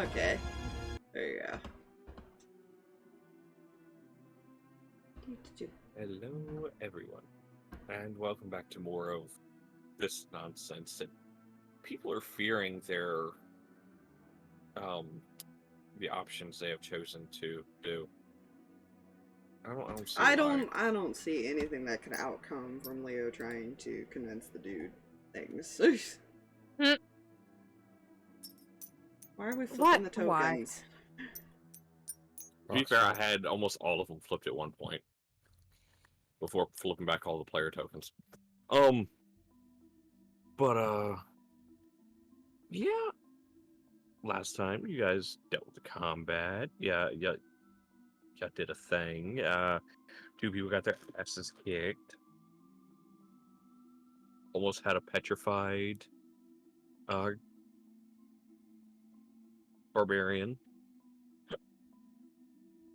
Okay. There you go. Hello, everyone, and welcome back to more of this nonsense that people are fearing the options they have chosen to do. I don't see why. I don't see anything that could outcome from Leo trying to convince the dude things. Why are we flipping the tokens? To be fair, I had almost all of them flipped at one point before flipping back all the player tokens. Yeah. Last time you guys dealt with the combat. Yeah, did a thing. Two people got their asses kicked. Almost had a petrified barbarian.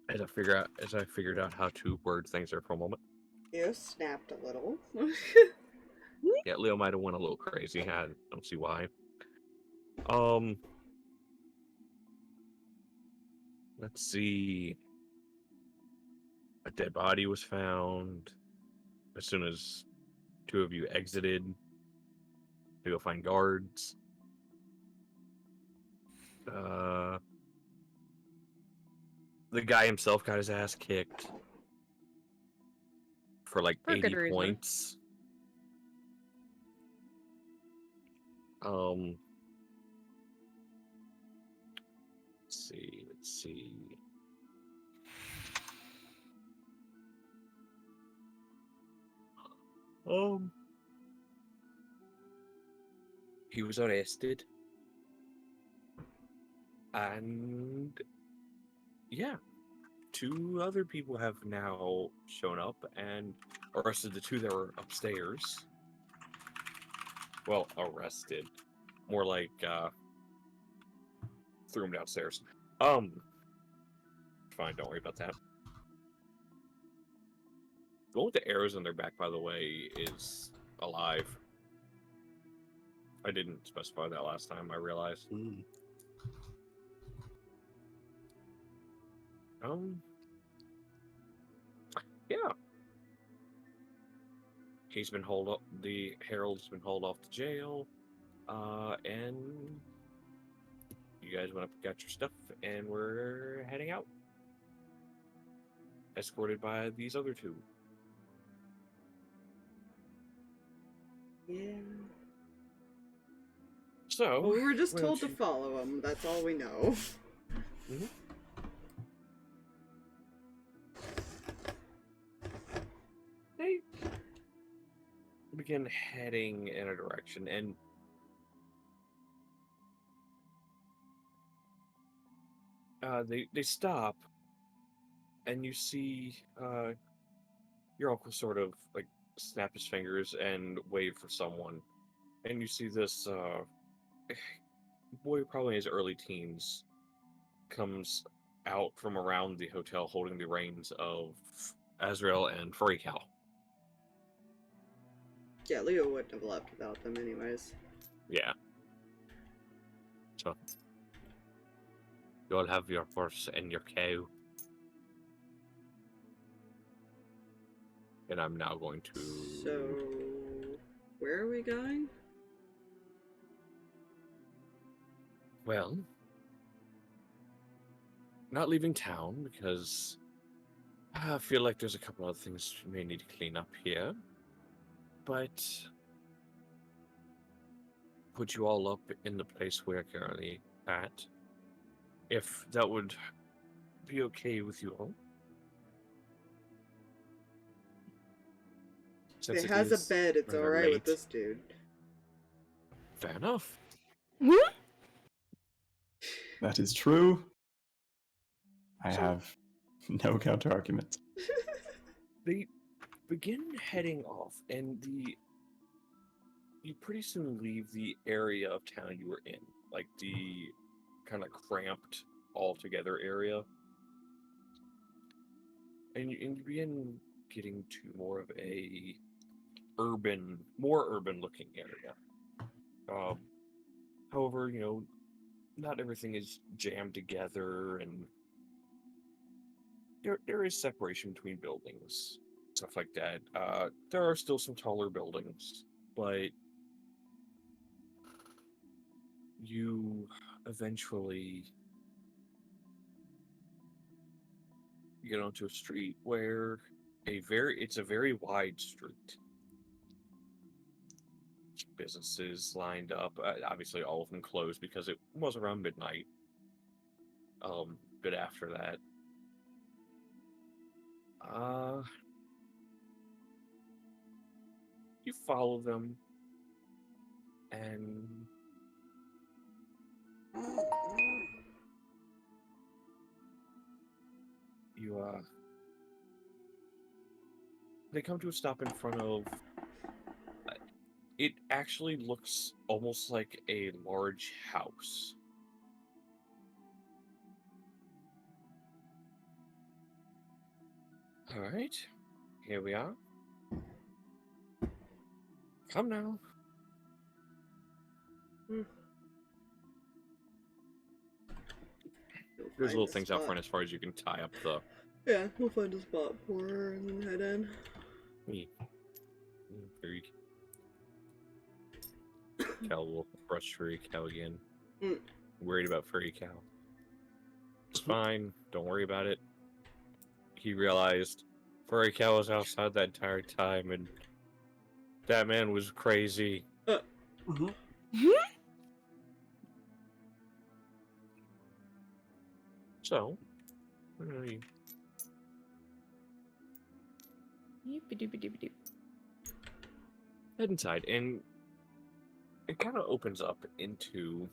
As I figured out how to word things there for a moment. Leo snapped a little. Yeah, Leo might have went a little crazy. I don't see why. Let's see. A dead body was found as soon as two of you exited to go find guards. The guy himself got his ass kicked for like 80 points. Let's see. He was arrested. And yeah, two other people have now shown up and arrested the two that were upstairs. Well, arrested. More like threw them downstairs. Fine, don't worry about that. The one with the arrows in their back, by the way, is alive. I didn't specify that last time, I realized. Yeah. He's been hauled up, the Herald's been hauled off to jail, and you guys went up and got your stuff, and we're heading out. Escorted by these other two. Yeah. So... Well, we were just told to follow him, that's all we know. Mm-hmm. They begin heading in a direction, and they stop, and you see your uncle sort of like snap his fingers and wave for someone, and you see this boy, probably in his early teens, comes out from around the hotel holding the reins of Azrael and Furry Cow. Yeah, Leo wouldn't have left without them anyways. Yeah. So, you'll have your horse and your cow. And I'm now going to... So, where are we going? Well, not leaving town because I feel like there's a couple other things we may need to clean up here. But put you all up in the place we're currently at, if that would be okay with you all. Since it has a bed, it's alright with this dude. Fair enough. That is true. I have no counter arguments. They begin heading off, and you pretty soon leave the area of town you were in, like the kind of cramped all-together area, and you begin getting to more of a more urban-looking area. However, not everything is jammed together, and there is separation between buildings, stuff like that. There are still some taller buildings, but you eventually get onto a street where it's a very wide street. Businesses lined up. Obviously, all of them closed because it was around midnight. But after that, you follow them, and they come to a stop in front of. It actually looks almost like a large house. All right, here we are. Come now. There's little things out front as far as you can tie up the. Yeah, we'll find a spot for her and then head in. Very. Cow will brush furry cow again. Worried about furry cow. It's fine. Don't worry about it. He realized furry cow was outside that entire time, and that man was crazy. So, head inside, and it kind of opens up into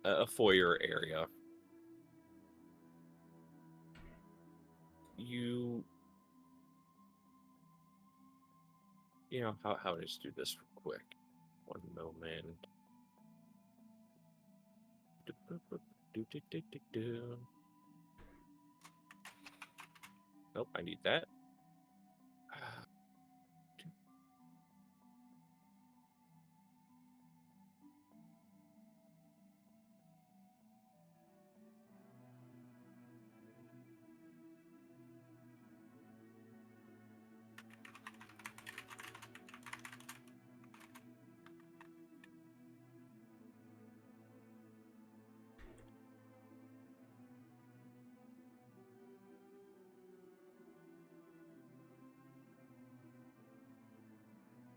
a foyer area. You know, how to just do this real quick. 1 moment. Nope, I need that.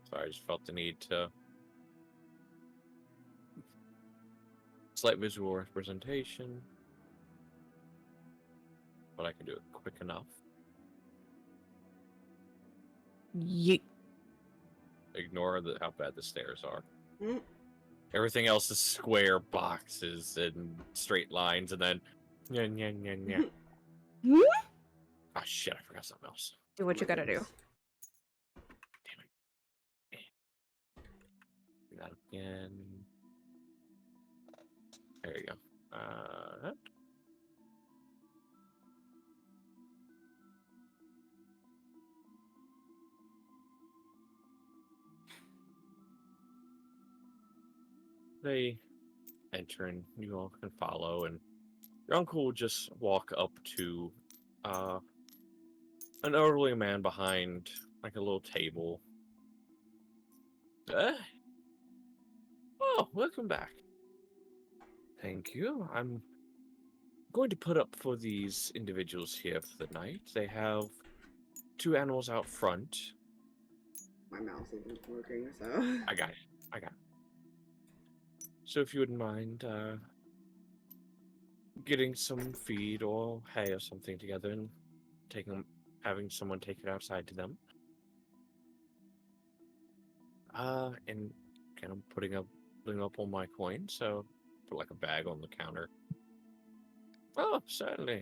Sorry, I just felt the need to slight visual representation, but I can do it quick enough. Yeet. Ignore how bad the stairs are. Everything else is square boxes and straight lines, and then Ah, shit, I forgot something else. Do what you gotta do. Do that again. There you go. They enter, and you all can follow, and your uncle will just walk up to an elderly man behind like a little table. Oh, welcome back. Thank you. I'm going to put up for these individuals here for the night. They have 2 animals out front. My mouse isn't working, so. I got it. So if you wouldn't mind getting some feed or hay or something together and having someone take it outside to them. And kind of putting up all my coins, so put like a bag on the counter. Oh, certainly.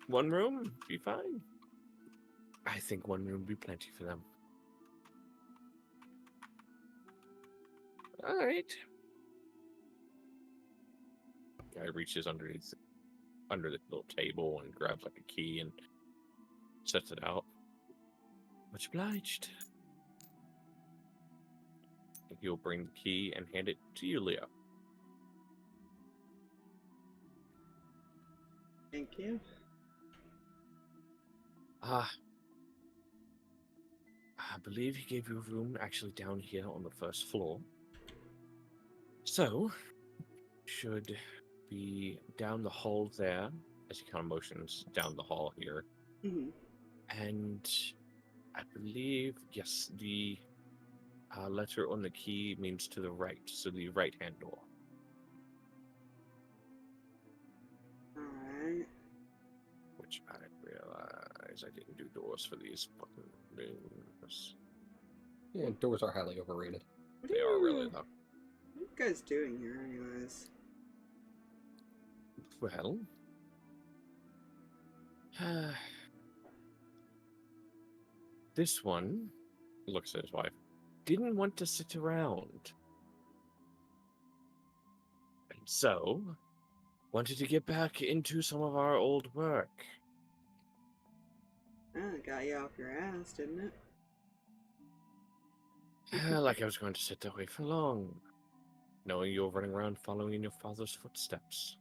1 room be fine. I think 1 room would be plenty for them. All right. Guy reaches under the little table and grabs like a key and sets it out. Much obliged. he'll bring the key and hand it to you, Leo. Thank you. I believe he gave you a room actually down here on the first floor. So, should be down the hall there, as he kind of motions down the hall here. Mm-hmm. And I believe, yes, the letter on the key means to the right, so the right-hand door. Alright. Which I realize I didn't do doors for these fucking rooms. Yeah, doors are highly overrated. What They are really, What though. are you guys doing here, anyways? Well, this one, looks at his wife, didn't want to sit around. And so, wanted to get back into some of our old work. It got you off your ass, didn't it? Like I was going to sit that way for long, knowing you're running around following in your father's footsteps.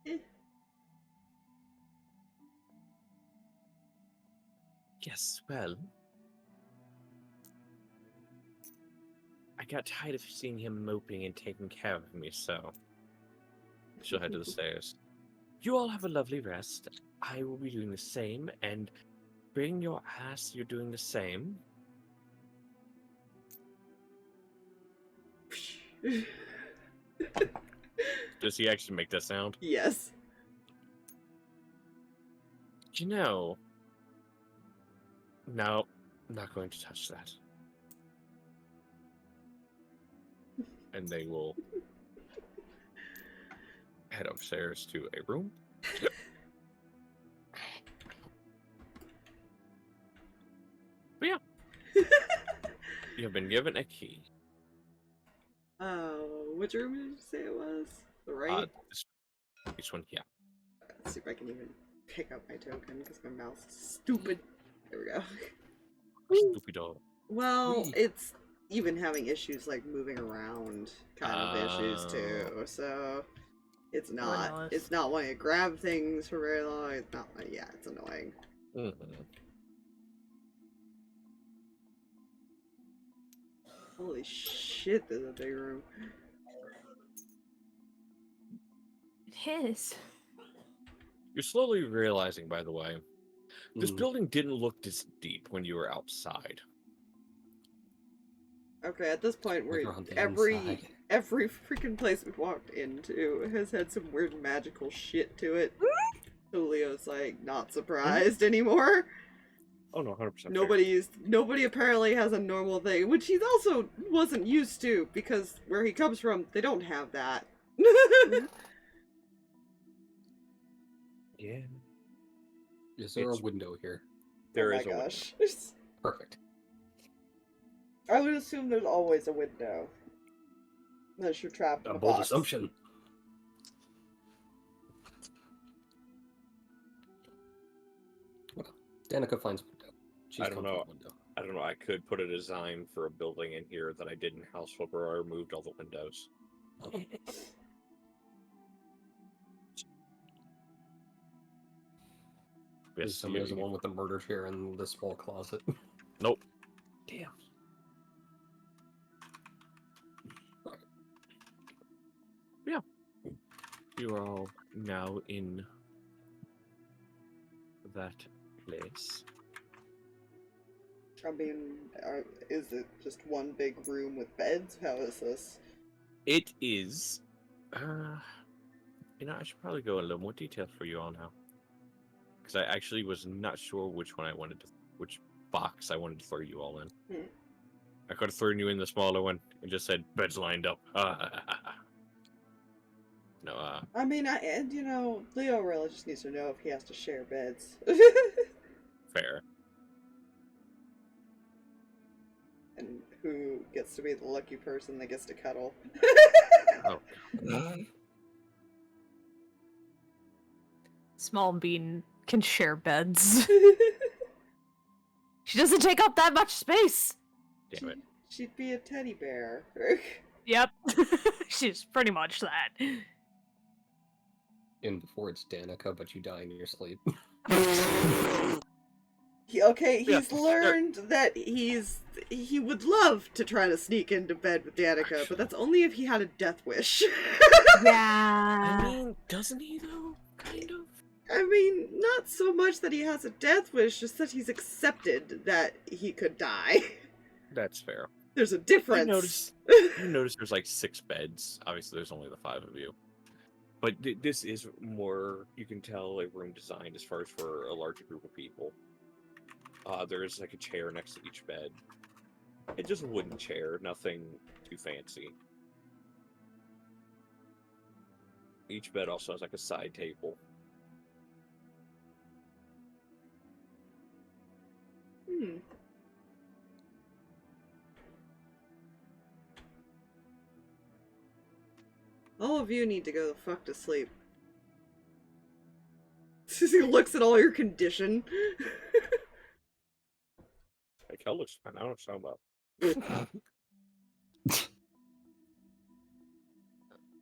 Eh. Yes, well, I got tired of seeing him moping and taking care of me, so she'll head to the stairs. You all have a lovely rest. I will be doing the same, and bring your ass, you're doing the same. Does he actually make that sound? Yes. You know, no, I'm not going to touch that. And they will head upstairs to a room. But yeah, you have been given a key. Which room did you say it was? The right? This one, yeah. Let's see if I can even pick up my token because my mouse is stupid. There we go. Stupid dog. Well, Whee. it's even having issues like moving around kind of issues too. So it's not nice. it's not wanting to grab things for very long. It's not like, yeah, it's annoying. Mm-hmm. Holy shit, there's a big room. It is. You're slowly realizing, by the way, this Mm. building didn't look this deep when you were outside. Okay, at this point Like we're around the every inside. freaking place we've walked into has had some weird magical shit to it. Julio's like not surprised anymore. Oh no, 100%. Nobody apparently has a normal thing, which he also wasn't used to because where he comes from, they don't have that. Yeah. Is there It's- a window here? There oh is my a window. gosh. Perfect. I would assume there's always a window. Unless you're trapped in A a bold box. assumption. Well, Danika finds a window. She's I don't come to know. the window. I don't know. I could put a design for a building in here that I did in House Flipper. I removed all the windows. Is somebody's the one with the murder chair in the small closet? Nope. Damn. You are all now in that place. I mean, is it just one big room with beds? How is this? It is. You know, I should probably go in a little more detail for you all now, because I actually was not sure which box I wanted to throw you all in. Hmm. I could have thrown you in the smaller one and just said beds lined up. No, I mean, and you know, Leo really just needs to know if he has to share beds. fair. And who gets to be the lucky person that gets to cuddle. Oh, Small Bean can share beds. She doesn't take up that much space. damn it. She'd be a teddy bear. Yep. She's pretty much that. In before it's Danika, but you die in your sleep. Okay, Yeah, he's learned that he would love to try to sneak into bed with Danika, but that's only if he had a death wish. Yeah. I mean, doesn't he though? Kind of. I mean, not so much that he has a death wish, just that he's accepted that he could die. That's fair. There's a difference. You notice there's like 6 beds. Obviously, there's only the 5 of you. But this is more, you can tell, a room designed as far as for a larger group of people. There's like a chair next to each bed. It's just a wooden chair, nothing too fancy. Each bed also has like a side table. All of you need to go the fuck to sleep. He looks at all your condition. Like, hell looks fine. I don't know what you're talking about.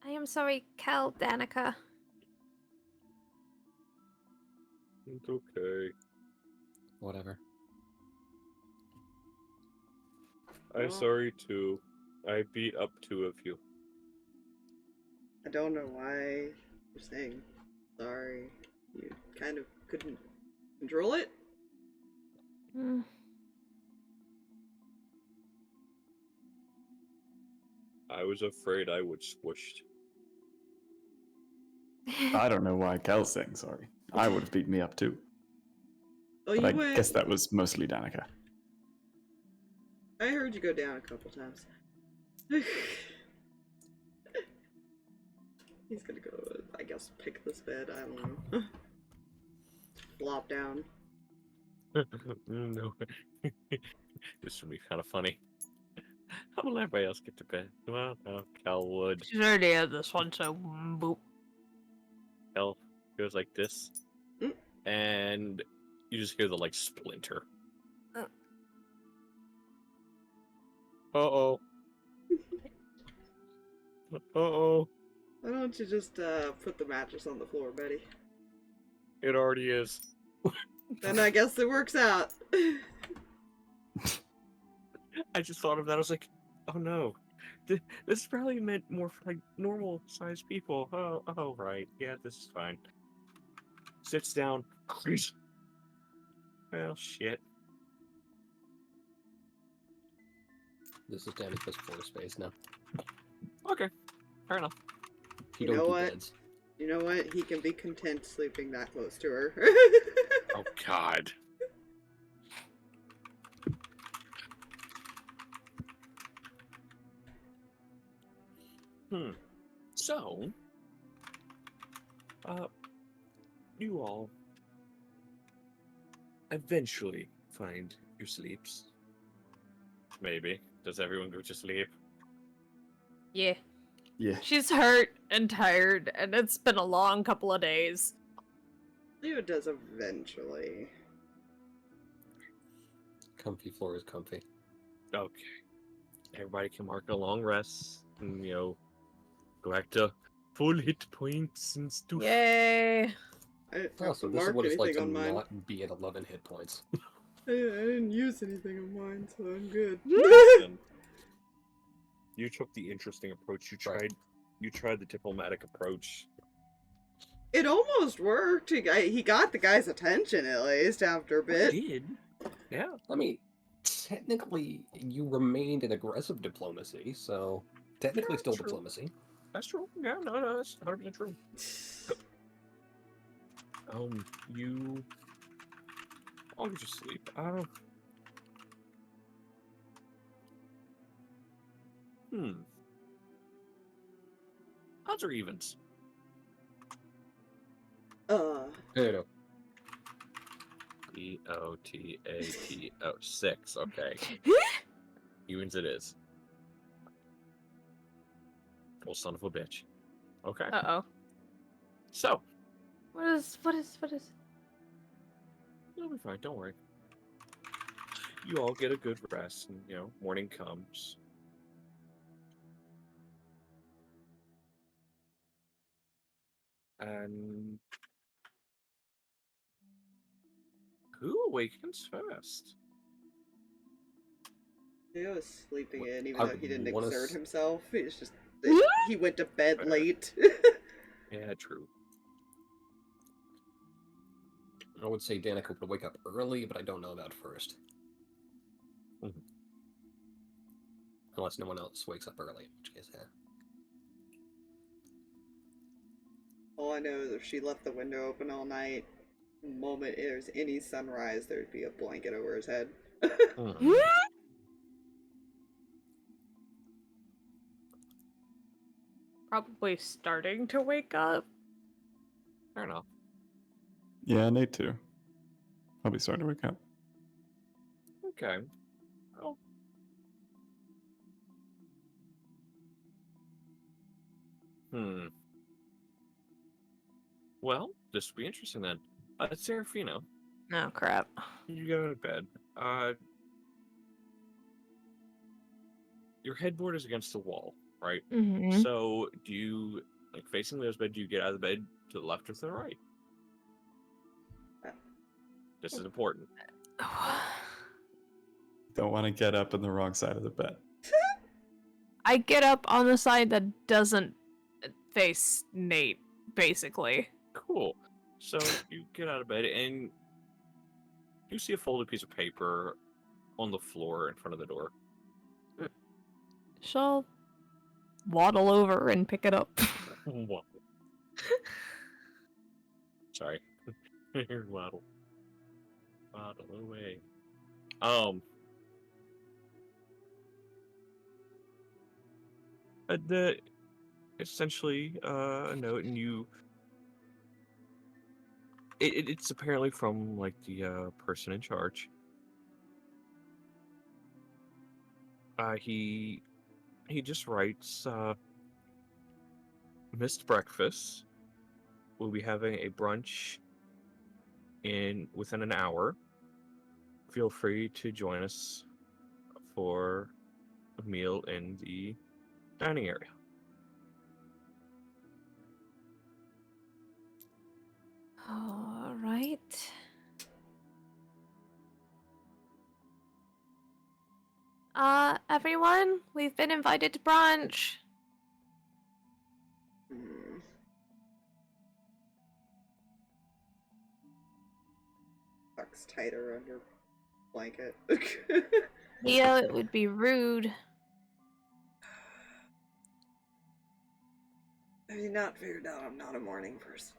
I am sorry, Cal, Danika. It's okay. Whatever. I'm sorry too. I beat up 2 of you. I don't know why you're saying sorry. You kind of couldn't control it? Hmm. I was afraid I would squished. I don't know why Kel's saying sorry. I would have beat me up too. Oh, But you I went... guess that was mostly Danika. I heard you go down a couple times. He's gonna go, I guess, pick this bed. I don't know. Flop down. No. This would be kind of funny. How will everybody else get to bed? Well, no, Cal would. She's already had this one, so boop. Cal goes like this. Mm. And you just hear the, like, splinter. Uh-oh. Uh-oh. Why don't you just put the mattress on the floor, Betty? It already is. Then I guess it works out. I just thought of that. I was like, oh no. This is probably meant more for, like, normal-sized people. Oh, right. Yeah, this is fine. Sits down. Well, shit. This is Danika's floor space now. Okay. Fair enough. You You know don't do what? beds. You know what? He can be content sleeping that close to her. Oh, God. So, you all eventually find your sleeps. Maybe. Does everyone go to sleep? Yeah. Yeah. She's hurt and tired, and it's been a long couple of days. Leo does eventually. Comfy floor is comfy. Okay. Everybody can mark a long rest and, go back to full hit points and stuff. Yay! I didn't Oh, have so to this is mark what it's like anything to on mine. not be at 11 hit points. I didn't use anything of mine, so I'm good. And you took the interesting approach. Right. You tried the diplomatic approach. It almost worked. He got the guy's attention, at least, after a bit. Did. Yeah. I mean, technically, you remained in aggressive diplomacy, so technically Yeah, still true. diplomacy. That's true. Yeah, no, that's 100% true. You... I'll get you sleep. Odds or evens? No. EOTATO 6. Okay. Evens it is. Well, son of a bitch. Okay. Uh-oh. So, What is... you'll be fine. Don't worry. you all get a good rest, and morning comes. And who awakens first? He was sleeping What- in, even I though he didn't wanna exert s- himself. He's just he went to bed Fair. late. Yeah, true. I would say Danika would wake up early, but I don't know about first. Mhm. Unless no one else wakes up early, in which case, yeah. All I know is if she left the window open all night, the moment there's any sunrise, there'd be a blanket over his head. Mhm. Probably starting to wake up. Fair enough. Yeah, Nate too. I'll be starting to wake up. Okay. Well. Well, this will be interesting then. Seraphina, Oh crap. you go to bed. Your headboard is against the wall, right? Mm-hmm. So, do you, facing Leo's bed, do you get out of the bed to the left or to the right? This is important. Don't want to get up on the wrong side of the bed. I get up on the side that doesn't face Nate, basically. Cool. So, you get out of bed and you see a folded piece of paper on the floor in front of the door. She'll waddle over and pick it up. What? Sorry. Waddle. Waddle away. The essentially a note, and it's apparently from the person in charge. He just writes, missed breakfast. We'll be having a brunch within an hour. Feel free to join us for a meal in the dining area. All right. Everyone, we've been invited to brunch. Hmm. Tucks tighter under blanket. Yeah, it would be rude. Have you not figured out I'm not a morning person?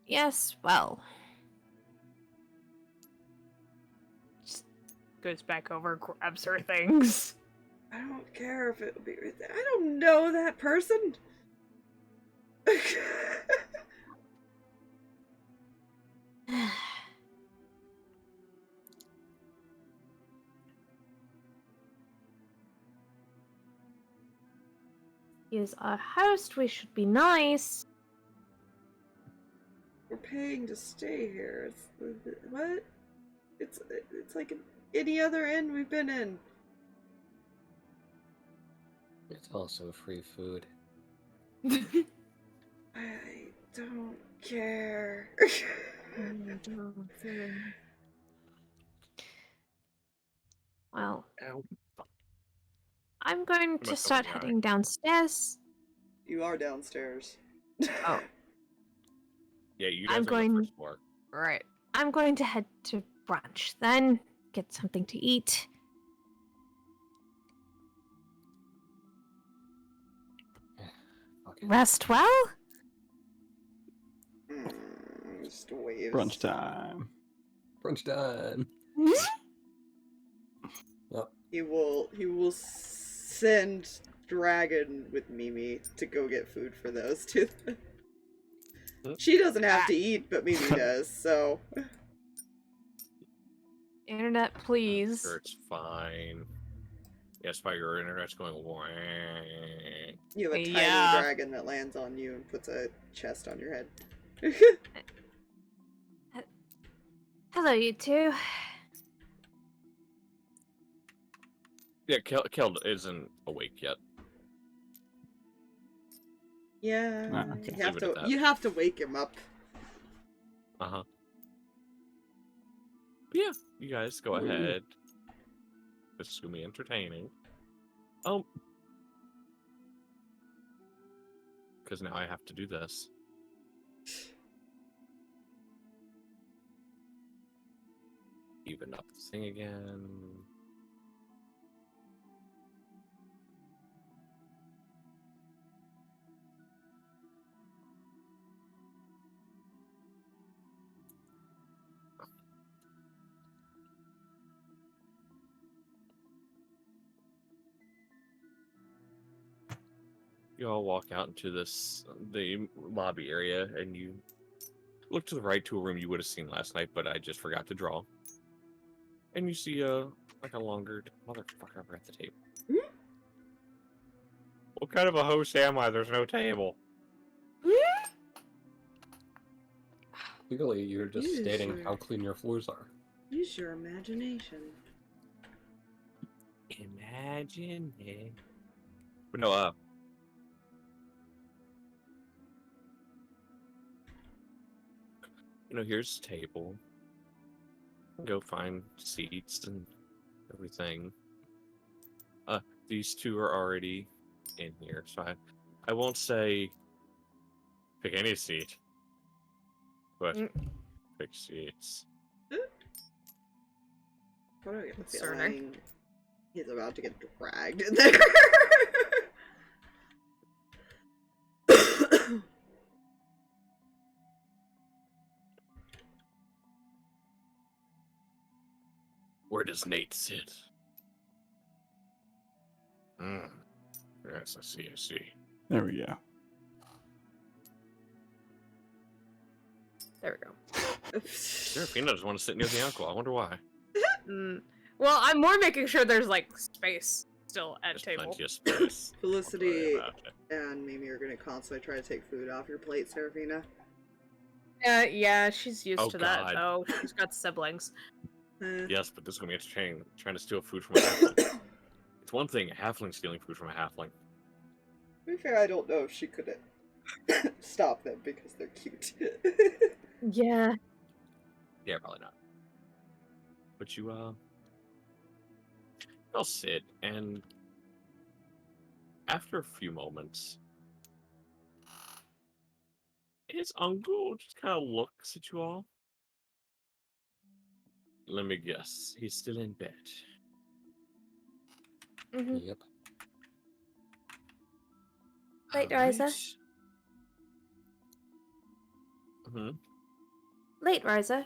Yes, well. Just goes back over, grabs her things. I don't care if it would be. I don't know that person. He is our host, we should be nice. We're paying to stay here. What? It's like any other inn we've been in. It's also free food. I don't care. Well, Ow. I'm going to start heading downstairs. You are downstairs. Oh. Yeah, you I'm guys are on going- the first floor. Right. I'm going to head to brunch, then get something to eat. Okay. Rest well? Just waves. Brunch time. Brunch time. He will send Dragon with Mimi to go get food for those two. She doesn't have to eat, but Mimi does, so. Internet, please. Sure, it's fine. Yes, by your internet's going. Wah. You have a tiny Yeah. dragon that lands on you and puts a chest on your head. Hello, you two. Yeah, Keld isn't awake yet. Yeah, Ah, okay. Leave it at that. you have to wake him up. Uh-huh. Yeah, you guys go ahead. This is gonna be entertaining. Because now I have to do this. Even up the thing again. You all walk out into the lobby area, and you look to the right to a room you would have seen last night, but I just forgot to draw. And you see like a longer motherfucker, I forgot the table. What kind of a host am I? There's no table. Clearly, you're just Yeah, stating sure. how clean your floors are. Use your imagination. Imagine it. But no, here's the table. Go find seats and everything. These two are already in here, so I won't say pick any seat, but pick seats. What do I get the Concerning. feeling he's about to get dragged in there? Where does Nate sit? Yes, I see. There we go. There we go. Seraphina doesn't want to sit near the uncle. I wonder why. Well, I'm more making sure there's like space still at There's table. plenty of space. Felicity Don't worry about it. and Mimi are gonna constantly try to take food off your plate, Seraphina. Yeah, she's used Oh, to that God. though. She's got siblings. Yes, but this is going to be entertaining. Trying to steal food from a halfling. It's one thing, a halfling stealing food from a halfling. To be fair, I don't know if she could stop them because they're cute. Yeah. Yeah, probably not. But I'll sit, and after a few moments, his uncle just kind of looks at you all. Let me guess, he's still in bed. Mm-hmm. Yep. Late All riser. Hmm. Late riser.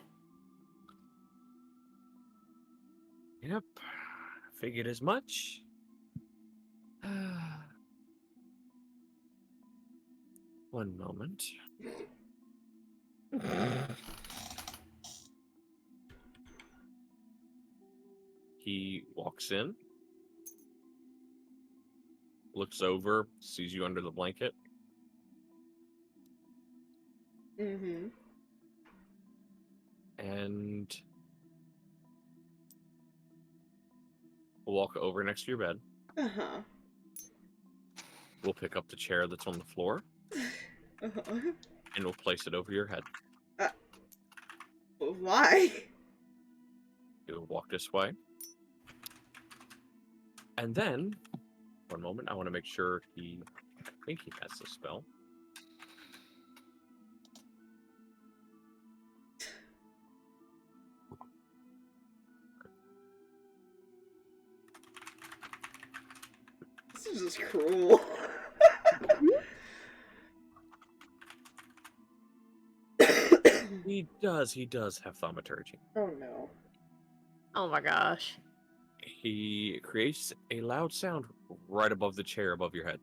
Yep. Figured as much. One moment. He walks in, looks over, sees you under the blanket. Mm-hmm. And we'll walk over next to your bed. Uh-huh. We'll pick up the chair that's on the floor, Uh-huh. and we'll place it over your head. Why? You'll walk this way. And then, one moment, I want to make sure I think he has the spell. This is just cruel. He does have thaumaturgy. Oh no. Oh my gosh. He creates a loud sound right above the chair above your head.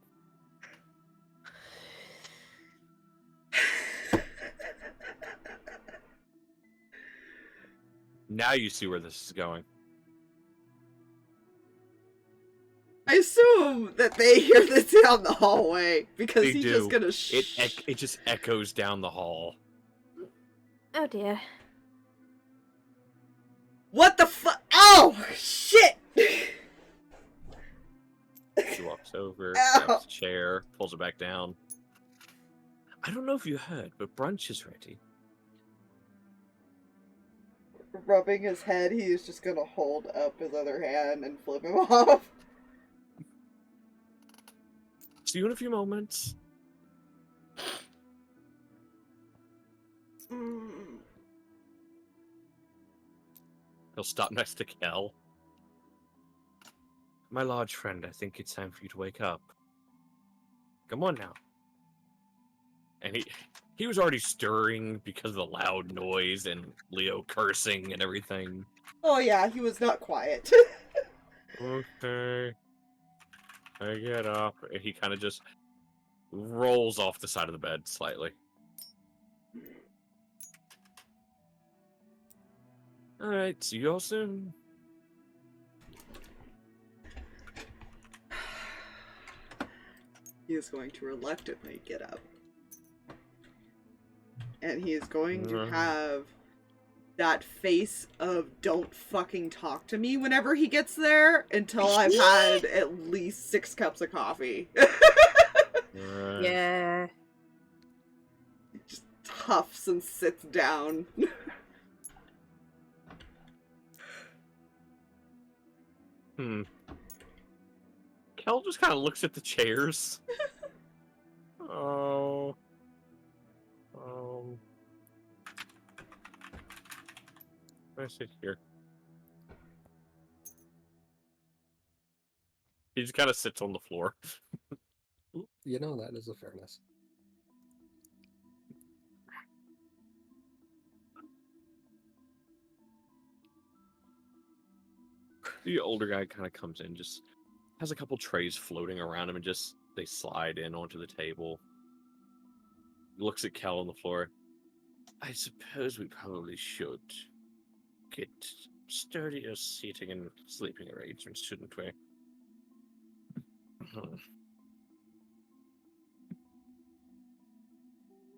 Now you see where this is going. I assume that they hear this down the hallway because They he's do. just gonna It just echoes down the hall. Oh dear. What the fuck? Oh shit! steps over, Ow. grabs a chair, pulls it back down. I don't know if you heard, but brunch is ready. Rubbing his head, he's just gonna hold up his other hand and flip him off. See you in a few moments. He'll stop next to Kel. My large friend, I think it's time for you to wake up. Come on now. And he was already stirring because of the loud noise and Leo cursing and everything. Oh yeah, he was not quiet. Okay. I get up. And he kind of just rolls off the side of the bed slightly. Alright, see you all soon. He is going to reluctantly get up. And he is going to have that face of don't fucking talk to me whenever he gets there until I've had at least 6 cups of coffee. Yeah. Just huffs and sits down. Kel just kind of looks at the chairs. Oh. I sit here. He just kind of sits on the floor. You know, that is a fairness. The older guy kind of comes in, just has a couple trays floating around him, and just they slide in onto the table. Looks at Kel on the floor. I suppose we probably should get sturdier seating and sleeping arrangements, shouldn't we?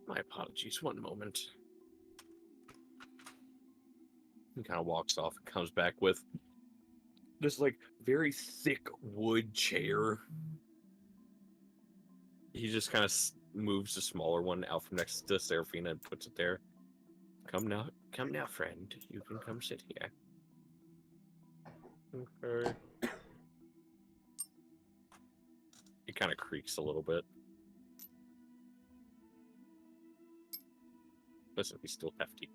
My apologies, one moment. He kind of walks off and comes back with this, like, very thick wood chair. He just kind of moves the smaller one out from next to Seraphina and puts it there. Come now, friend. You can come sit here. Okay. He kind of creaks a little bit. Listen, he's still hefty.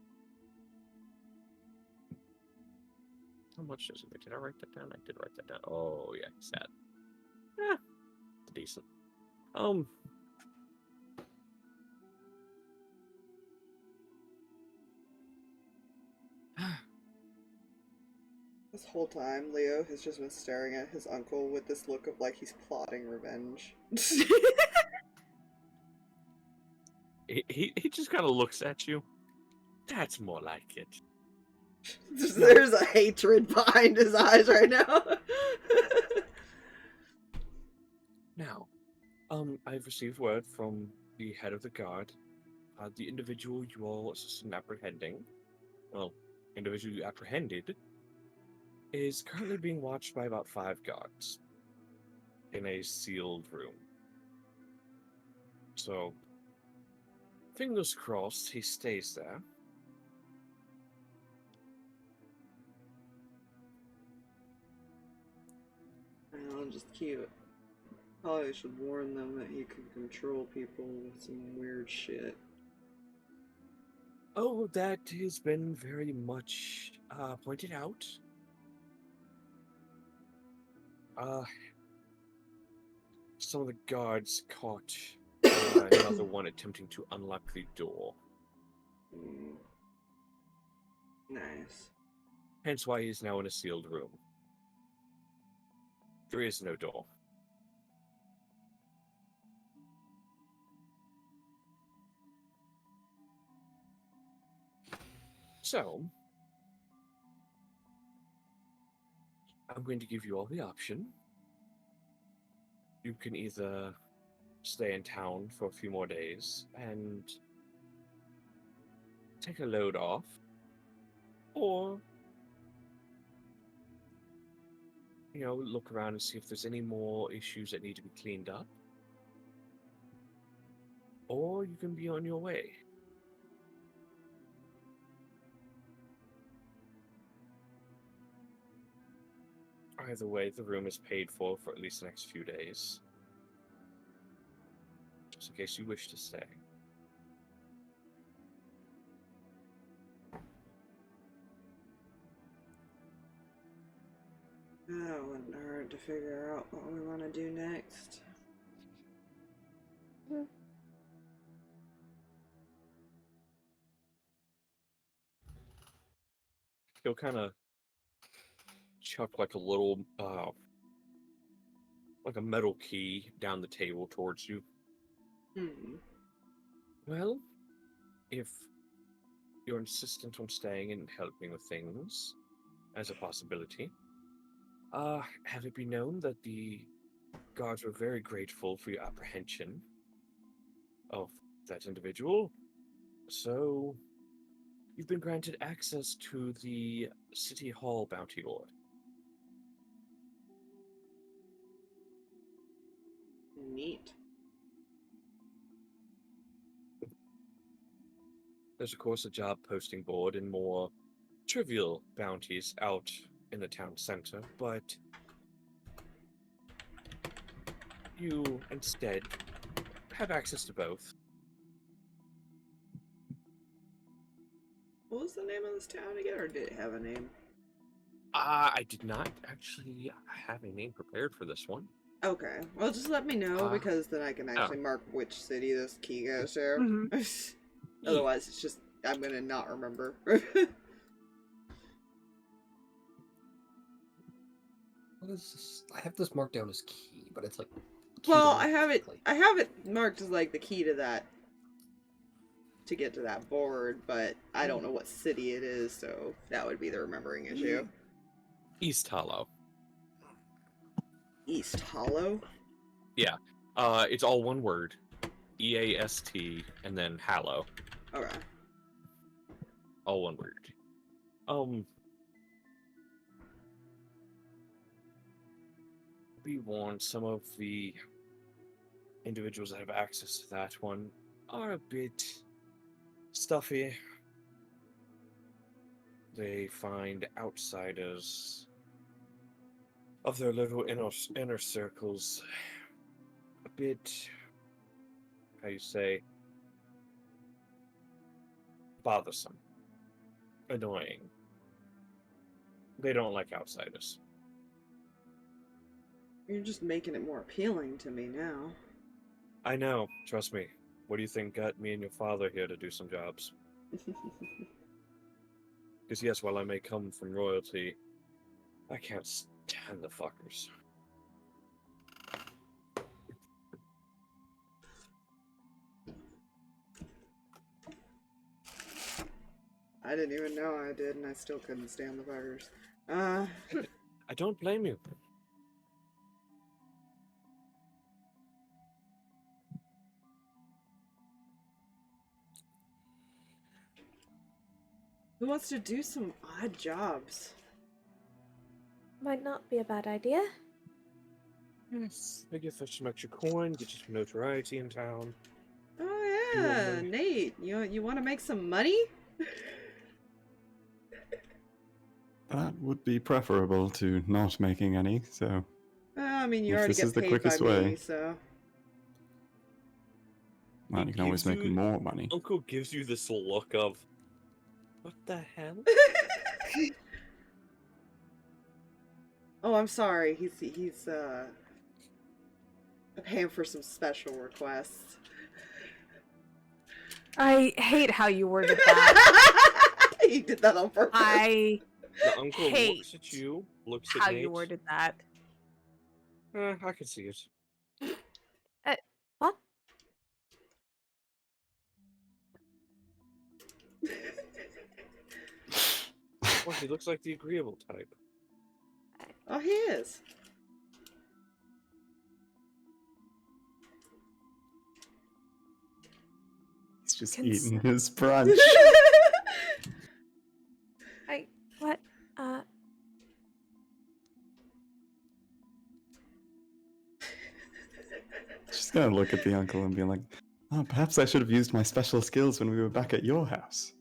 How much does it make? Did I write that down? I did write that down. Oh, yeah, sad. Yeah, decent. This whole time, Leo has just been staring at his uncle with this look of like he's plotting revenge. he just kind of looks at you. That's more like it. There's a hatred behind his eyes right now. Now, I've received word from the head of the guard. The individual you all individual you apprehended, is currently being watched by about 5 guards in a sealed room. So, fingers crossed he stays there. Well, just cute. Probably should warn them that he can control people with some weird shit. Oh, that has been very much pointed out. Some of the guards caught another one attempting to unlock the door. Nice. Hence why he's now in a sealed room. There is no door. So, I'm going to give you all the option. You can either stay in town for a few more days and take a load off, or look around and see if there's any more issues that need to be cleaned up. Or you can be on your way. Either way, the room is paid for at least the next few days. Just in case you wish to stay. Oh, it wasn't hard to figure out what we want to do next. He'll kind of chuck like a little, like a metal key down the table towards you. Well, if you're insistent on staying and helping with things as a possibility, have it be known that the guards were very grateful for your apprehension of that individual. So, you've been granted access to the City Hall Bounty Lord. Neat. There's, of course, a job posting board and more trivial bounties out in the town center, but you instead have access to both. What was the name of this town again, or did it have a name? I did not actually have a name prepared for this one. Okay, well, just let me know, because then I can actually mark which city this key goes to. Otherwise, it's just, I'm gonna not remember. What is this? I have this marked down as key, but it's like. Well, I have it marked as like the key to that, to get to that board, but I don't know what city it is, so that would be the remembering issue. East Hollow. East Hollow? Yeah. It's all one word. EAST and then Hallow. Okay. All one word. Be warned, some of the individuals that have access to that one are a bit stuffy. They find outsiders of their little inner circles a bit, how you say, bothersome, annoying. They don't like outsiders. You're just making it more appealing to me now. I know, trust me. What do you think got me and your father here to do some jobs? Because yes, while I may come from royalty, I can't stand the fuckers. I didn't even know I did, and I still couldn't stand the buggers. I don't blame you. Who wants to do some odd jobs? Might not be a bad idea. Yes. I guess I should make your coin, get you some notoriety in town. Oh yeah, Nate, you want to make some money? That would be preferable to not making any, so... I mean, you If already this get is the paid quickest by me, way. so... Well, you can always make more money. Uncle gives you this look of, what the hell? Oh, I'm sorry. He's paying for some special requests. I hate how you worded that. He did that on purpose. I The uncle hate looks at you, looks at how Nate. you worded that. I can see it. What? Well, he looks like the agreeable type. Oh, he is. He's just eating his brunch. What? She's gonna look at the uncle and be like, "Oh, perhaps I should have used my special skills when we were back at your house."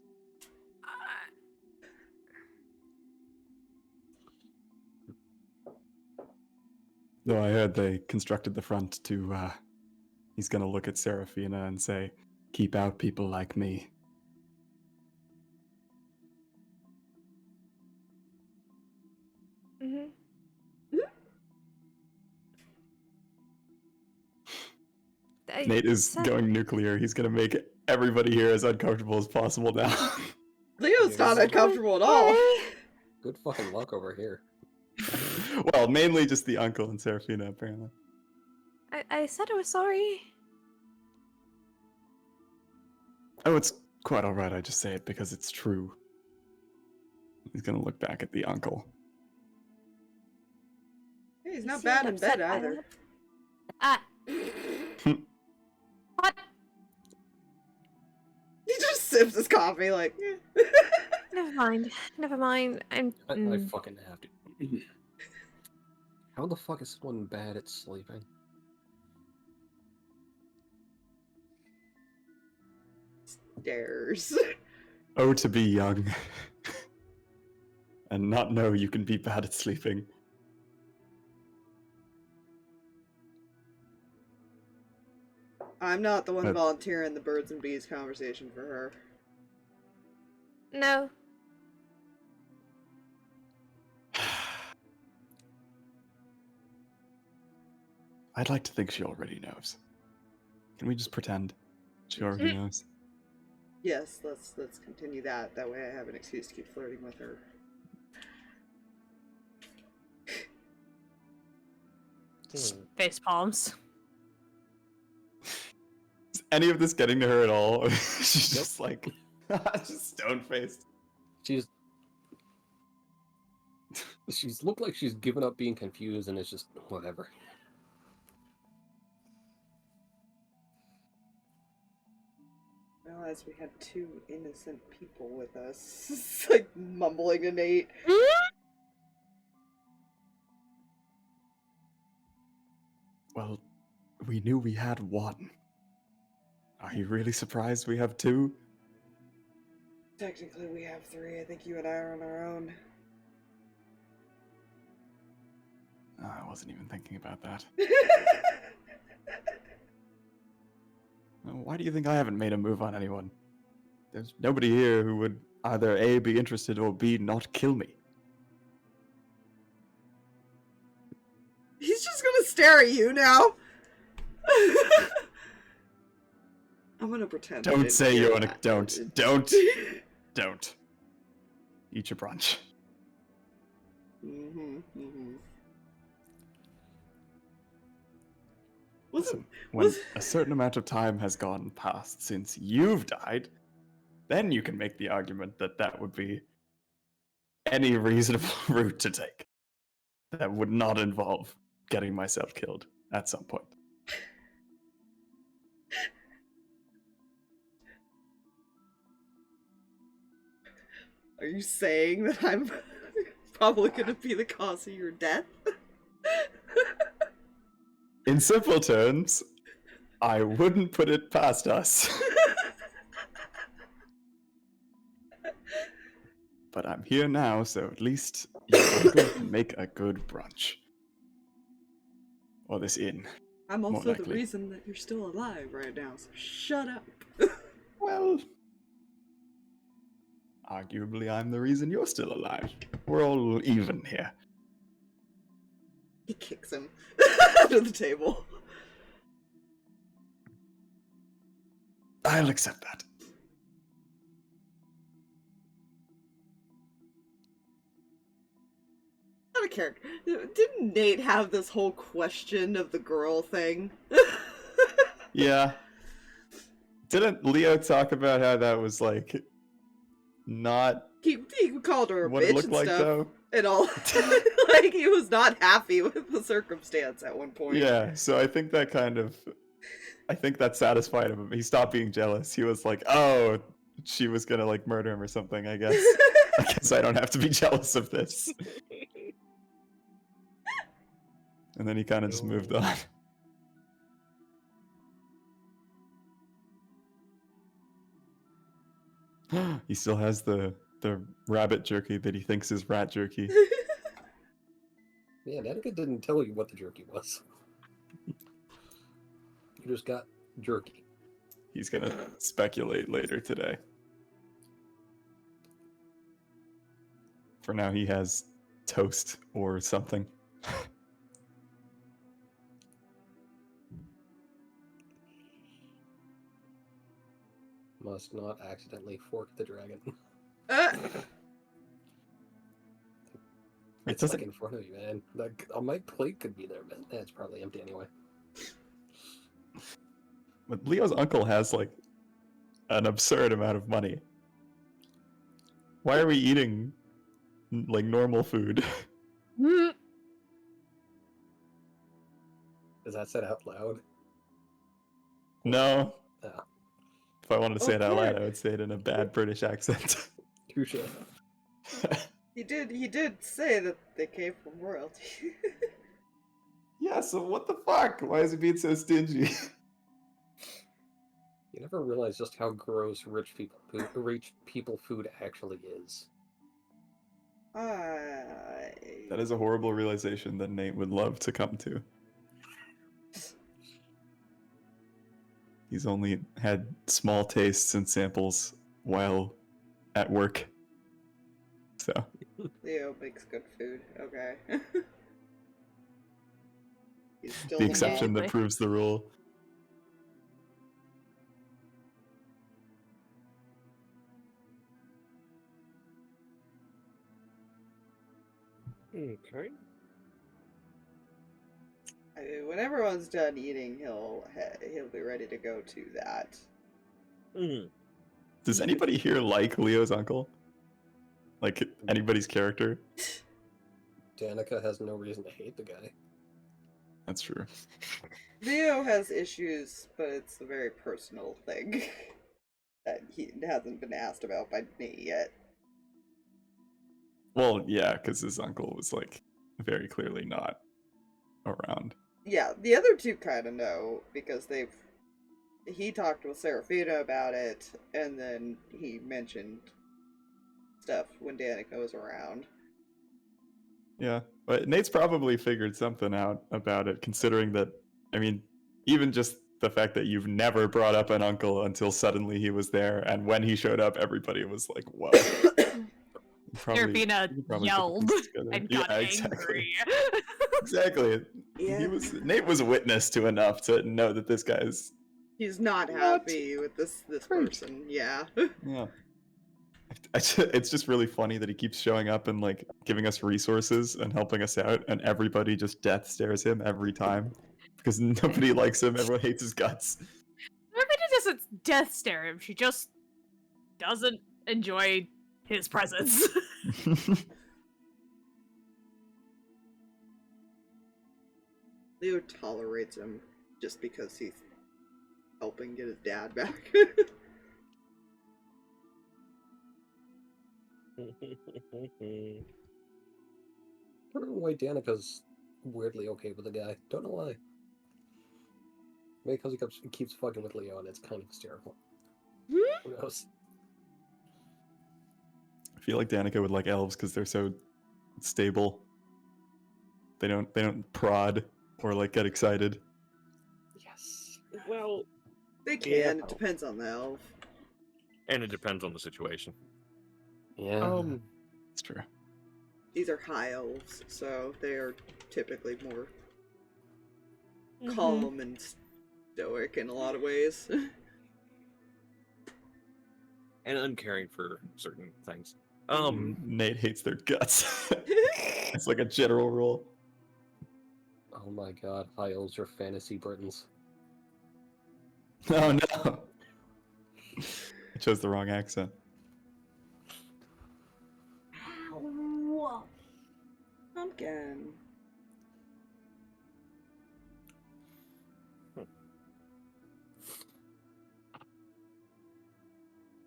Though I heard they constructed the front to, he's gonna look at Seraphina and say, "Keep out people like me." Mm-hmm. Nate is going nuclear. He's gonna make everybody here as uncomfortable as possible now. Leo's not uncomfortable at all. Good fucking luck over here. Well, mainly just the uncle and Seraphina, apparently. I said I was sorry. Oh, it's quite alright, I just say it because it's true. He's gonna look back at the uncle. Hey, he's You not seemed bad in upset bed by either. that. What? He just sips his coffee like, eh. Never mind. Never mind. I fucking have to. How the fuck is someone bad at sleeping? Stairs. Oh, to be young. And not know you can be bad at sleeping. I'm not the one But- volunteering the birds and bees conversation for her. No. I'd like to think she already knows. Can we just pretend she already knows? Yes, let's continue that. That way I have an excuse to keep flirting with her. Face palms. Is any of this getting to her at all? She's just like, just stone-faced. She's looked like she's given up being confused and it's just whatever. Well, as we had two innocent people with us. It's like mumbling to Nate. Well, we knew we had one. Are you really surprised we have two? Technically we have three. I think you and I are on our own. I wasn't even thinking about that. Why do you think I haven't made a move on anyone? There's nobody here who would either A, be interested, or B, not kill me. He's just gonna stare at you now. I'm gonna pretend. I Don't didn't say hear you're on a... that. Don't. Eat your brunch. Listen, when a certain amount of time has gone past since you've died, then you can make the argument that that would be any reasonable route to take. That would not involve getting myself killed at some point. Are you saying that I'm probably gonna be the cause of your death? In simple terms, I wouldn't put it past us. But I'm here now, so at least your uncle can make a good brunch. Or this inn. I'm More also the likely. reason that you're still alive right now, so shut up. Well, arguably I'm the reason you're still alive. We're all even here. He kicks him under the table. I'll accept that. Out of character. Didn't Nate have this whole question of the girl thing? Yeah. Didn't Leo talk about how that was, like, not He called her a what bitch it looked and like, stuff. though? And all. Like, he was not happy with the circumstance at one point. Yeah, so I think that kind of... I think that satisfied him. He stopped being jealous. He was like, oh, she was gonna, like, murder him or something, I guess. I guess I don't have to be jealous of this. And then he kind of just moved on. He still has the rabbit jerky that he thinks is rat jerky. Yeah, Danika didn't tell you what the jerky was. You just got jerky. He's gonna speculate later today. For now, he has toast or something. Must not accidentally fork the dragon. It It's like doesn't. in front of you, man. Like, my plate could be there, but it's probably empty anyway. But Leo's uncle has like an absurd amount of money. Why are we eating like normal food? Is that said out loud? No. Oh. If I wanted to say it out loud, Okay. I would say it in a bad British accent. Touche. He did say that they came from royalty. Yeah, so what the fuck? Why is he being so stingy? You never realize just how gross rich people food actually is. That is a horrible realization that Nate would love to come to. He's only had small tastes and samples while at work. So, Leo makes good food. Okay. He's still the the exception mom. that proves the rule. Okay. I mean, when everyone's done eating, he'll be ready to go to that. Does anybody here like Leo's uncle? Like anybody's character? Danika has no reason to hate the guy. That's true. Leo has issues, but it's a very personal thing that he hasn't been asked about by Nate yet. Well, yeah, because his uncle was like very clearly not around. Yeah, the other two kind of know because he talked with Seraphina about it, and then he mentioned stuff when Danika was around. Yeah, but Nate's probably figured something out about it, considering that, I mean, even just the fact that you've never brought up an uncle until suddenly he was there, and when he showed up, everybody was like, whoa. Seraphina you probably put the yelled pieces together. and Yeah, got exactly. angry. Exactly. Yeah. Nate was witness to enough to know that this guy's He's not happy with this Great. person. Yeah. yeah. It's just really funny that he keeps showing up and like giving us resources and helping us out, and everybody just death stares him every time because nobody likes him. Everyone hates his guts. Seraphina doesn't death stare him. She just doesn't enjoy his presence. Leo tolerates him just because he's helping get his dad back. I don't know why Danika's weirdly okay with the guy. Don't know why. Maybe because he keeps fucking with Leo and it's kind of hysterical. Who knows? I feel like Danika would like elves because they're so stable. They don't prod or like get excited. Yes. Well, They can. Yeah. It depends on the elf. and it depends on the situation. Yeah. It's true. These are high elves, so they are typically more calm and stoic in a lot of ways. And uncaring for certain things. Nate hates their guts. It's like a general rule. Oh my god, high elves are fantasy Britons. Oh no. I chose the wrong accent. Pumpkin.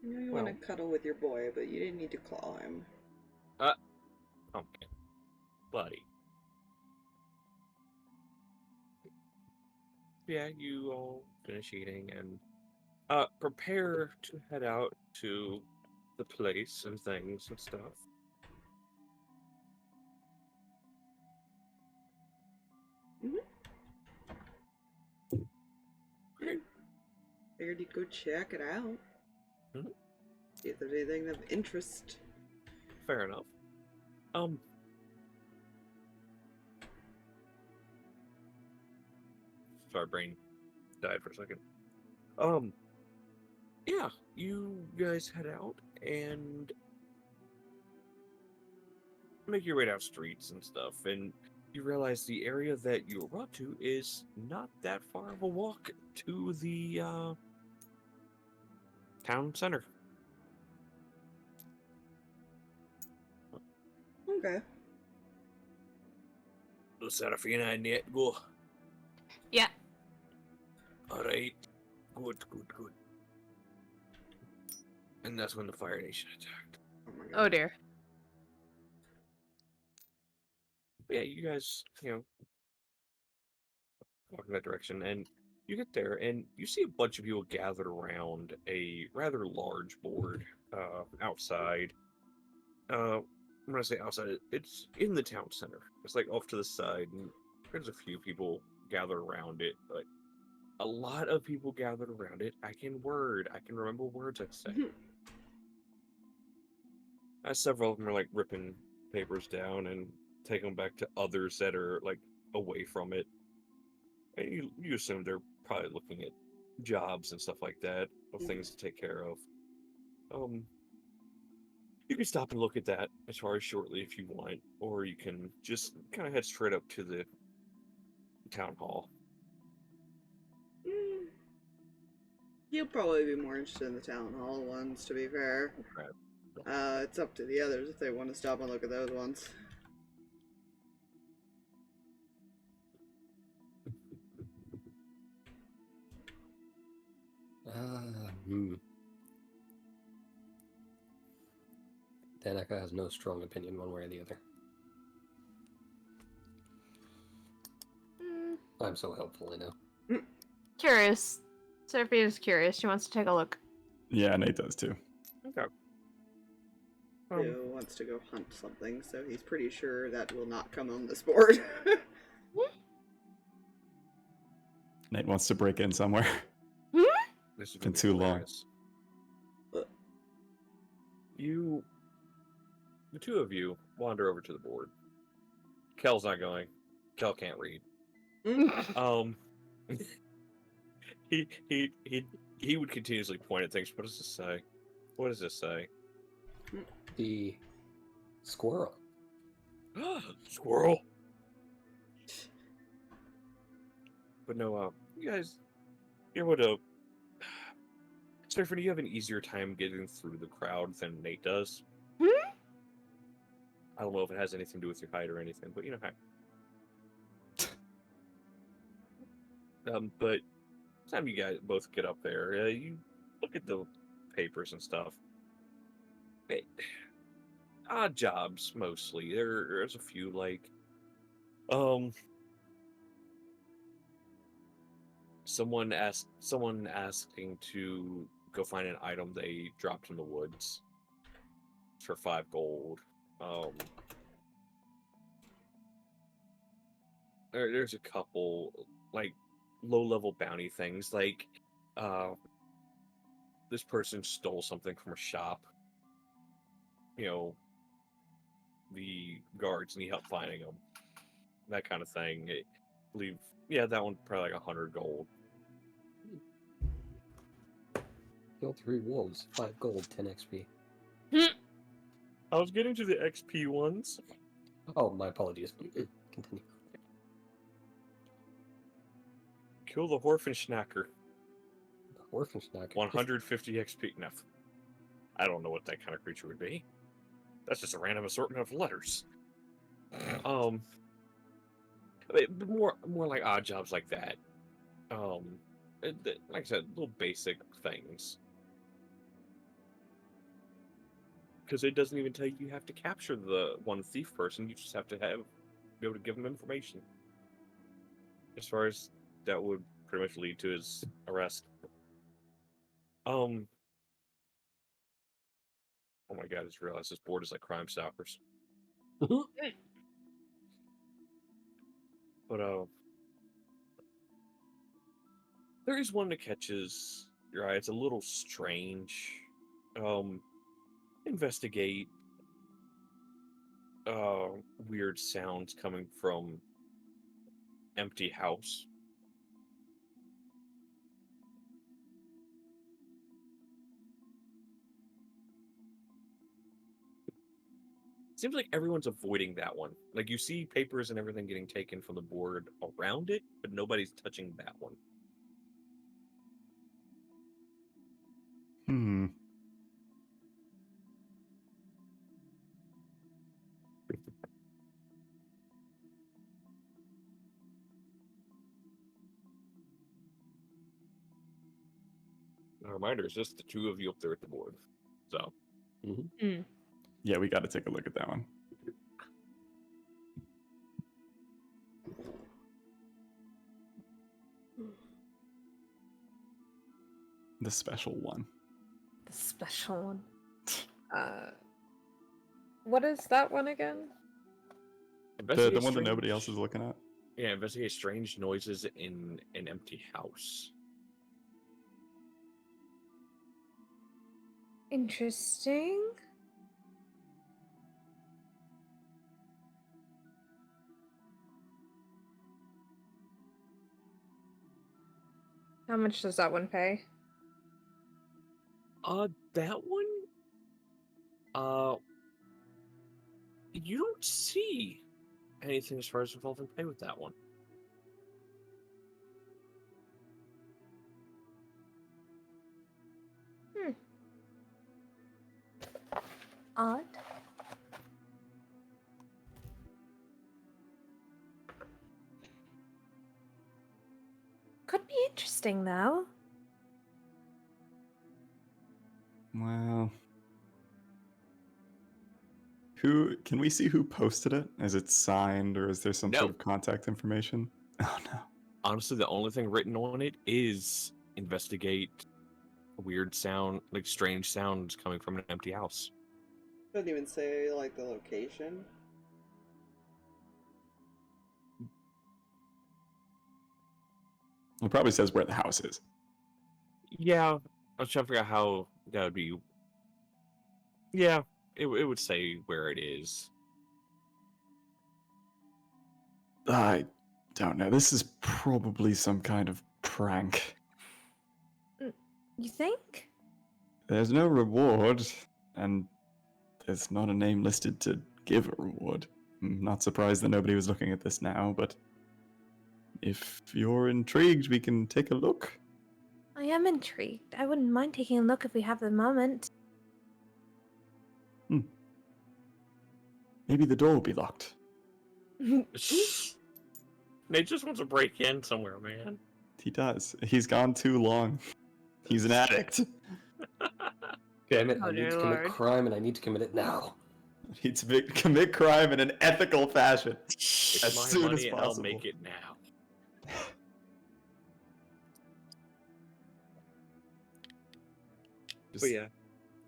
I know you want to cuddle with your boy, but you didn't need to claw him. Pumpkin. Buddy. Yeah, you all finish eating and prepare to head out to the place and things and stuff. Great. Figured you'd go check it out. Mhm. See if there's anything of interest. Fair enough. Sorry, brain died for a second. Yeah, you guys head out and make your way down streets and stuff, and you realize the area that you were brought to is not that far of a walk to the town center. Okay. So Seraphina and Nate go. Yeah. Alright. Good. And that's when the Fire Nation attacked. Oh my god. Oh dear. But yeah, you guys, walk in that direction, and you get there, and you see a bunch of people gathered around a rather large board outside. When I say outside, it's in the town center. It's like off to the side, and there's a few people gathered around it, but a lot of people gathered around it. I can remember words I'd say. Several of them are like ripping papers down and taking them back to others that are like away from it. And you assume they're probably looking at jobs and stuff like that, of things to take care of. You can stop and look at that as far as shortly if you want, or you can just kind of head straight up to the town hall. You'll probably be more interested in the town hall ones, to be fair. Okay. It's up to the others if they want to stop and look at those ones. Danika has no strong opinion one way or the other. I'm so helpful, I know. Curious. Seraphina's curious. She wants to take a look. Yeah, Nate does too. Okay. Who wants to go hunt something, so he's pretty sure that will not come on this board. Nate wants to break in somewhere. This has Been too long. hilarious. The two of you wander over to the board. Kel's not going. Kel can't read. He would continuously point at things. What does this say? What does this say? The squirrel. Squirrel. But no, you guys, you're able to. Seraphina, you have an easier time getting through the crowd than Nate does. I don't know if it has anything to do with your height or anything, but but time you guys both get up there, you look at the papers and stuff. Odd jobs mostly. There's a few like, someone asking to go find an item they dropped in the woods for 5 gold. There's a couple like low-level bounty things, like this person stole something from a shop. The guards need help finding them. That kind of thing. I believe, that one probably like 100 gold. Killed 3 wolves, 5 gold, 10 XP. I was getting to the XP ones. Oh, my apologies. Continue. Kill the Horfenschnacker. The Horfenschnacker. 150 XP. No. I don't know what that kind of creature would be. That's just a random assortment of letters. More like odd jobs like that. Like I said, little basic things. Because it doesn't even tell you have to capture the one thief person. You just have to be able to give them information. As far as that would pretty much lead to his arrest. Oh my god, I just realized this board is like Crime Stoppers. But there is one that catches your eye. It's a little strange. Investigate weird sounds coming from empty house. Seems like everyone's avoiding that one. Like, you see papers and everything getting taken from the board around it, but nobody's touching that one. Hmm. A reminder, it's just the two of you up there at the board. So, Yeah, we got to take a look at that one. The special one. The special one. What is that one again? The one that nobody else is looking at? Yeah, investigate strange noises in an empty house. Interesting. How much does that one pay? That one? You don't see anything as far as involving pay with that one. Odd. Could be interesting, though. Well, can we see who posted it? Is it signed, or is there some sort of contact information? Oh no. Honestly, the only thing written on it is investigate a weird sound, like strange sounds coming from an empty house. Doesn't even say, like, the location. It probably says where the house is. Yeah, I was trying to figure out how that would be. Yeah, it would say where it is. I don't know. This is probably some kind of prank. You think? There's no reward, and there's not a name listed to give a reward. I'm not surprised that nobody was looking at this now, but if you're intrigued, we can take a look. I am intrigued. I wouldn't mind taking a look if we have the moment. Maybe the door will be locked. Nate just wants to break in somewhere, man. He does. He's gone too long. He's an addict. Damn it, Oh, I need dear to commit Lord. crime and I need to commit it now. He needs to commit crime in an ethical fashion. It's As my soon money as and I'll possible. make it now. But yeah,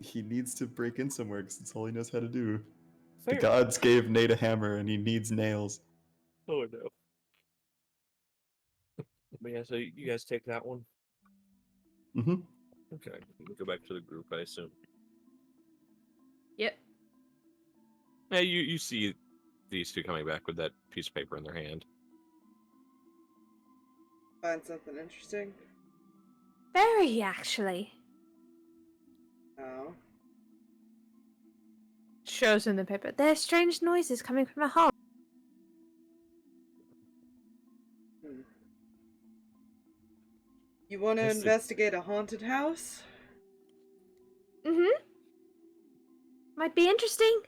He needs to break in somewhere because it's all he knows how to do. fair. The gods gave Nate a hammer and he needs nails. Oh no. But yeah, so you guys take that one. Mm-hmm. Okay, we go back to the group, I assume. Yep. Yeah, you see these two coming back with that piece of paper in their hand. Find something interesting? Very, actually. No. Shows in the paper. There's strange noises coming from a home. You want to Yes, investigate a haunted house? Mm-hmm. Might be interesting.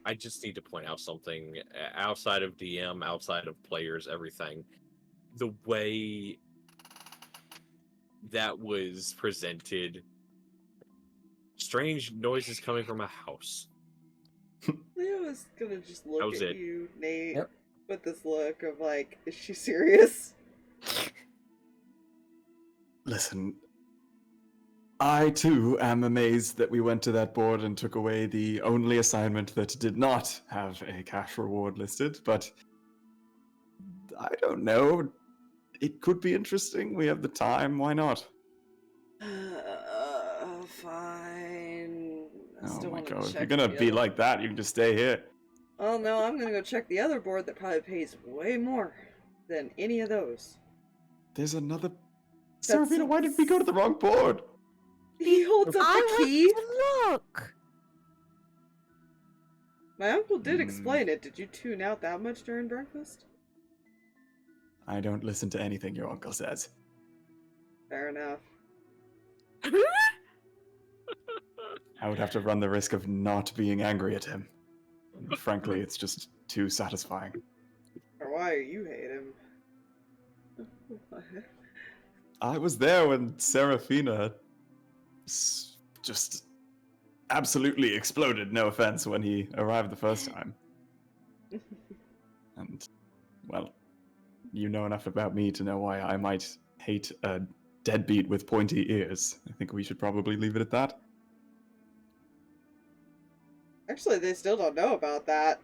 I just need to point out something outside of DM, outside of players, everything. The way that was presented, strange noises coming from a house. I was gonna just That look was at it. you, Nate, Yep. with this look of like, is she serious? Listen, I too am amazed that we went to that board and took away the only assignment that did not have a cash reward listed, but I don't know. It could be interesting. We have the time. Why not? Fine. I Oh still my want to god. If you're check gonna the be other- like that, you can just stay here. Oh no, I'm gonna go check the other board that probably pays way more than any of those. There's another. That's- Seraphina, why did we go to the wrong board? He holds up I the key. want to look. My uncle did Hmm. explain it. Did you tune out that much during breakfast? I don't listen to anything your uncle says. Fair enough. I would have to run the risk of not being angry at him. And frankly, it's just too satisfying. Or why you hate him? I was there when Seraphina just absolutely exploded, no offense, when he arrived the first time. And, well, you know enough about me to know why I might hate a deadbeat with pointy ears. I think we should probably leave it at that. Actually, they still don't know about that.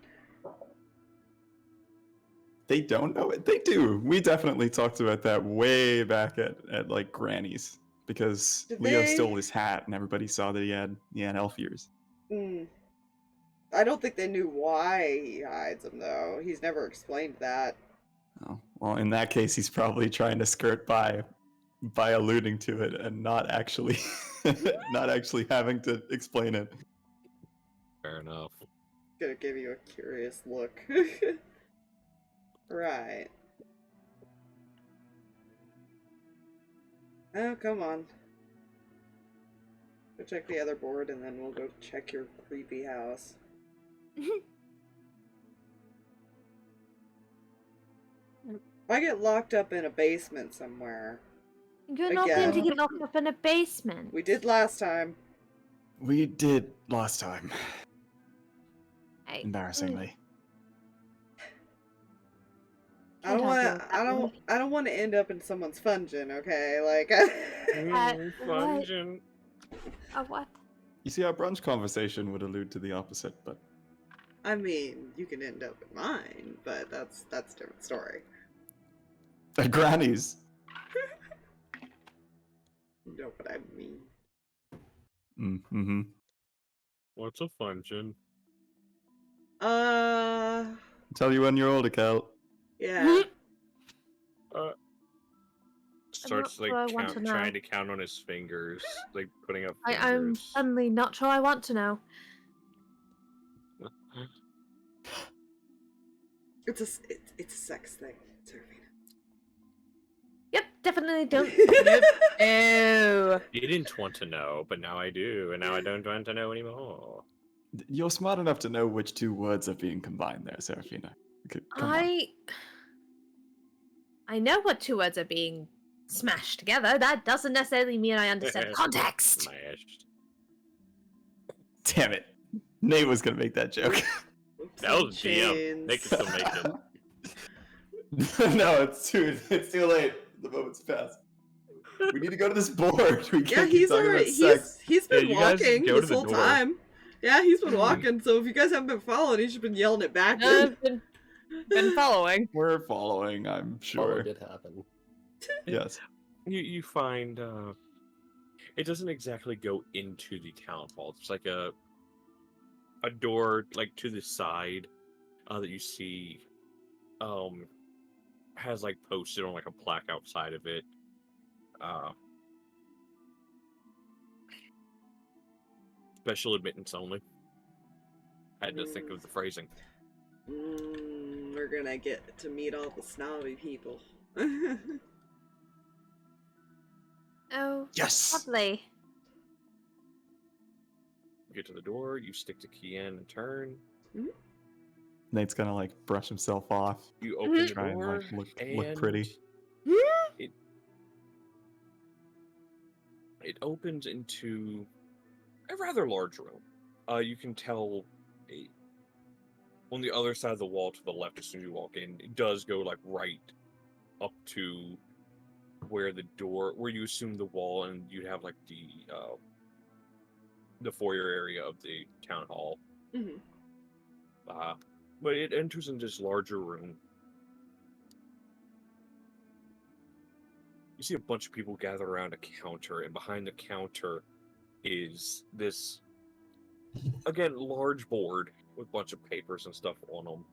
They don't know it. They do. We definitely talked about that way back at like Granny's. Because Did Leo they- stole his hat and everybody saw that he had elf ears. I don't think they knew why he hides them, though. He's never explained that. Oh, well, in that case, he's probably trying to skirt by alluding to it and not actually not actually having to explain it. Fair enough. Gonna give you a curious look. Right. Oh, come on. Go check the other board and then we'll go check your creepy house. If I get locked up in a basement somewhere. You're not going to Again. get locked up in a basement. We did last time. We did last time, Hey, embarrassingly. I don't Can't want help to. you with that one. I don't want to end up in someone's fungin. Okay, like. what? Fungin. What? You see, our brunch conversation would allude to the opposite, but I mean, you can end up in mine, but that's a different story. at Granny's. You know what I mean. Mm-hmm. What's a fungin? Tell you when you're older, Kel. Yeah. Starts not like sure I want to know. trying to count on his fingers, like putting up fingers. I'm suddenly not sure I want to know. It's a sex thing, Seraphina. Yep, definitely don't. Ew. You didn't want to know, but now I do, and now I don't want to know anymore. You're smart enough to know which two words are being combined there, Seraphina. Come on. I know what two words are being smashed together. That doesn't necessarily mean I understand context. Smashed. Damn it. Nate was gonna make that joke. That was DM. They can still make it. No, it's too late. The moment's passed. We need to go to this board. We Yeah, can't keep he's talking already about sex. he's been Yeah, you guys walking go to this the whole door. time. Yeah, he's been walking. So if you guys haven't been following, he's been yelling it back. I've been following. We're following, I'm Follow sure. did happen. Yes. You find it doesn't exactly go into the town hall. It's like a door like to the side that you see has like posted on like a plaque outside of it. Special admittance only. Had to think of the phrasing. We're gonna get to meet all the snobby people. Oh, Yes. lovely. You get to the door, you stick the key in and turn. Nate's gonna like brush himself off. You open the Try and door like look pretty. It opens into a rather large room. You can tell on the other side of the wall to the left as soon as you walk in, it does go like right up to where you assume the wall, and you'd have like the foyer area of the town hall. Mm-hmm. But it enters into this larger room. You see a bunch of people gather around a counter, and behind the counter is this, again, large board with a bunch of papers and stuff on them.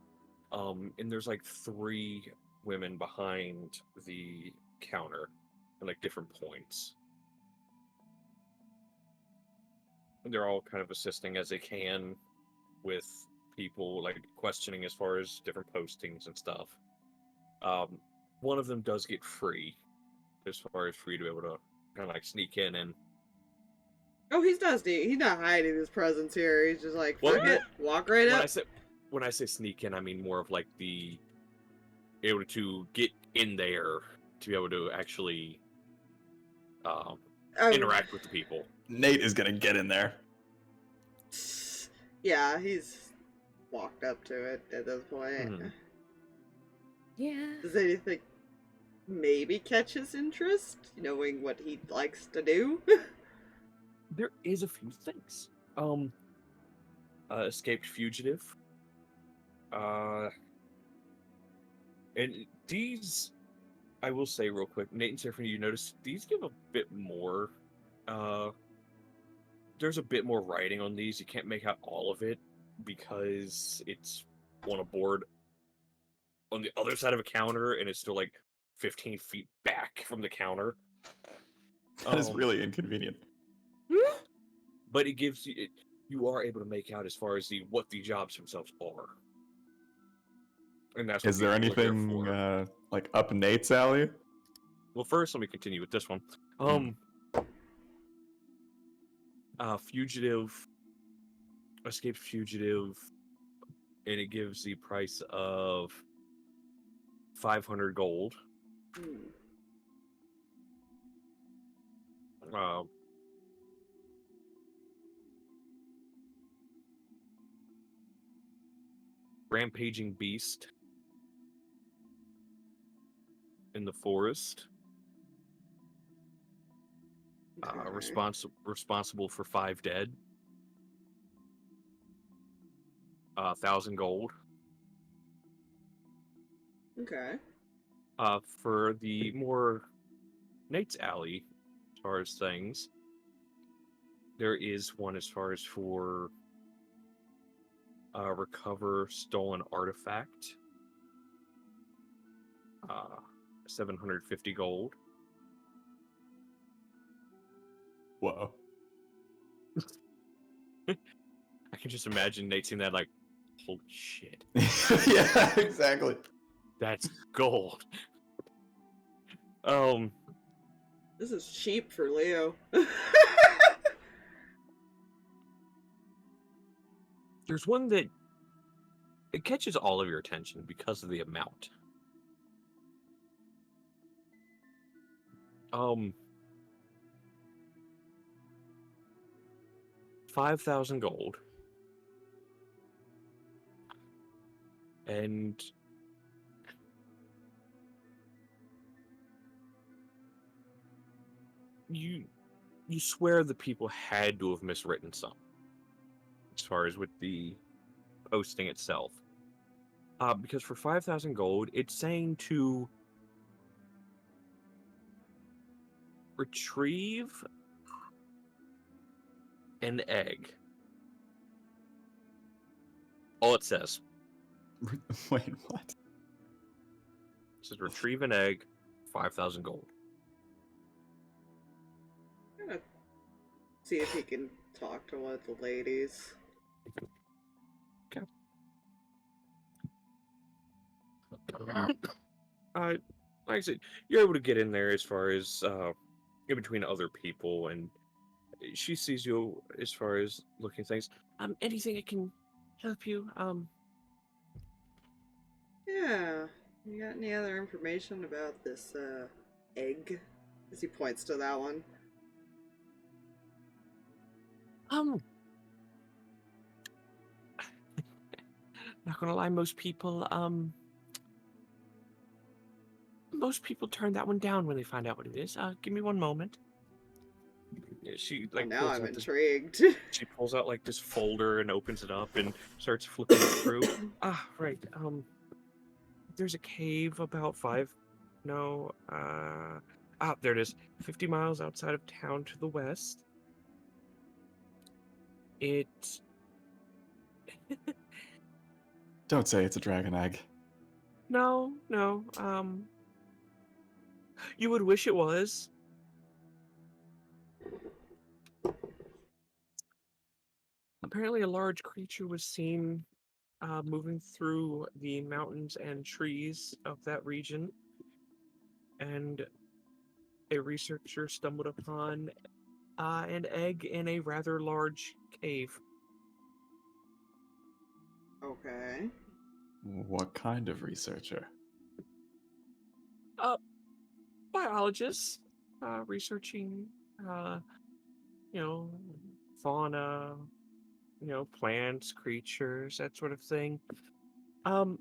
And there's like 3 women behind the counter at like different points. And they're all kind of assisting as they can with people, like questioning as far as different postings and stuff. One of them does get free, as far as free to be able to kind of like sneak in and. Oh, he's not hiding his presence here. He's just like, fuck it, walk right up. When I say sneak in, I mean more of like the able to get in there to be able to actually interact with the people. Nate is gonna get in there. Yeah, he's walked up to it at this point. Mm-hmm. Yeah. Does anything maybe catch his interest, knowing what he likes to do? There is a few things. Escaped fugitive. And these, I will say real quick, Nate and Seraphina, you notice these give a bit more. There's a bit more writing on these. You can't make out all of it because it's on a board on the other side of a counter, and it's still like 15 feet back from the counter. That is really inconvenient. But it gives you, you are able to make out as far as what the jobs themselves are. And that's what is there anything like up Nate's alley? Well, first let me continue with this one. Fugitive, escaped fugitive, and it gives the price of 500 gold. Rampaging beast in the forest. Responsible for 5 dead. 1,000 gold. Okay. For the more Nate's alley, as far as things, there is one as far as for recover stolen artifact. 750 gold. Whoa. I can just imagine Nate seeing that like, holy shit. Yeah, exactly. That's gold. This is cheap for Leo. There's one that it catches all of your attention because of the amount. 5,000 gold. And you swear the people had to have miswritten something as far as with the posting itself. Because for 5,000 gold, it's saying to retrieve an egg. All it says. Wait, what? It says retrieve an egg, 5,000 gold. I'm gonna see if he can talk to one of the ladies. Okay. Like I said, you're able to get in there as far as in between other people, and she sees you as far as looking at things. Anything I can help you? Yeah. You got any other information about this egg? As he points to that one. Not gonna lie, most people Most people turn that one down when they find out what it is. Give me one moment. She Well, like now pulls I'm out this, intrigued. she pulls out like this folder and opens it up and starts flipping it through. Right. There's a cave about there it is. 50 miles outside of town to the west. It Don't say it's a dragon egg. No. You would wish it was. Apparently, a large creature was seen moving through the mountains and trees of that region, and a researcher stumbled upon an egg in a rather large cave. Okay. What kind of researcher? Biologists researching, fauna, plants, creatures, that sort of thing. I'm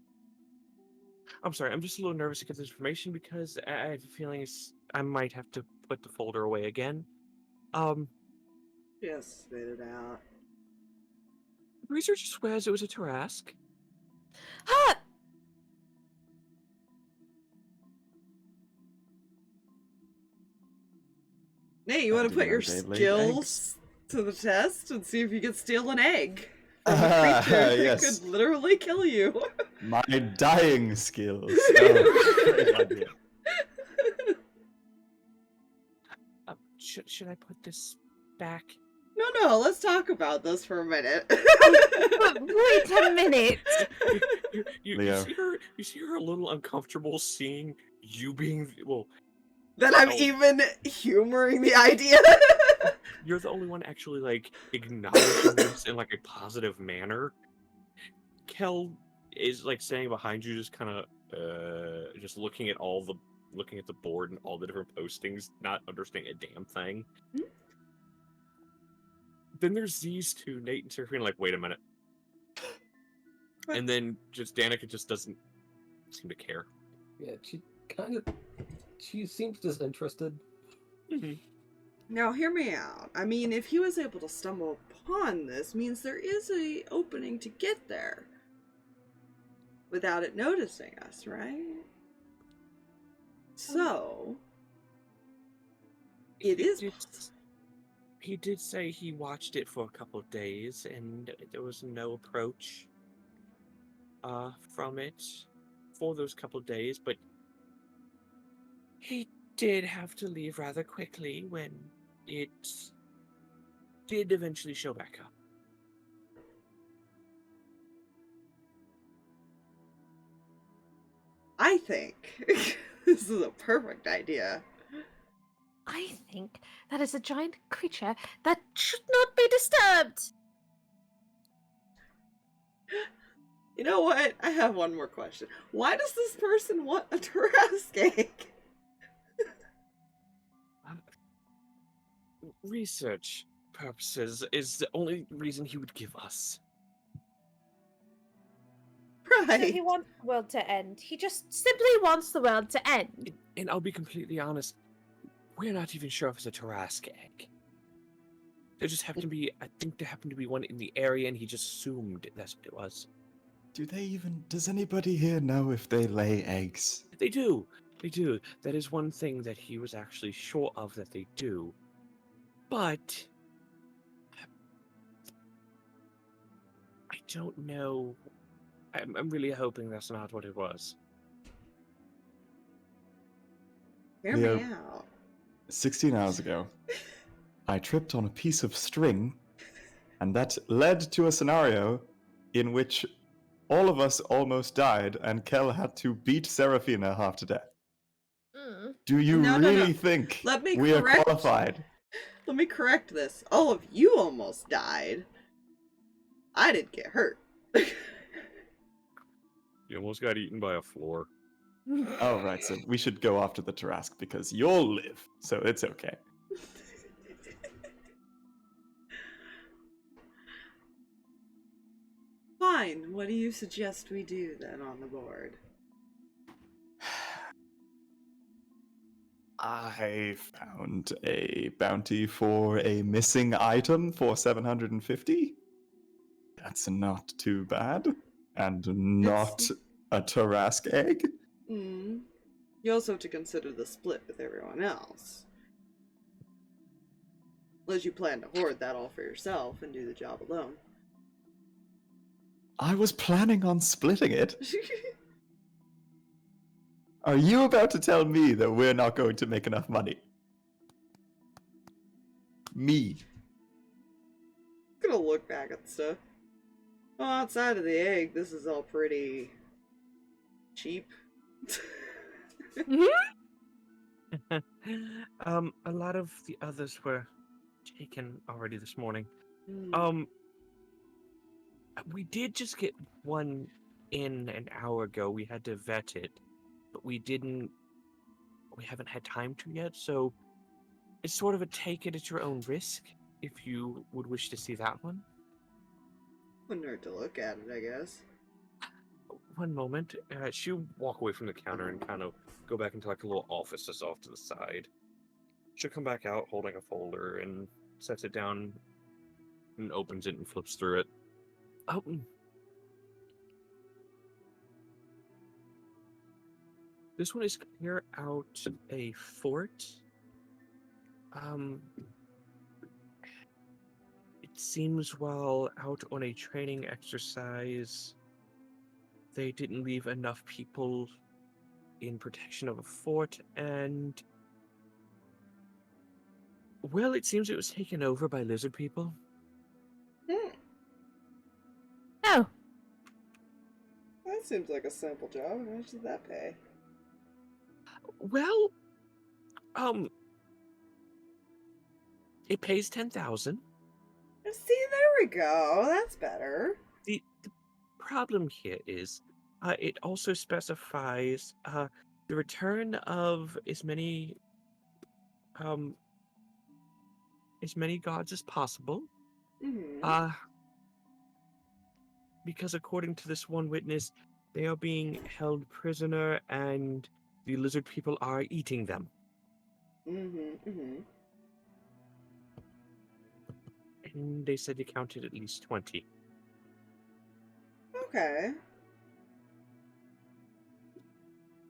sorry, I'm just a little nervous to get this information because I have a feeling I might have to put the folder away again. Just spit it out. The researcher swears it was a Tarask. Ha! Nate, you I want to didn't put your know they laid skills to the test and see if you can steal an egg from a creature that Yes. could literally kill you? My dying skills. Oh, great idea. Should I put this back? No, let's talk about this for a minute. But wait a minute. You Leo. see her a little uncomfortable seeing you being That I'm Oh. even humoring the idea. You're the only one actually like acknowledging this in like a positive manner. Kel is like standing behind you, just kind of just looking at the board and all the different postings, not understanding a damn thing. Hmm? Then there's these two, Nate and Seraphina, like, wait a minute. What? And then just Danika just doesn't seem to care. Yeah, she seems disinterested. Mm-hmm. Now, hear me out. I mean, if he was able to stumble upon this, means there is a opening to get there without it noticing us, right? So, it is possible. He did say he watched it for a couple of days, and there was no approach from it for those couple of days, but he did have to leave rather quickly when it did eventually show back up. I think this is a perfect idea. I think that is a giant creature that should not be disturbed. You know what? I have one more question. Why does this person want a Tarask egg? Research purposes is the only reason he would give us. So Right. he wants the world to end. He just simply wants the world to end. And I'll be completely honest, we're not even sure if it's a Tarask egg. There just happened to be, I think there happened to be one in the area, and he just assumed that's what it was. Does anybody here know if they lay eggs? They do. That is one thing that he was actually sure of that they do. But I don't know. I'm really hoping that's not what it was. Hear Leo. me out. 16 hours ago, I tripped on a piece of string, and that led to a scenario in which all of us almost died, and Kel had to beat Seraphina half to death. Do you No. really think Let me we are correct- qualified? Let me correct this. All of you almost died. I didn't get hurt. You almost got eaten by a floor. Oh, right, so we should go after the Tarask because you'll live, so it's okay. Fine. What do you suggest we do then on the board? I found a bounty for a missing item for 750. That's not too bad. And not a Tarask egg. Mm. You also have to consider the split with everyone else. Unless you plan to hoard that all for yourself and do the job alone. I was planning on splitting it. Are you about to tell me that we're not going to make enough money? Me. I'm gonna look back at the stuff. Well, outside of the egg, this is all pretty cheap. A lot of the others were taken already this morning. Mm. We did just get one in an hour ago. We had to vet it, but we haven't had time to yet, so it's sort of a take it at your own risk, if you would wish to see that one. Wouldn't hurt to look at it, I guess. One moment. She'll walk away from the counter and kind of go back into like a little office that's off to the side. She'll come back out holding a folder and sets it down and opens it and flips through it. Oh. This one is clear out a fort. It seems while out on a training exercise, they didn't leave enough people in protection of a fort, and well, it seems it was taken over by lizard people. Oh. That seems like a simple job. How much did that pay? Well, it pays 10,000. See, there we go. That's better. The problem here is, it also specifies the return of as many gods as possible. Mm-hmm. Because according to this one witness, they are being held prisoner and the lizard people are eating them. Mm-hmm. Mm-hmm. And they said they counted at least 20. Okay.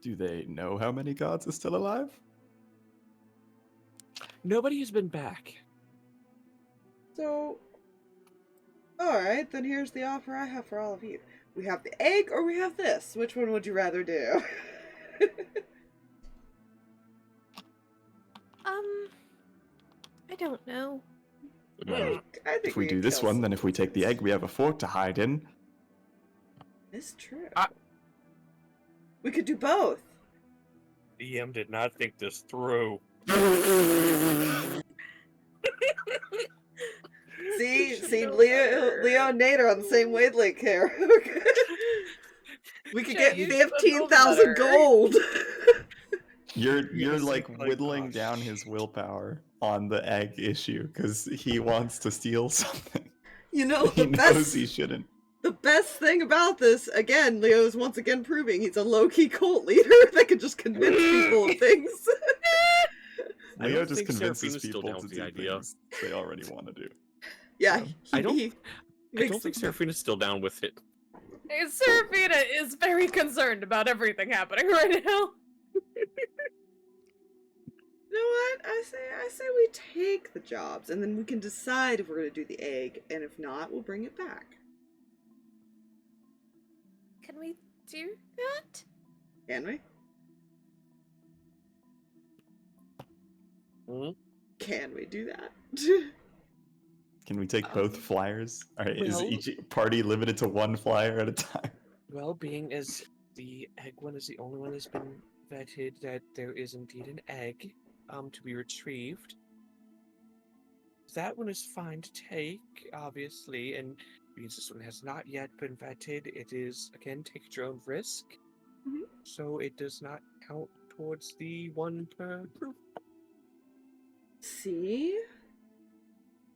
Do they know how many gods are still alive? Nobody has been back. So, alright, then here's the offer I have for all of you. We have the egg or we have this. Which one would you rather do? I don't know. Well, I think if we do could this kill one, then if we take the egg, we have a fort to hide in. It's true. I- We could do both. DM did not think this through. See, Leo and Nate are on the same wavelength here. We could get Shit, you should have known 15,000 better. gold. You're Yes, like my whittling gosh. down his willpower on the egg issue because he wants to steal something. You know, He the knows best, he shouldn't. the best thing about this, again, Leo is once again proving he's a low-key cult leader that can just convince people of things. I Leo don't just think convinces Seraphina's still people down to with the do idea. things they already want to do. Yeah, So, I don't makes think Seraphina's still down with it. Seraphina is very concerned about everything happening right now. You know what? I say we take the jobs, and then we can decide if we're going to do the egg, and if not, we'll bring it back. Can we do that? Can we? Can we do that? Can we take both flyers? Alright, is well- each party limited to one flyer at a time? Well, being as the egg one is the only one that's been vetted that there is indeed an egg to be retrieved. That one is fine to take, obviously, and because this one has not yet been vetted, it is, again, take at your own risk. Mhm. So it does not count towards the one per group. See?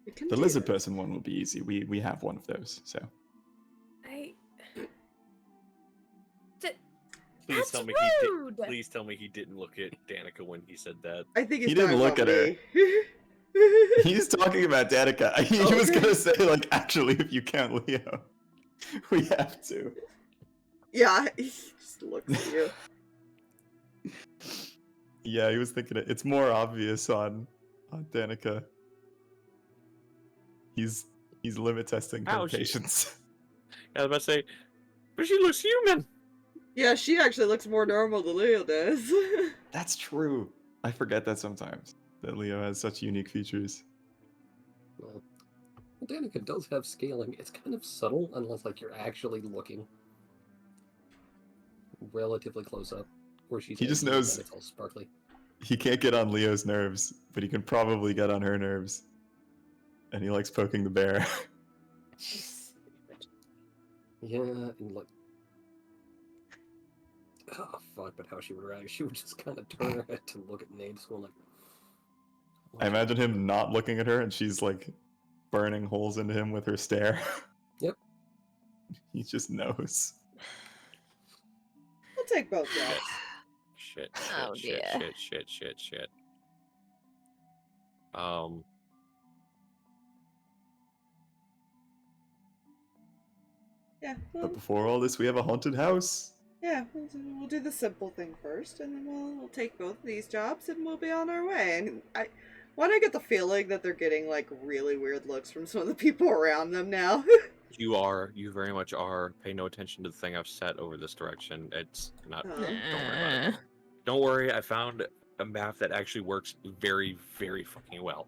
We can The do lizard this. person one will be easy. We have one of those, so. That's tell me rude. Please tell me he didn't look at Danika when he said that. I think he's He didn't talking look about at her. me. He's talking about Danika. He was Okay. gonna say, like, actually, if you count Leo, we have to. Yeah, he just looks at you. Yeah, he was thinking it's more obvious on Danika. He's limit testing her How she- patience. I was about to say, but she looks human. Yeah, she actually looks more normal than Leo does. That's true. I forget that sometimes, that Leo has such unique features. Well, Danica does have scaling. It's kind of subtle unless like you're actually looking relatively close up, where she's He just edgy and knows- then it's all sparkly. He can't get on Leo's nerves, but he can probably get on her nerves. And he likes poking the bear. Yeah, and like, oh fuck! But how she would react? She would just kind of turn her head to look at Nate's one like. I imagine him not looking at her, and she's like burning holes into him with her stare. Yep. He just knows. I'll take both jobs. Shit. Oh, dear. Shit. Yeah, But well, before all this, we have a haunted house. yeah, we'll do the simple thing first, and then we'll take both of these jobs, and we'll be on our way. And why do I get the feeling that they're getting like really weird looks from some of the people around them now? You very much are. Pay no attention to the thing I've set over this direction. It's not. Don't worry about it. Don't worry, I found a map that actually works very, very fucking well.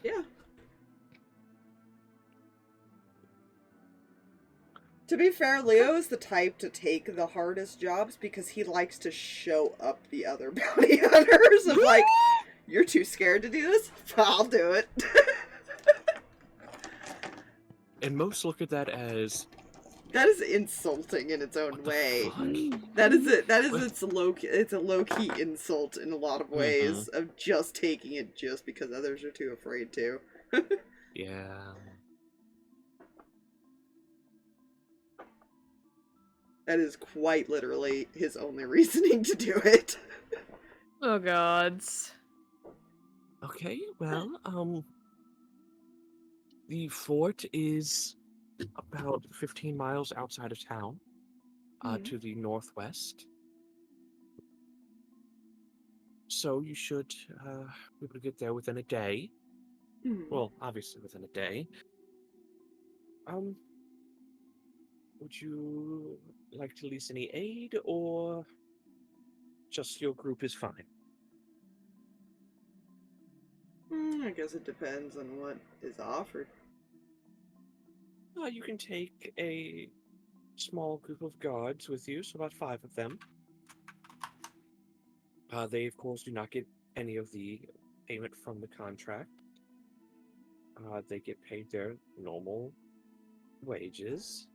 Yeah. To be fair, Leo is the type to take the hardest jobs because he likes to show up the other bounty hunters of like, you're too scared to do this? I'll do it. And most look at that as That is insulting in its own what the way. fuck? That is it. That is What? it's a low key insult in a lot of ways of just taking it just because others are too afraid to. Yeah. That is quite literally his only reasoning to do it. Oh gods. Okay, well, the fort is about 15 miles outside of town, Mhm. to the northwest. So you should be able to get there within a day. Well, obviously within a day. Would you like to lease any aid, or just your group is fine? I guess it depends on what is offered. You can take a small group of guards with you, so about 5 of them. They, of course, do not get any of the payment from the contract. They get paid their normal wages.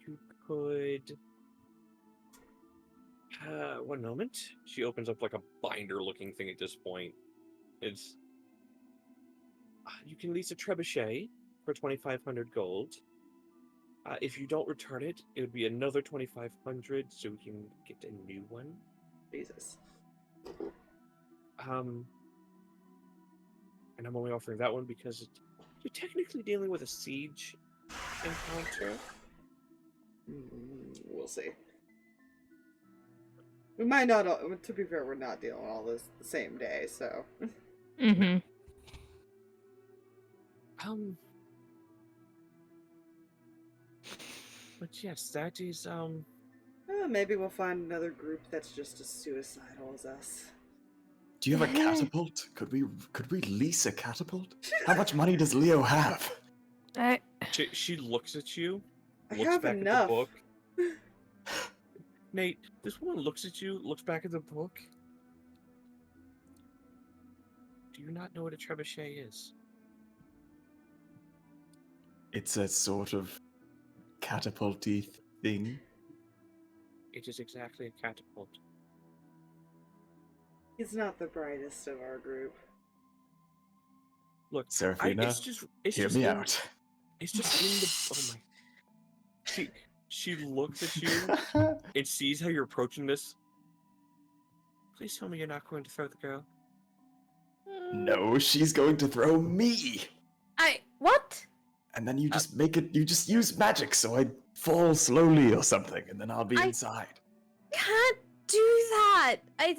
You could... one moment. She opens up like a binder-looking thing at this point. It's... you can lease a trebuchet for 2,500 gold. If you don't return it, it would be another 2,500, so you can get a new one. Jesus. And I'm only offering that one because you're technically dealing with a siege encounter. We'll see. We might not, to be fair, we're not dealing all this the same day, so. Mm-hmm. But yes, that is, Maybe we'll find another group that's just as suicidal as us. Do you have a catapult? Could we lease a catapult? How much money does Leo have? she looks at you, I looks have back enough. at the book. Nate, this woman looks at you, looks back at the book. Do you not know what a trebuchet is? It's a sort of catapulty thing. It is exactly a catapult. He's not the brightest of our group. Look, Seraphina, it's hear just me in, out. It's just in the. Oh my. She looks at you and sees how you're approaching this. Please tell me you're not going to throw the girl. No, she's going to throw me. What? And then you just you just use magic so I fall slowly or something, and then I'll be inside. Can't do that. I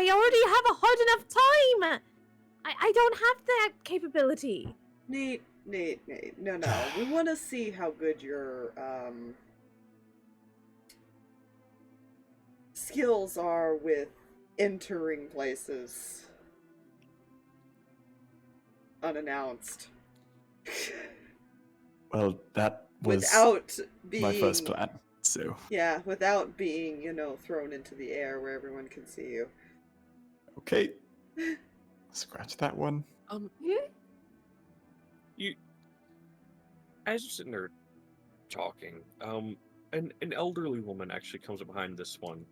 already have a hard enough time. I don't have that capability. Nate. No. We want to see how good your skills are with entering places unannounced. Well, that was without being my first plan, so... Yeah, without being, thrown into the air where everyone can see you. Okay. Scratch that one. You, as you're sitting there talking, an elderly woman actually comes up behind this one.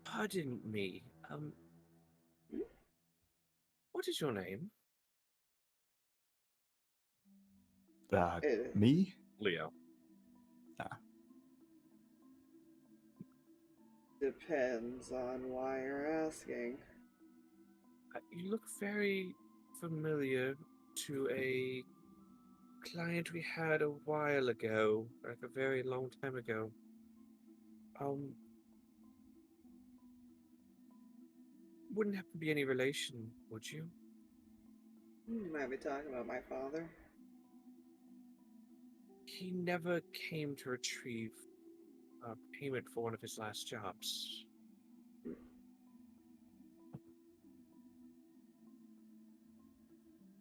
Pardon me, what is your name? Me? Leo. Depends on why you're asking. You look very familiar to a client we had a while ago, like a very long time ago. Wouldn't have to be any relation, would you? You might be talking about my father. He never came to retrieve payment for one of his last jobs.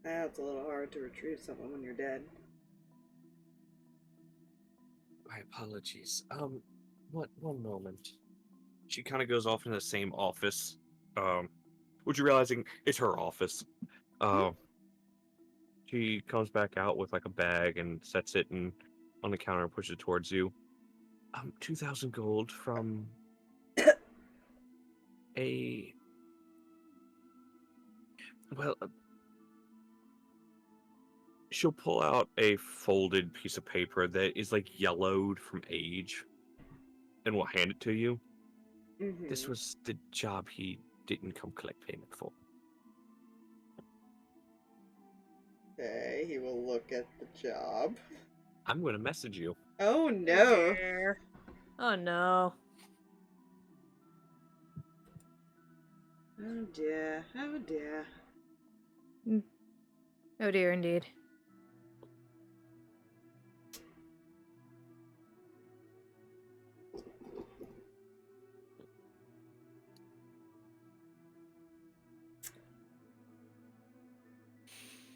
It's a little hard to retrieve someone when you're dead. My apologies. One moment. She kind of goes off in the same office, which you're realizing it's her office. She comes back out with like a bag and sets it on the counter and pushes it towards you. 2,000 gold from she'll pull out a folded piece of paper that is like yellowed from age and will hand it to you. Mm-hmm. This was the job he didn't come collect payment for. Okay, he will look at the job. I'm going to message you. Oh no! Oh no. Oh dear, oh dear. Oh dear, indeed.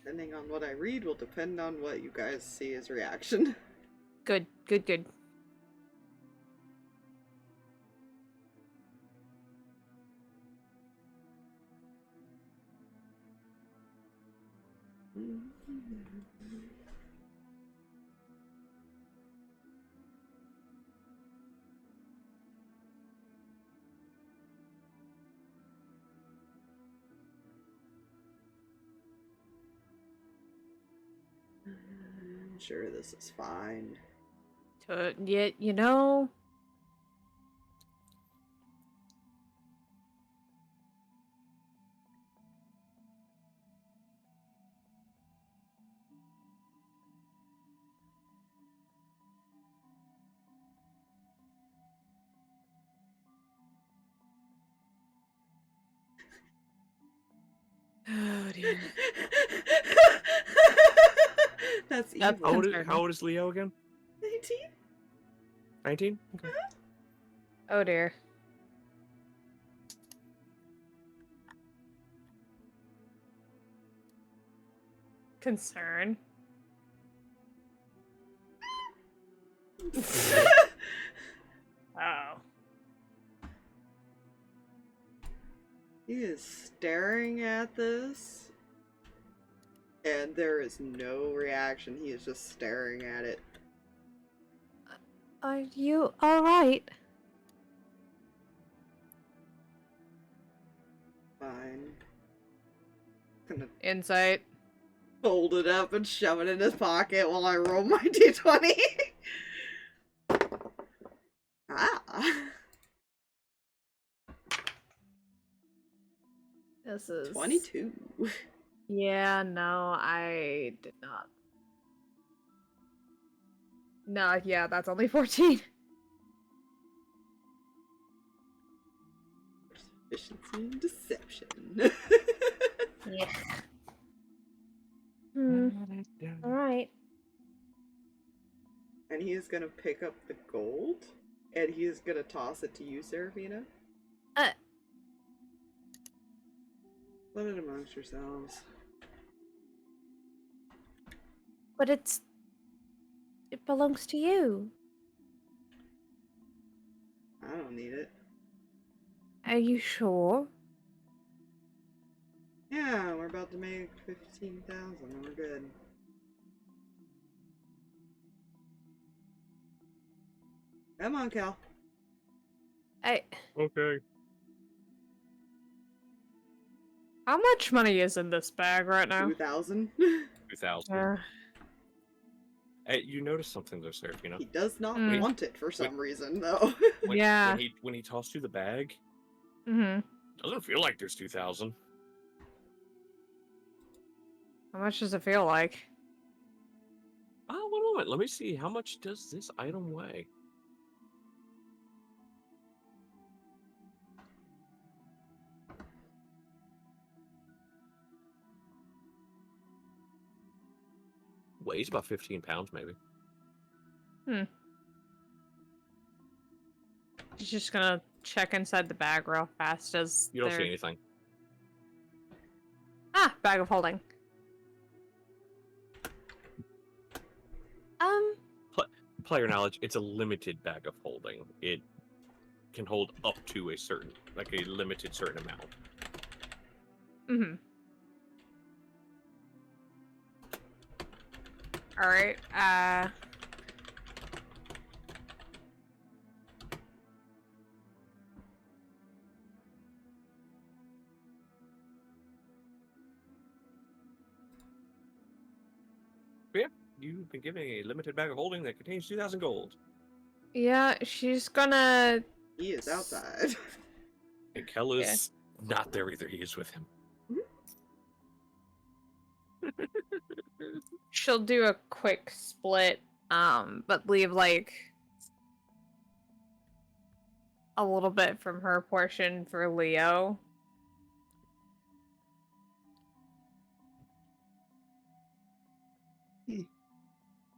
Depending on what I read will depend on what you guys see as reaction. Good. I'm sure this is fine. Yeah, you know. Oh dear. That's That's evil. How old is Leo again? 19? 19? Okay. Oh dear. Concern. Oh. He is staring at this, and there is no reaction. He is just staring at it. Are you alright? Fine. Gonna Insight. Fold it up and shove it in his pocket while I roll my d20. Ah. This is 22. Yeah, no, I did not. No, yeah, that's only 14. Efficiency and deception. Yeah. Alright. And he is gonna pick up the gold, and he is gonna toss it to you, Seraphina. Split it amongst yourselves. But it belongs to you. I don't need it. Are you sure? Yeah, we're about to make 15,000. We're good. Come on, Cal. Okay. How much money is in this bag right now? 2,000. 2,000. Hey, you noticed something though, Seraphina? He does not Mm. want it for some reason, though. Yeah. When he tossed you the bag, Mm-hmm. doesn't feel like there's 2,000. How much does it feel like? Oh, 1 moment. Let me see. How much does this item weigh? Weighs about 15 pounds, maybe. He's just gonna check inside the bag real fast as You don't they're- see anything. Ah, bag of holding. Player knowledge, it's a limited bag of holding. It can hold up to a certain, like a limited certain amount. Mm-hmm. Alright, You've been given a limited bag of holding that contains 2,000 gold. yeah, she's gonna... He is outside. And Kel is not there either. He is with him. She'll do a quick split, but leave, like, a little bit from her portion for Leo.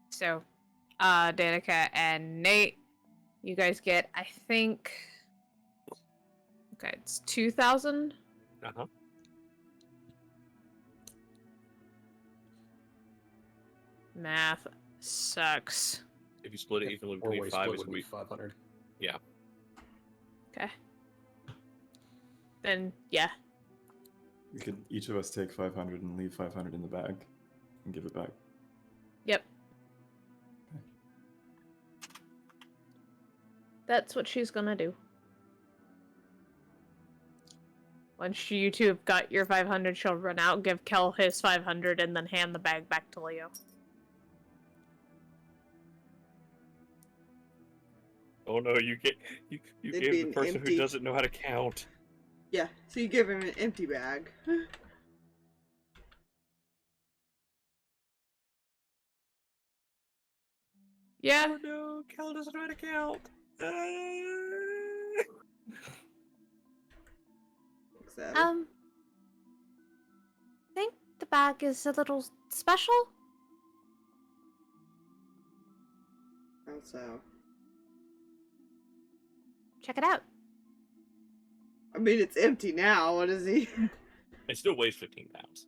So, Danika and Nate, you guys get, I think... Okay, it's 2,000? Uh-huh. Math sucks. If you split it evenly Or between waste 5, split it's would going be to 500. Yeah. Okay. Then, yeah. We could each of us take 500 and leave 500 in the bag and give it back. Yep. Okay. That's what she's gonna do. Once you two have got your 500, she'll run out, give Kel his 500, and then hand the bag back to Leo. Oh no, you It'd gave be the an person empty- who doesn't know how to count. Yeah, so you give him an empty bag. Yeah. Oh no, Kel doesn't know how to count. Looks at it. I think the bag is a little special. How so? Check it out. I mean, it's empty now. What is he? It still weighs 15 pounds.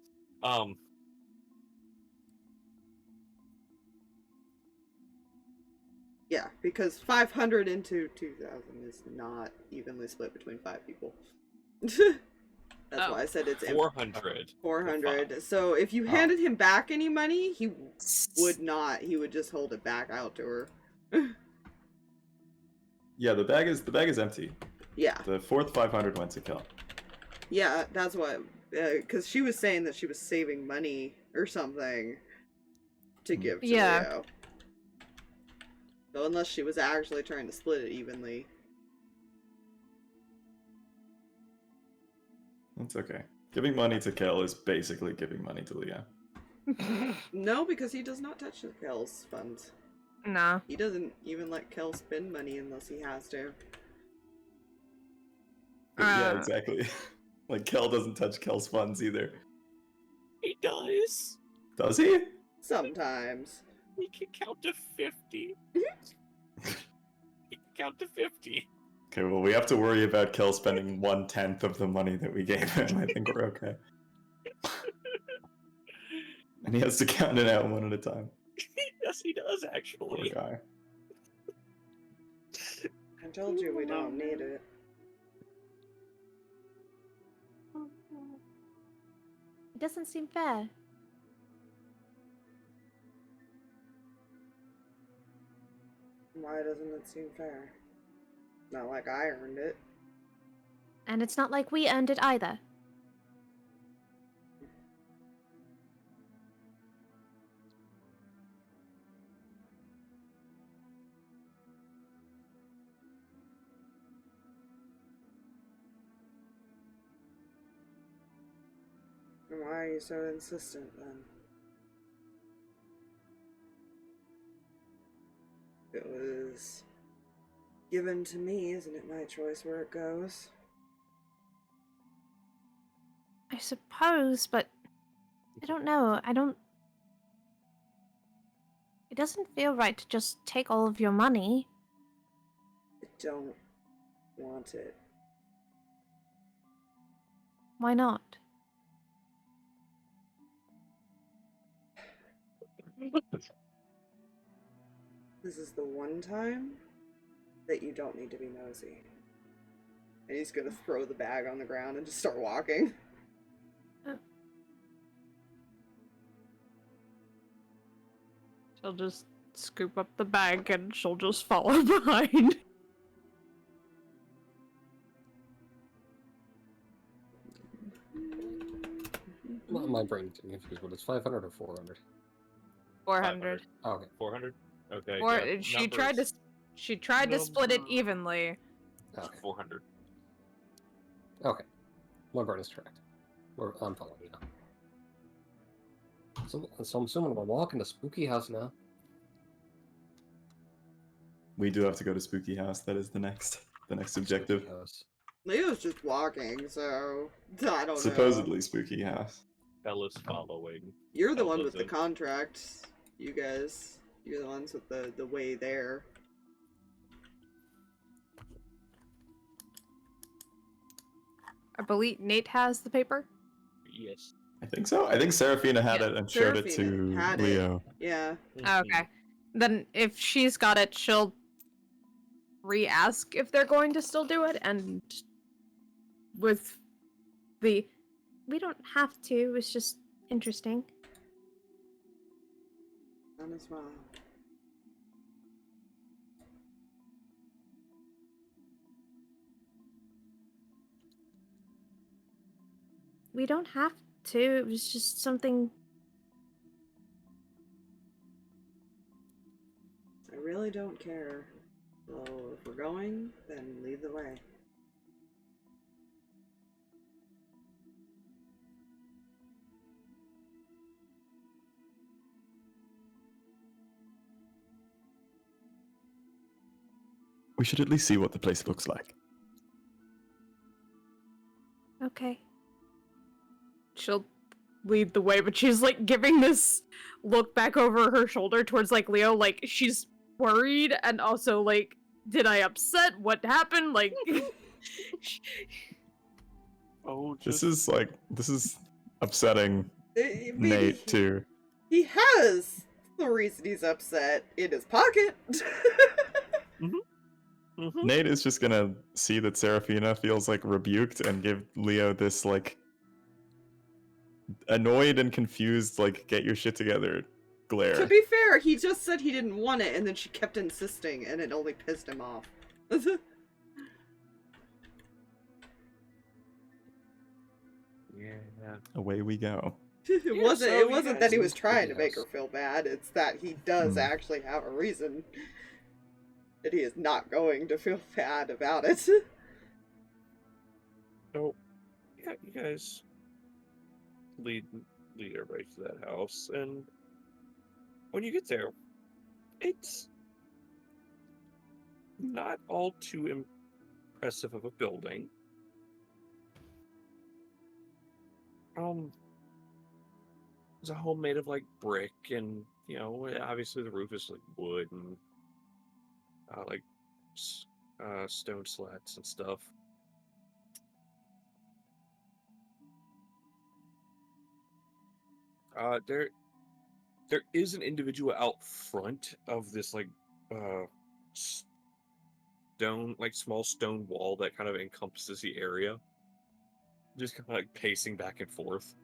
Yeah, because 500 into 2,000 is not evenly split between 5 people. That's why I said it's empty. 400. 400. So if you handed him back any money, he would not. He would just hold it back out to her. Yeah, the bag is empty. Yeah. The fourth 500 went to Kel. Yeah, that's what. Because she was saying that she was saving money or something to give to Yeah. Leo. So unless she was actually trying to split it evenly. That's okay. Giving money to Kel is basically giving money to Leo. No, because he does not touch Kel's funds. Nah. He doesn't even let Kel spend money unless he has to. Yeah, exactly. Like, Kel doesn't touch Kel's funds either. He does. Does he? Sometimes. He can count to 50. He can count to 50. Okay, well, we have to worry about Kel spending 1/10 of the money that we gave him. I think we're okay. And he has to count it out one at a time. Yes, he does, Poor actually. guy. I told you we don't need it. It doesn't seem fair. Why doesn't it seem fair? Not like I earned it. And it's not like we earned it either. And why are you so insistent then? It was given to me, isn't it my choice where it goes? I suppose, but I don't know. It doesn't feel right to just take all of your money. I don't want it. Why not? This is the one time that you don't need to be nosy. And he's gonna throw the bag on the ground and just start walking. She'll just scoop up the bag and she'll just follow behind. My brain's getting confused. What is 500 or 400? 400. Okay. 400? Okay. Or yeah, she tried to split it evenly. Okay. 400. Okay. My brain is correct. I'm following you now. So I'm assuming we're walking to Spooky House now. We do have to go to Spooky House. That is the next objective. Spooky House. Leo's just walking, so I don't know. Supposedly Spooky House. Bella's following. You're the one Bella's with the in. contract, you guys. You're the ones with the way there. I believe Nate has the paper. Yes. I think so. I think Seraphina had Yeah, it and showed it to Seraphina had it. Leo. Yeah. Oh, okay. Then if she's got it, she'll re-ask if they're going to still do it, and with the We don't have to. It's just interesting. On a smile. We don't have to. It was just something. I really don't care. So if we're going, then lead the way. We should at least see what the place looks like. Okay. she'll lead the way, but she's like giving this look back over her shoulder towards like Leo, like she's worried and also like, did I upset? What happened? Like Oh, This is upsetting Maybe Nate too. He has the reason he's upset in his pocket. Nate is just gonna see that Seraphina feels like rebuked and give Leo this like annoyed and confused, like, get your shit together glare. To be fair, he just said he didn't want it, and then she kept insisting, and it only pissed him off. Yeah. Away we go. It Yeah, wasn't. so It you wasn't guys that he was leave trying the to make her house. feel bad. It's that he does Hmm. actually have a reason. That he is not going to feel bad about it. So, yeah, you guys lead everybody to that house, and when you get there, it's not all too impressive of a building. It's a home made of like brick, and obviously the roof is like wood and like stone slats and stuff. There is an individual out front of this like stone, like small stone wall that kind of encompasses the area, just kind of like pacing back and forth.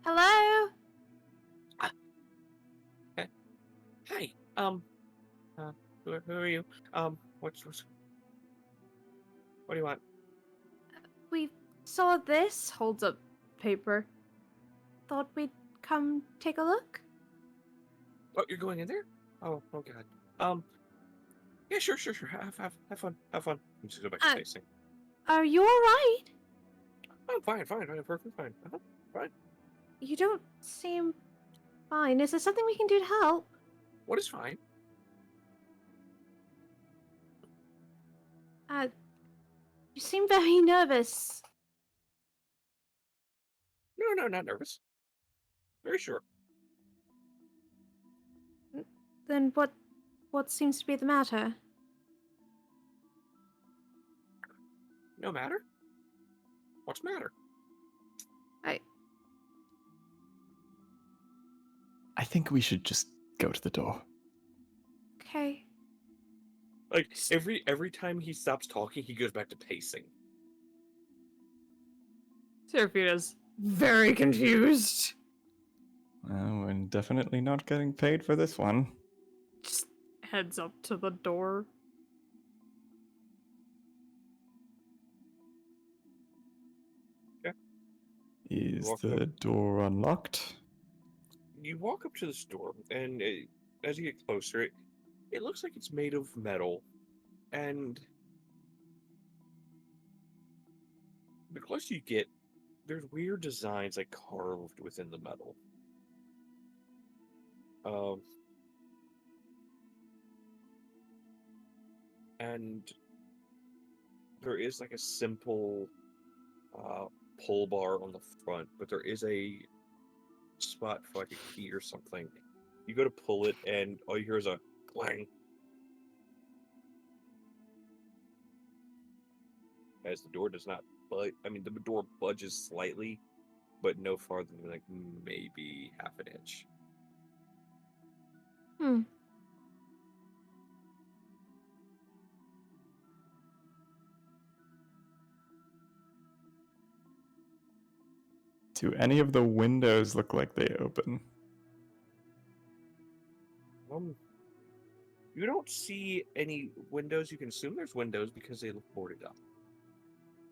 Hello? Hi, who are you? What do you want? We saw this. Holds up paper. Thought we'd come take a look. Oh, you're going in there? Oh God. Yeah, sure. Have fun. You just go back to pacing. Are you alright? I'm fine, perfectly fine. Fine. You don't seem fine. Is there something we can do to help? What is fine? You seem very nervous. No, not nervous. Very sure. Then what seems to be the matter? No matter. What's the matter? I think we should just go to the door. Okay. Like every time he stops talking, he goes back to pacing. Seraphina's very confused. Well, we're definitely not getting paid for this one. Just heads up to the door. Is Walk the up. door unlocked? You walk up to this door, and as you get closer, it looks like it's made of metal, and the closer you get, there's weird designs like carved within the metal. And there is like a simple pull bar on the front, but there is a spot for like a key or something. You go to pull it, and all you hear is a clang. As the door does not budge. I mean, the door budges slightly, but no farther than like maybe half an inch. Do any of the windows look like they open? You don't see any windows. You can assume there's windows because they look boarded up.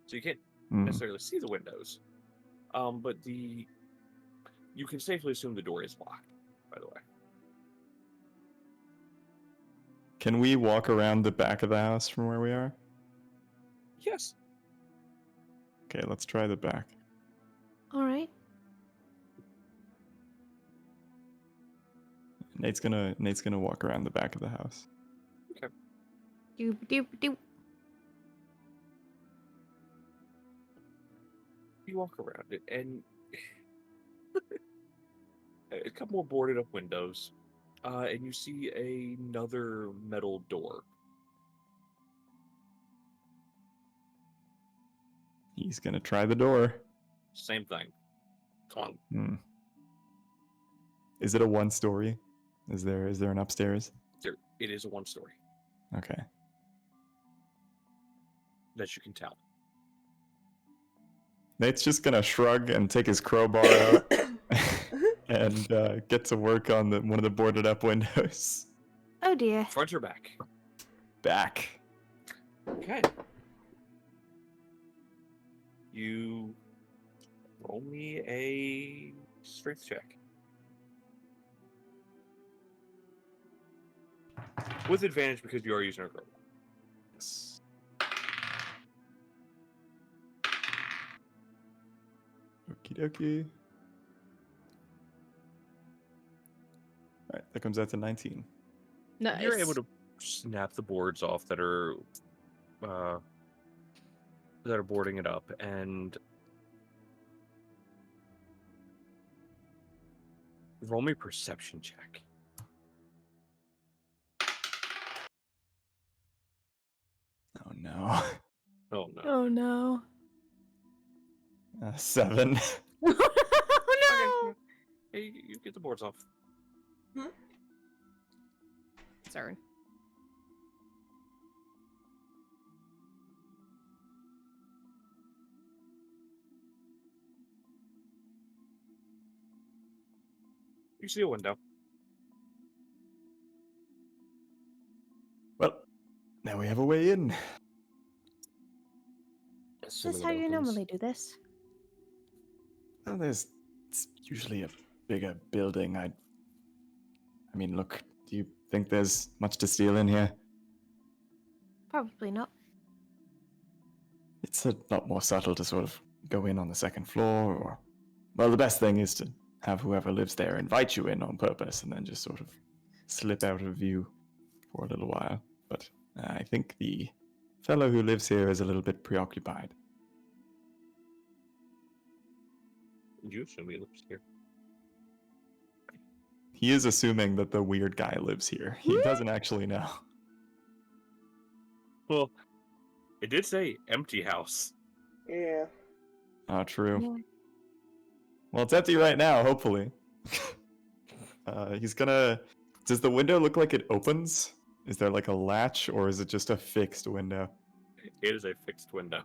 So you can't necessarily see the windows. But you can safely assume the door is locked, by the way. Can we walk around the back of the house from where we are? Yes. Okay, let's try the back. Alright. Nate's gonna walk around the back of the house. Okay. Doop. You walk around it, and a couple more boarded up windows, and you see another metal door. He's gonna try the door. Same thing. Clunk. Is it a one-story? Is there an upstairs? It is a one-story. Okay. That you can tell. Nate's just gonna shrug and take his crowbar out and get to work on one of the boarded up windows. Oh dear. Front or back? Back. Okay. you roll me a strength check. With advantage because you are using a crowbar. Yes. Okie dokie. Alright, that comes out to 19. Nice. You're able to snap the boards off that are boarding it up, and roll me a perception check. Oh no. Oh no. Oh no. 7. Oh no. Hey, you get the boards off. Sorry. You see a window. Well, now we have a way in. Is this how you normally do this? Well, it's usually a bigger building. I mean, look, do you think there's much to steal in here? Probably not. It's a lot more subtle to sort of go in on the second floor, or... Well, the best thing is to have whoever lives there invite you in on purpose and then just sort of slip out of view for a little while. But I think the fellow who lives here is a little bit preoccupied. You assume he lives here. He is assuming that the weird guy lives here. He doesn't actually know. Well, it did say empty house. Yeah. Oh, true. Yeah. Well, it's empty right now, hopefully. He's gonna... Does the window look like it opens? Is there like a latch, or is it just a fixed window? It is a fixed window.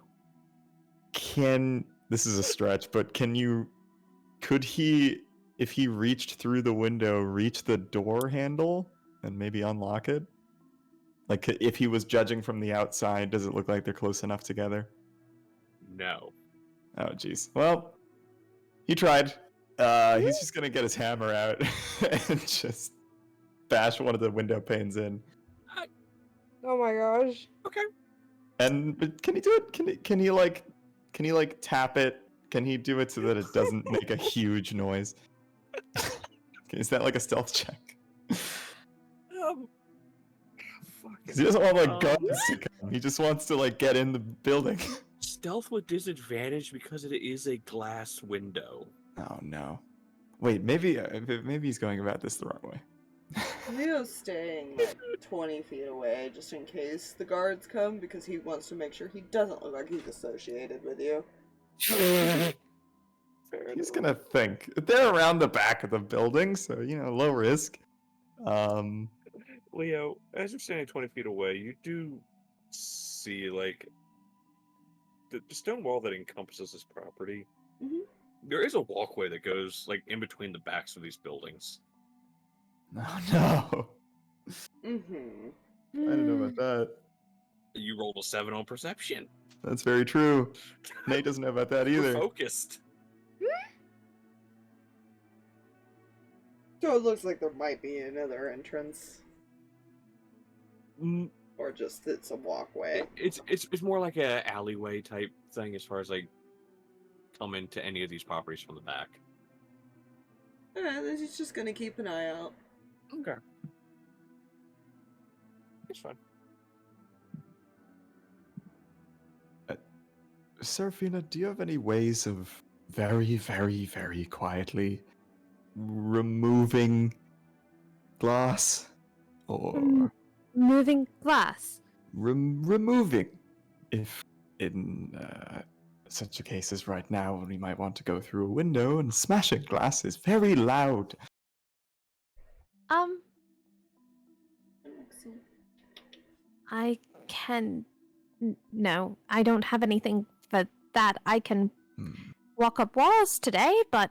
This is a stretch, but could he, if he reached through the window, reach the door handle and maybe unlock it? Like, if he was judging from the outside, does it look like they're close enough together? No. Oh, jeez. Well, he tried. He's just gonna get his hammer out and just bash one of the window panes in. Oh my gosh. Okay. But can he do it? Can he like tap it? Can he do it so that it doesn't make a huge noise? Is that like a stealth check? Fuck. 'Cause he doesn't want like guards to come. He just wants to like get in the building. Stealth with disadvantage because it is a glass window. Oh no! Wait, maybe he's going about this the wrong way. Leo's staying like 20 feet away just in case the guards come because he wants to make sure he doesn't look like he's associated with you. He's gonna think they're around the back of the building, so low risk. Leo, as you're standing 20 feet away, you do see like the stone wall that encompasses this property. Mm-hmm. There is a walkway that goes like in between the backs of these buildings. Oh no! Mm-hmm. I don't know about that. You rolled a 7 on perception. That's very true. Nate doesn't know about that You're either. focused. So it looks like there might be another entrance. Mm, Or just it's a walkway. It's more like a alleyway type thing as far as like coming to any of these properties from the back. He's just gonna keep an eye out. Okay. It's fine. Seraphina, do you have any ways of very, very, very quietly removing glass? Or Moving glass. removing? If in such a case as right now, we might want to go through a window, and smashing glass is very loud. I can... No, I don't have anything for that. I can walk up walls today, but...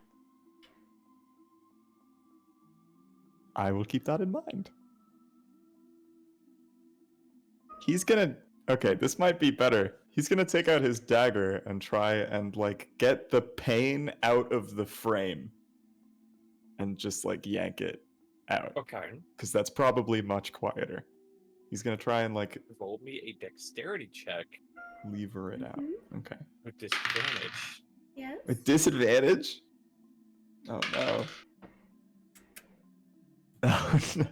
I will keep that in mind. He's gonna... Okay, this might be better. He's gonna take out his dagger and try and like get the pain out of the frame and just like yank it out. Okay. Because that's probably much quieter. He's gonna try and like Roll me a dexterity check lever it out. Okay. with disadvantage. Yes. With disadvantage? Oh no. Oh no.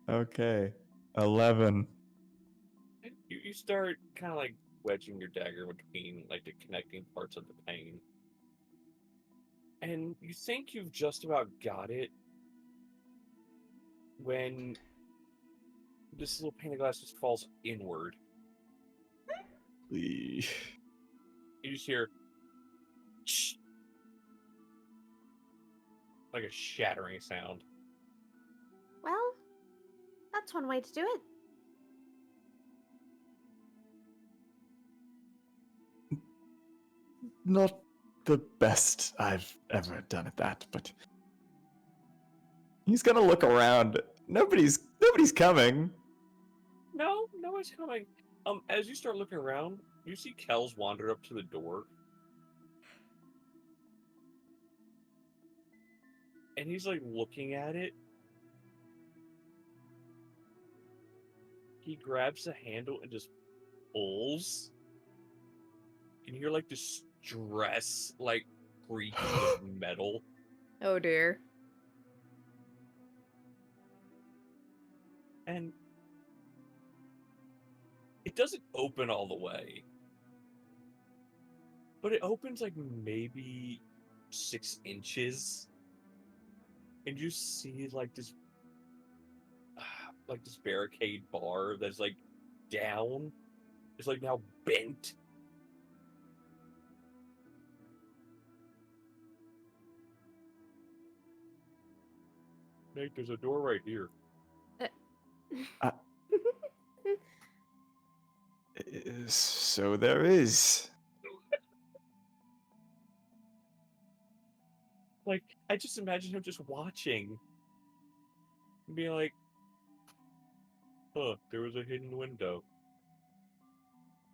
Okay. 11. And you start kind of like wedging your dagger between like the connecting parts of the pane. And you think you've just about got it when this little pane of glass just falls inward. Eesh. You just hear "Shh," like a shattering sound. Well, that's one way to do it. Not the best I've ever done at that, but he's gonna look around. Nobody's coming. No one's coming. As you start looking around, you see Kells wander up to the door. And he's like looking at it. He grabs the handle and just pulls. And you hear like this stress, like creaking of metal. Oh dear. And it doesn't open all the way. But it opens like maybe 6 inches. And you see like this barricade bar that's like down. It's like now bent. Nate, there's a door right here. So there is. Like, I just imagine him just watching. And being like, huh, there was a hidden window.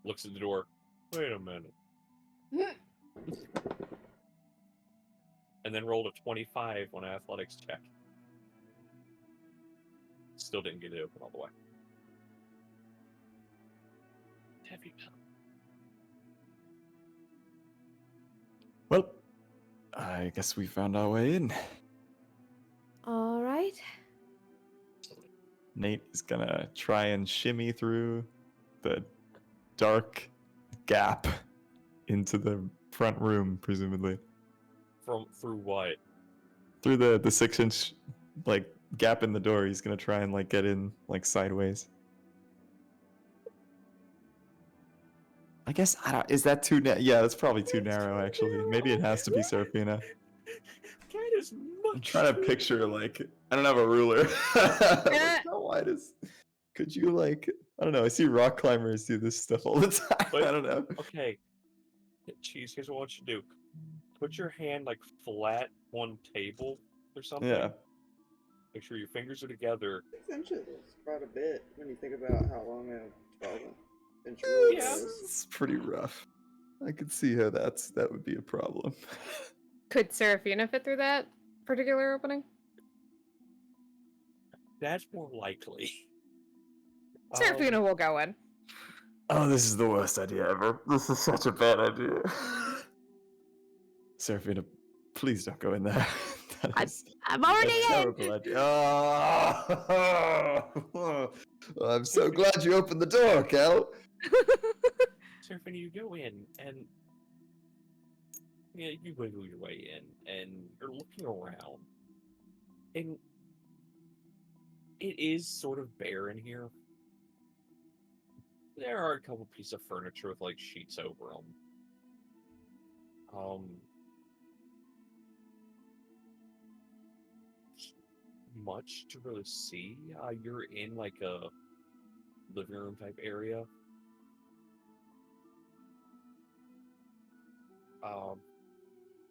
Looks at the door. Wait a minute. And then rolled a 25 on an athletics check. Still didn't get it open all the way. Heavy metal. Well, I guess we found our way in. All right. Nate is gonna try and shimmy through the dark gap into the front room, presumably. Through what? Through the 6-inch like gap in the door. He's gonna try and like get in like sideways. I guess I don't. Is that too? Yeah, that's probably too narrow. Actually, maybe it has to be Seraphina. That is much. I'm trying to picture like I don't have a ruler. Like, how wide is? Could you like? I don't know. I see rock climbers do this stuff all the time. But- I don't know. Okay. Cheese, here's what I want you to do. Put your hand like flat on table or something. Yeah. Make sure your fingers are together. 6 inches is quite a bit when you think about how long a 12-inch ruler Yeah. is. It's pretty rough. I could see how that would be a problem. Could Seraphina fit through that particular opening? That's more likely. Seraphina will go in. Oh, this is the worst idea ever. This is such a bad idea. Seraphina, please don't go in there. That is I'm already a in. terrible idea. Oh, I'm so glad you opened the door, Cal. Seraphina, you go in and yeah, you wiggle your way in and you're looking around. And it is sort of bare in here. There are a couple pieces of furniture with like sheets over them. Much to really see. You're in like a living room type area.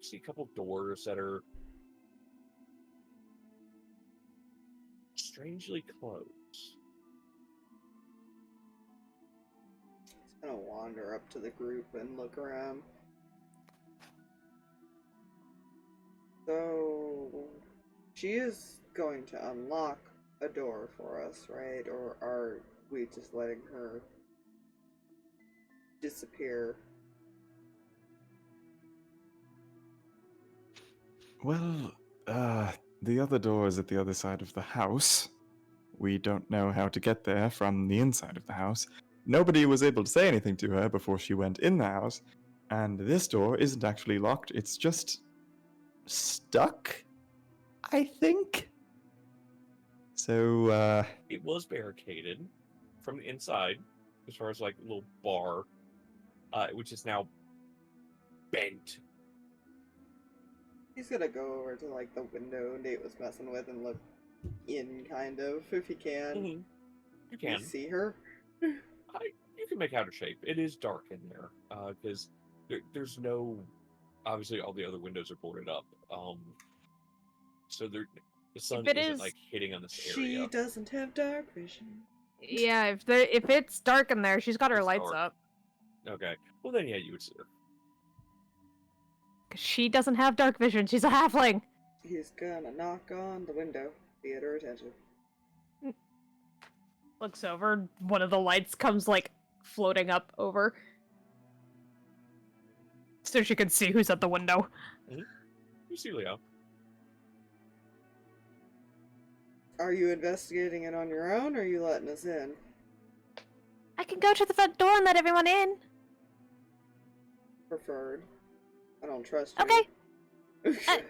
See a couple doors that are strangely closed. gonna wander up to the group and look around. So, she is going to unlock a door for us, right? Or are we just letting her disappear? Well, the other door is at the other side of the house. We don't know how to get there from the inside of the house. Nobody was able to say anything to her before she went in the house, and this door isn't actually locked, it's just stuck, I think. So, It was barricaded from the inside, as far as like a little bar, which is now bent. He's gonna go over to like the window Nate was messing with and look in, kind of, if he can. Mm-hmm. You Can you can. see her? You can make out a shape. It is dark in there, because there's no. Obviously, all the other windows are boarded up. So the sun If it isn't is- like hitting on this She area. doesn't have dark vision. Yeah, if it's dark in there, she's got her It's lights dark. up. Okay. Well, then yeah, you would see her. 'Cause she doesn't have dark vision. She's a halfling. He's gonna knock on the window, get her attention. Looks over. One of the lights comes like floating up over, so she can see who's at the window. You see Leo. Are you investigating it on your own, or are you letting us in? I can go to the front door and let everyone in. Preferred. I don't trust you. Okay.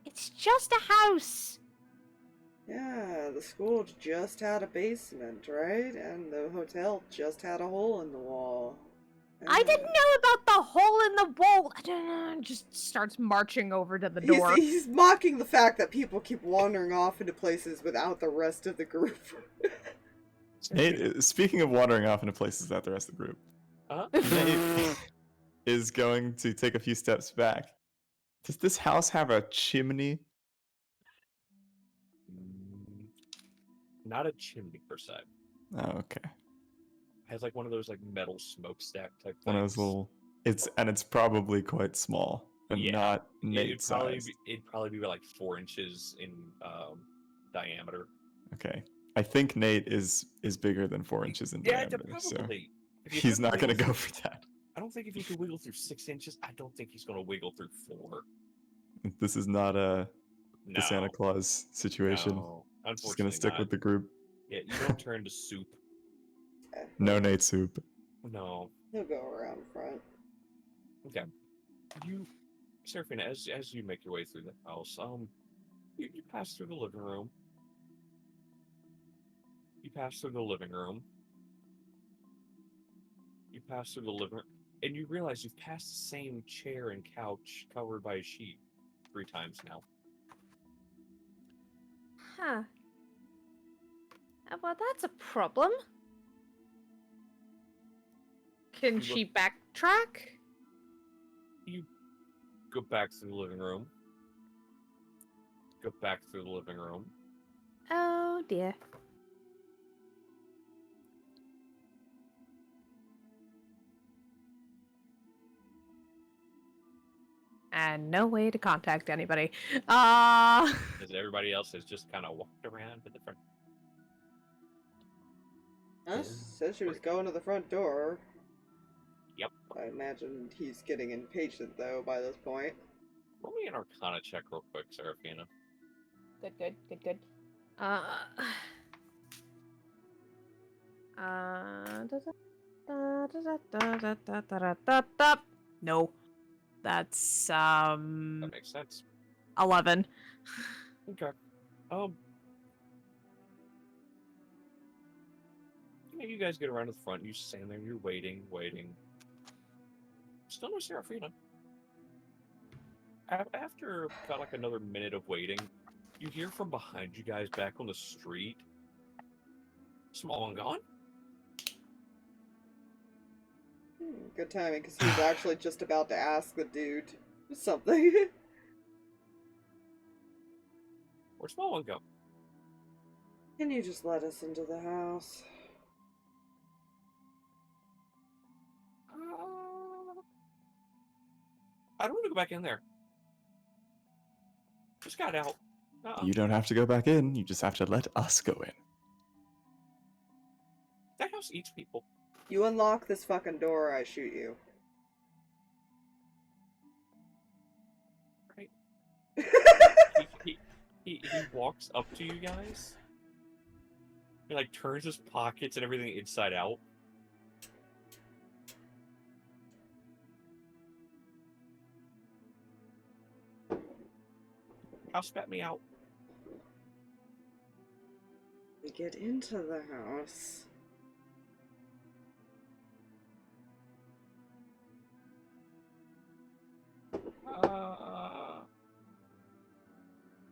It's just a house. Yeah, the school just had a basement, right? And the hotel just had a hole in the wall. I didn't know about the hole in the wall. I don't know. Just starts marching over to the He's, door. he's mocking the fact that people keep wandering off into places without the rest of the group. Nate, speaking of wandering off into places without the rest of the group, Nate is going to take a few steps back. Does this house have a chimney? Not a chimney per se. Oh, okay. Has like one of those like metal smokestack type things. One of those little. It's probably quite small and Yeah. not It'd Nate probably size. it'd probably be like 4 inches in diameter. Okay, I think Nate is bigger than 4 inches in diameter, so probably. If you he's could not going to wiggle go through- for that. I don't think if he could wiggle through 6 inches, I don't think he's going to wiggle through 4. This is not the No, Santa Claus situation. no, Just gonna unfortunately stick not. with the group. Yeah, you don't turn to soup. No Nate soup. No. He'll go around front. Okay. You, Seraphina, as you make your way through the house, you pass through the living room. You pass through the living room. You pass through the living room, and you realize you've passed the same chair and couch covered by a sheet 3 times now. Huh. Well, that's a problem. Can You she backtrack? You go back through the living room. Go back through the living room. Oh dear. And no way to contact anybody. As everybody else has just kind of walked around to the front. Huh? Said she was going to the front door. Yep. I imagine he's getting impatient, though, by this point. Roll me an Arcana check real quick, Seraphina. Good. No. That's That makes sense. 11. Okay. You guys get around to the front. You stand there. You're waiting. Still no Seraphina. After about like another minute of waiting, you hear from behind you guys back on the street. Small one gone. Good timing, because he was actually just about to ask the dude something. Where'd small one go? Can you just let us into the house? I don't want to go back in there. Just got out. You don't have to go back in. You just have to let us go in. That house eats people. You unlock this fucking door, I shoot you. Right. he walks up to you guys. He like turns his pockets and everything inside out. House spat me out. We get into the house.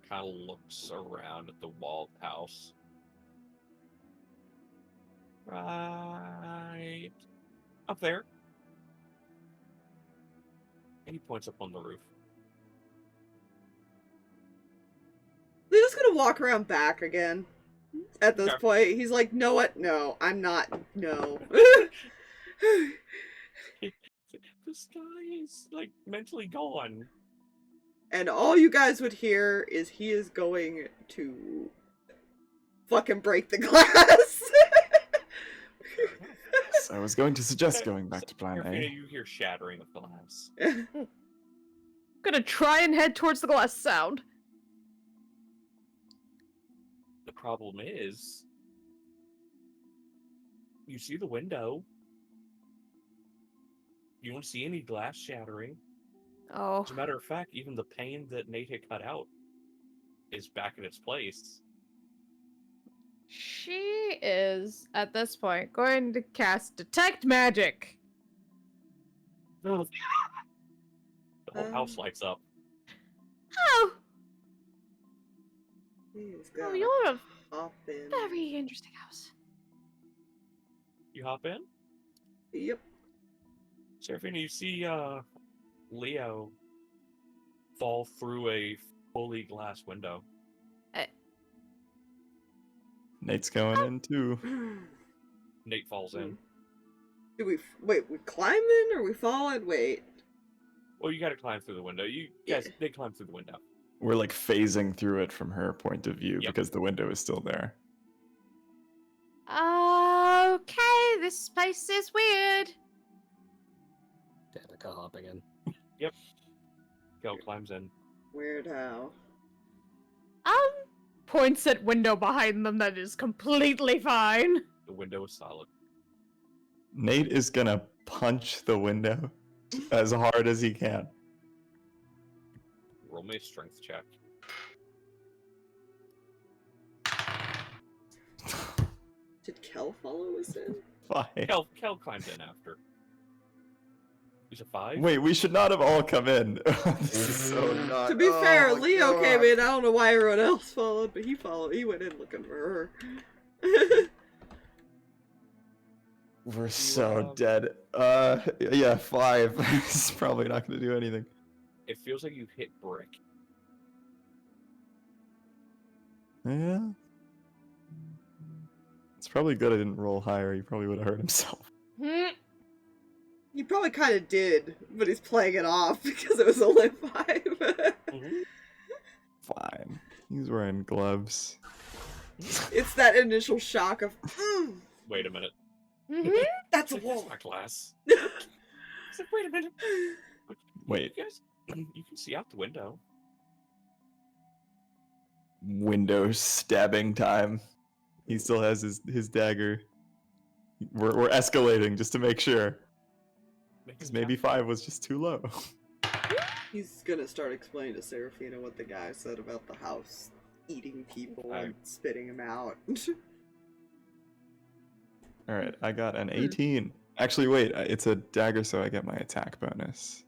Kind of looks around at the walled house. Right up there. And he points up on the roof. Leo's gonna walk around back again. At this Okay. point, he's like, "No, what? No, I'm not. No." This guy is like mentally gone. And all you guys would hear is he is going to fucking break the glass. So I was going to suggest going back to plan Seraphina, A. you hear shattering of glass. Gonna try and head towards the glass sound. The problem is, you see the window. You don't see any glass shattering. Oh. As a matter of fact, even the pane that Nate had cut out is back in its place. She is, at this point, going to cast Detect Magic. The whole house lights up. Oh! He's Oh, gonna you're a hop in. very interesting house. You hop in? Yep. Seraphina, you see Leo fall through a fully glass window. Nate's going in too. Nate falls in. Do we wait? We climb in or we fall in? Wait. Well, you gotta climb through the window. You guys, they climb through the window. We're like phasing through it from her point of view Yep. because the window is still there. Okay, this place is weird. Danika hopping in. Kel climbs in. Weird how. Points at window behind them that is completely fine. The window is solid. Nate is gonna punch the window as hard as he can. Roll me a strength check. Did Kel follow us in? Fine. Kel climbs in after. He's a 5. Wait, we should not have all come in. This is so not. To be oh fair, my Leo God. came in. I don't know why everyone else followed, but he followed. He went in looking for her. We're so dead. Yeah, 5. It's probably not gonna do anything. It feels like you hit brick. Yeah. It's probably good I didn't roll higher. He probably would have hurt himself. He probably kind of did, but he's playing it off because it was only 5. Fine. He's wearing gloves. It's that initial shock of, Wait a minute. that's a That's wall. not glass. It's like, wait a minute. Wait. You guys, you can see out the window. Window stabbing time. He still has his dagger. We're escalating just to make sure. Because maybe 5 was just too low. He's gonna start explaining to Seraphina what the guy said about the house eating people and spitting them out. Alright, I got an 18. Actually, wait, it's a dagger, so I get my attack bonus.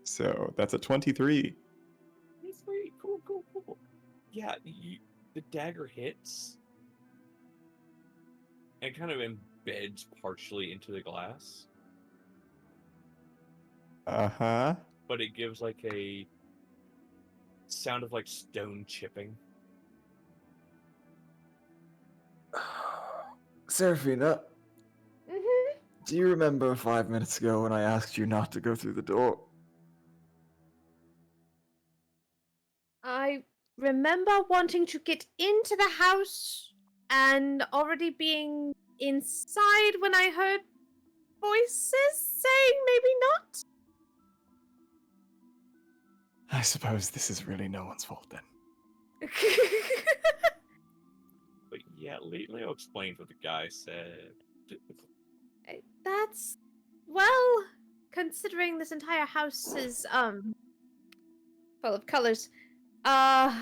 So that's a 23. It's very cool. Yeah, the dagger hits and kind of embeds partially into the glass, Uh-huh. but it gives like a sound of like stone chipping. Seraphina, do you remember 5 minutes ago when I asked you not to go through the door? remember wanting to get into the house and already being inside when I heard voices saying maybe not. I suppose this is really no one's fault then. But yeah, Leo explained what the guy said. That's, well, considering this entire house is full of colors. That's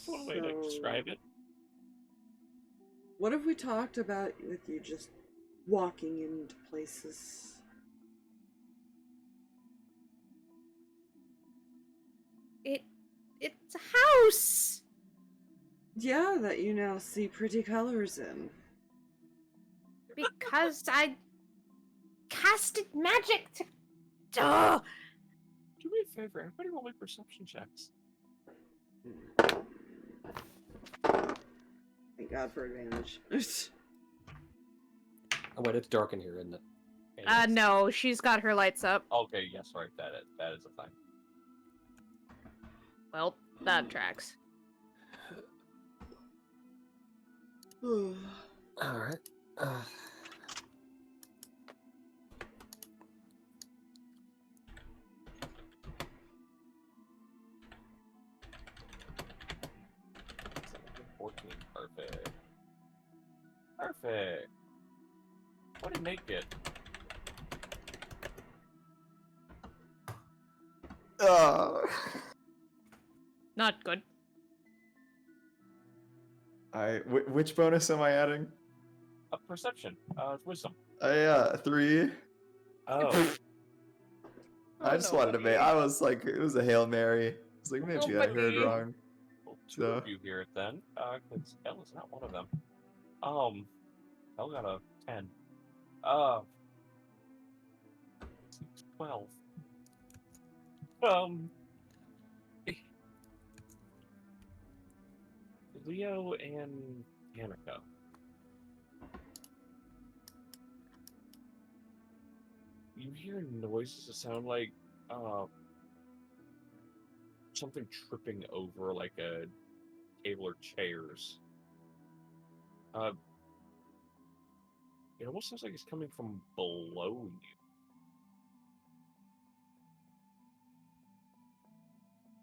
one way to describe it. What have we talked about with you just walking into places? It's a house. Yeah, that you now see pretty colors in. Because I casted magic to. Duh. Do me a favor, everybody roll me perception checks. Thank God for advantage. Oh wait, it's dark in here, isn't it? No, she's got her lights up. Okay, yes, right, that is a thing. Well, that tracks. Alright. 14, perfect. Perfect. What did Nate get? Not good. Which bonus am I adding? Perception. Wisdom. 3. Oh. I just wanted to make. I was like, it was a Hail Mary. I was like, maybe I heard buddy. wrong. Well, two of you hear it then, because Hell is not one of them. Hell got a 10. 12. Leo and Danika. You hear noises that sound like something tripping over like a table or chairs. It almost sounds like it's coming from below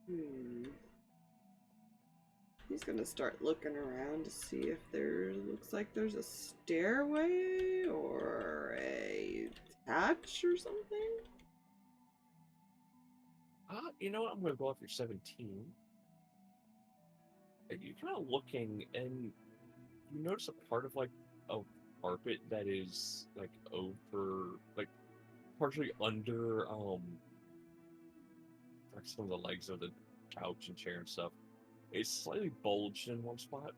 you. He's gonna start looking around to see if looks like there's a stairway or a hatch or something. You know what? I'm gonna go off your 17. And you're kind of looking, and you notice a part of like a carpet that is like over, like partially under, like some of the legs of the couch and chair and stuff. It's slightly bulged in one spot.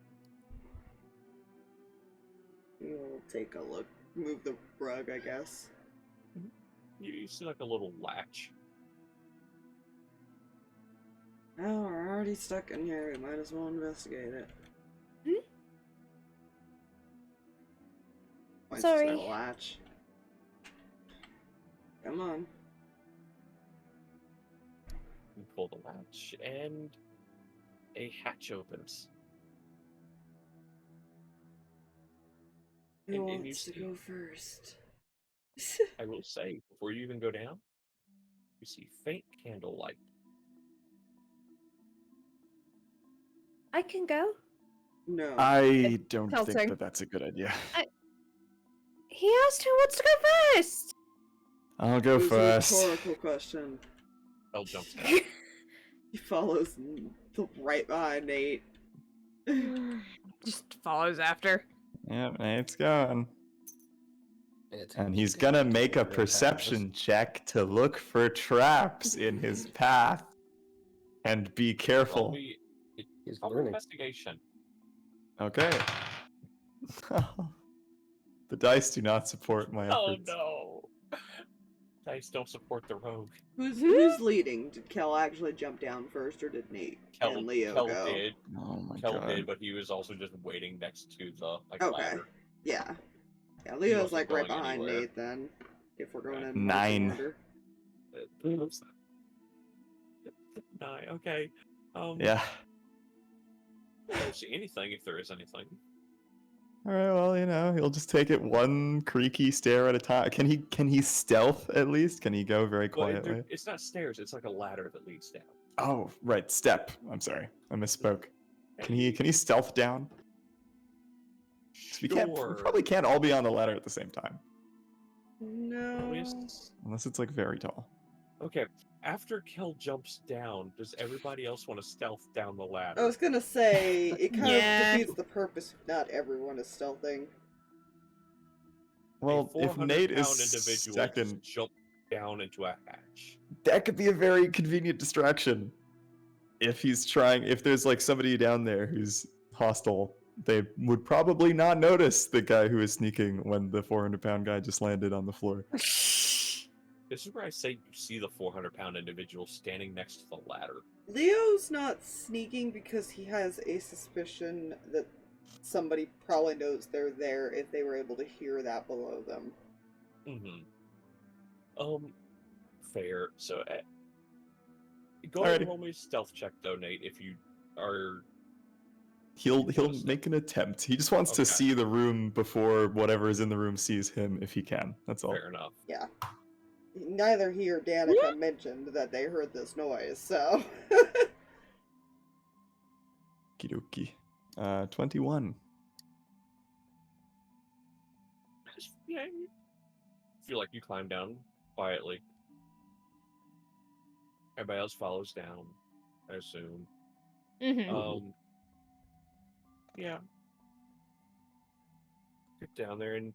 We'll take a look. Move the rug, I guess. You see like a little latch. Oh, we're already stuck in here. We might as well investigate it. Points to Sorry. the latch. Come on. You pull the latch, and a hatch opens. Who And you wants to see- go first? I will say, before you even go down, you see faint candlelight. I can go. No. I don't Tilting. think that that's a good idea. He asked who wants to go first. I'll go It was a first. rhetorical question. Elle jumps down. He follows right behind Nate. Just follows after. Yep, Nate's going. It's And he's gonna make a perception check to look for traps in his path. And be Roll careful. me- He's roll learning. investigation. Okay. The dice do not support my Oh efforts. no! Dice don't support the rogue. Who's leading? Did Kel actually jump down first, or did Nate Kel, and Leo Kel go? did. Oh my Kel god. did, but he was also just waiting next to the Okay. ladder. Yeah. Yeah, Leo's wasn't like right going behind anywhere. Nate then. If we're going Okay. in 9. order. 9. Okay. Yeah. I don't see anything if there is anything. All right. Well, he'll just take it one creaky stair at a time. Can he stealth at least? Can he go very Well, quietly? it's not stairs. It's like a ladder that leads down. Oh, right. Step. I'm sorry. I misspoke. Can Hey, he stealth down? 'Cause we probably can't all be on the ladder at the same time. No. Unless it's like very tall. Okay. After Kel jumps down, does everybody else want to stealth down the ladder? I was gonna say, it kind Yeah. of defeats the purpose if not everyone is stealthing. Well, if Nate is individual second, just jump down into a hatch. that could be a very convenient distraction. If there's like somebody down there who's hostile, they would probably not notice the guy who is sneaking when the 400-pound guy just landed on the floor. This is where I say you see the 400-pound individual standing next to the ladder. Leo's not sneaking because he has a suspicion that somebody probably knows they're there if they were able to hear that below them. Fair. So, go ahead and Alrighty. roll me a stealth check, though, Nate, if you are... He'll make an attempt. He just wants to Okay. see the room before whatever is in the room sees him if he can. That's all. Fair enough. Yeah. Neither he or Danika mentioned that they heard this noise, so... Kidoki. 21. Yeah, you feel like you climb down quietly. Everybody else follows down, I assume. Mm-hmm. Yeah. Get down there and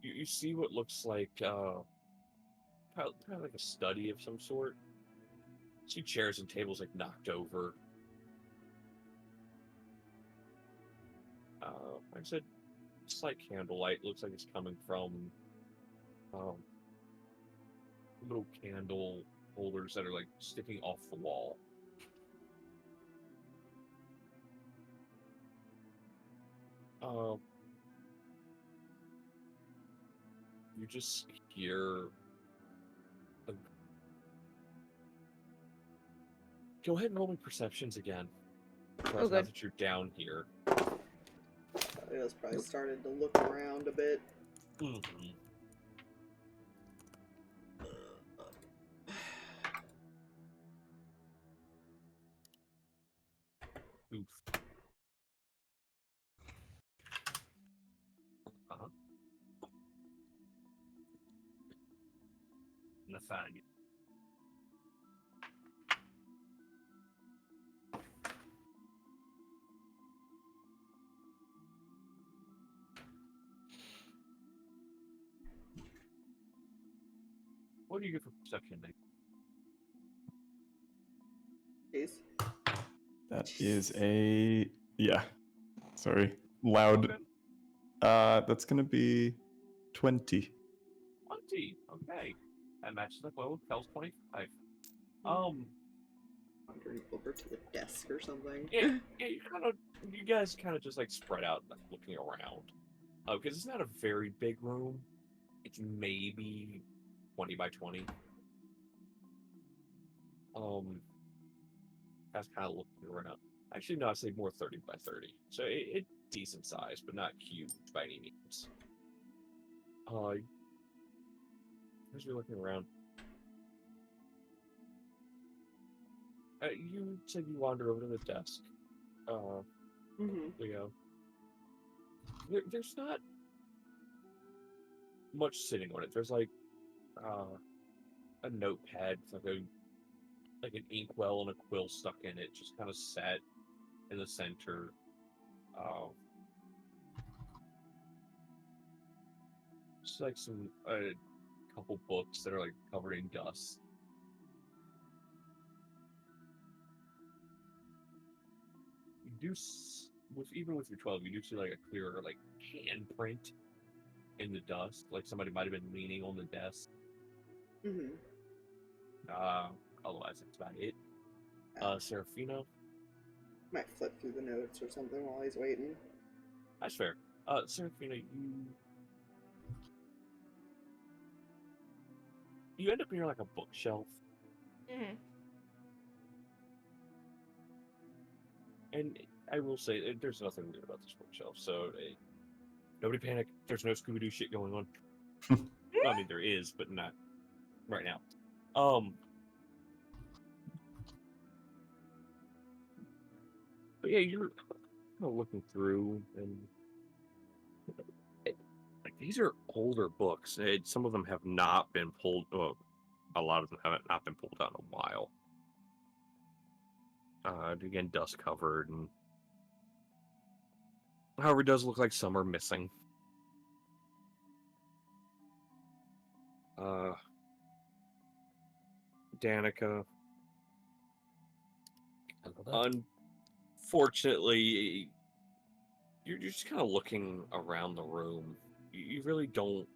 you see what looks like probably like a study of some sort. See chairs and tables like knocked over. Like I said, slight candlelight. Looks like it's coming from little candle holders that are like sticking off the wall. You just hear Go ahead and roll me perceptions again. Now good. that you're down here. Leo's probably started to look around a bit. Oof. Nathaniel. What do you get for perception, Nate? Jeez. That is a... Yeah. Sorry. Loud. Okay. That's gonna be 20. 20. Okay. That matches up well with Kel's 25. Wandering over to the desk or something. Yeah, you guys kind of just like spread out, like looking around, because it's not a very big room. It's maybe 20 by 20. That's kind of looking around. Actually, no, I say more 30 by 30. So it's decent size, but not huge by any means. As you're looking around, you said you wander over to the desk. Leo. There's not much sitting on it. There's like a notepad, like an inkwell and a quill stuck in it, just kind of set in the center. Just like some couple books that are like covered in dust. You do even with your 12, you do see like a clearer like handprint in the dust, like somebody might have been leaning on the desk. Otherwise that's about it. Seraphina. Might flip through the notes or something while he's waiting. That's fair. Seraphina, you end up near like a bookshelf. And I will say, there's nothing weird about this bookshelf, so nobody panic. There's no Scooby-Doo shit going on. Well, I mean, there is, but not right now. But yeah, you're kind of looking through, and like these are older books. Some of them have not been pulled. Well, a lot of them haven't not been pulled out in a while. Again, dust covered, and however, it does look like some are missing. Danika. Unfortunately, you're just kind of looking around the room. You really don't,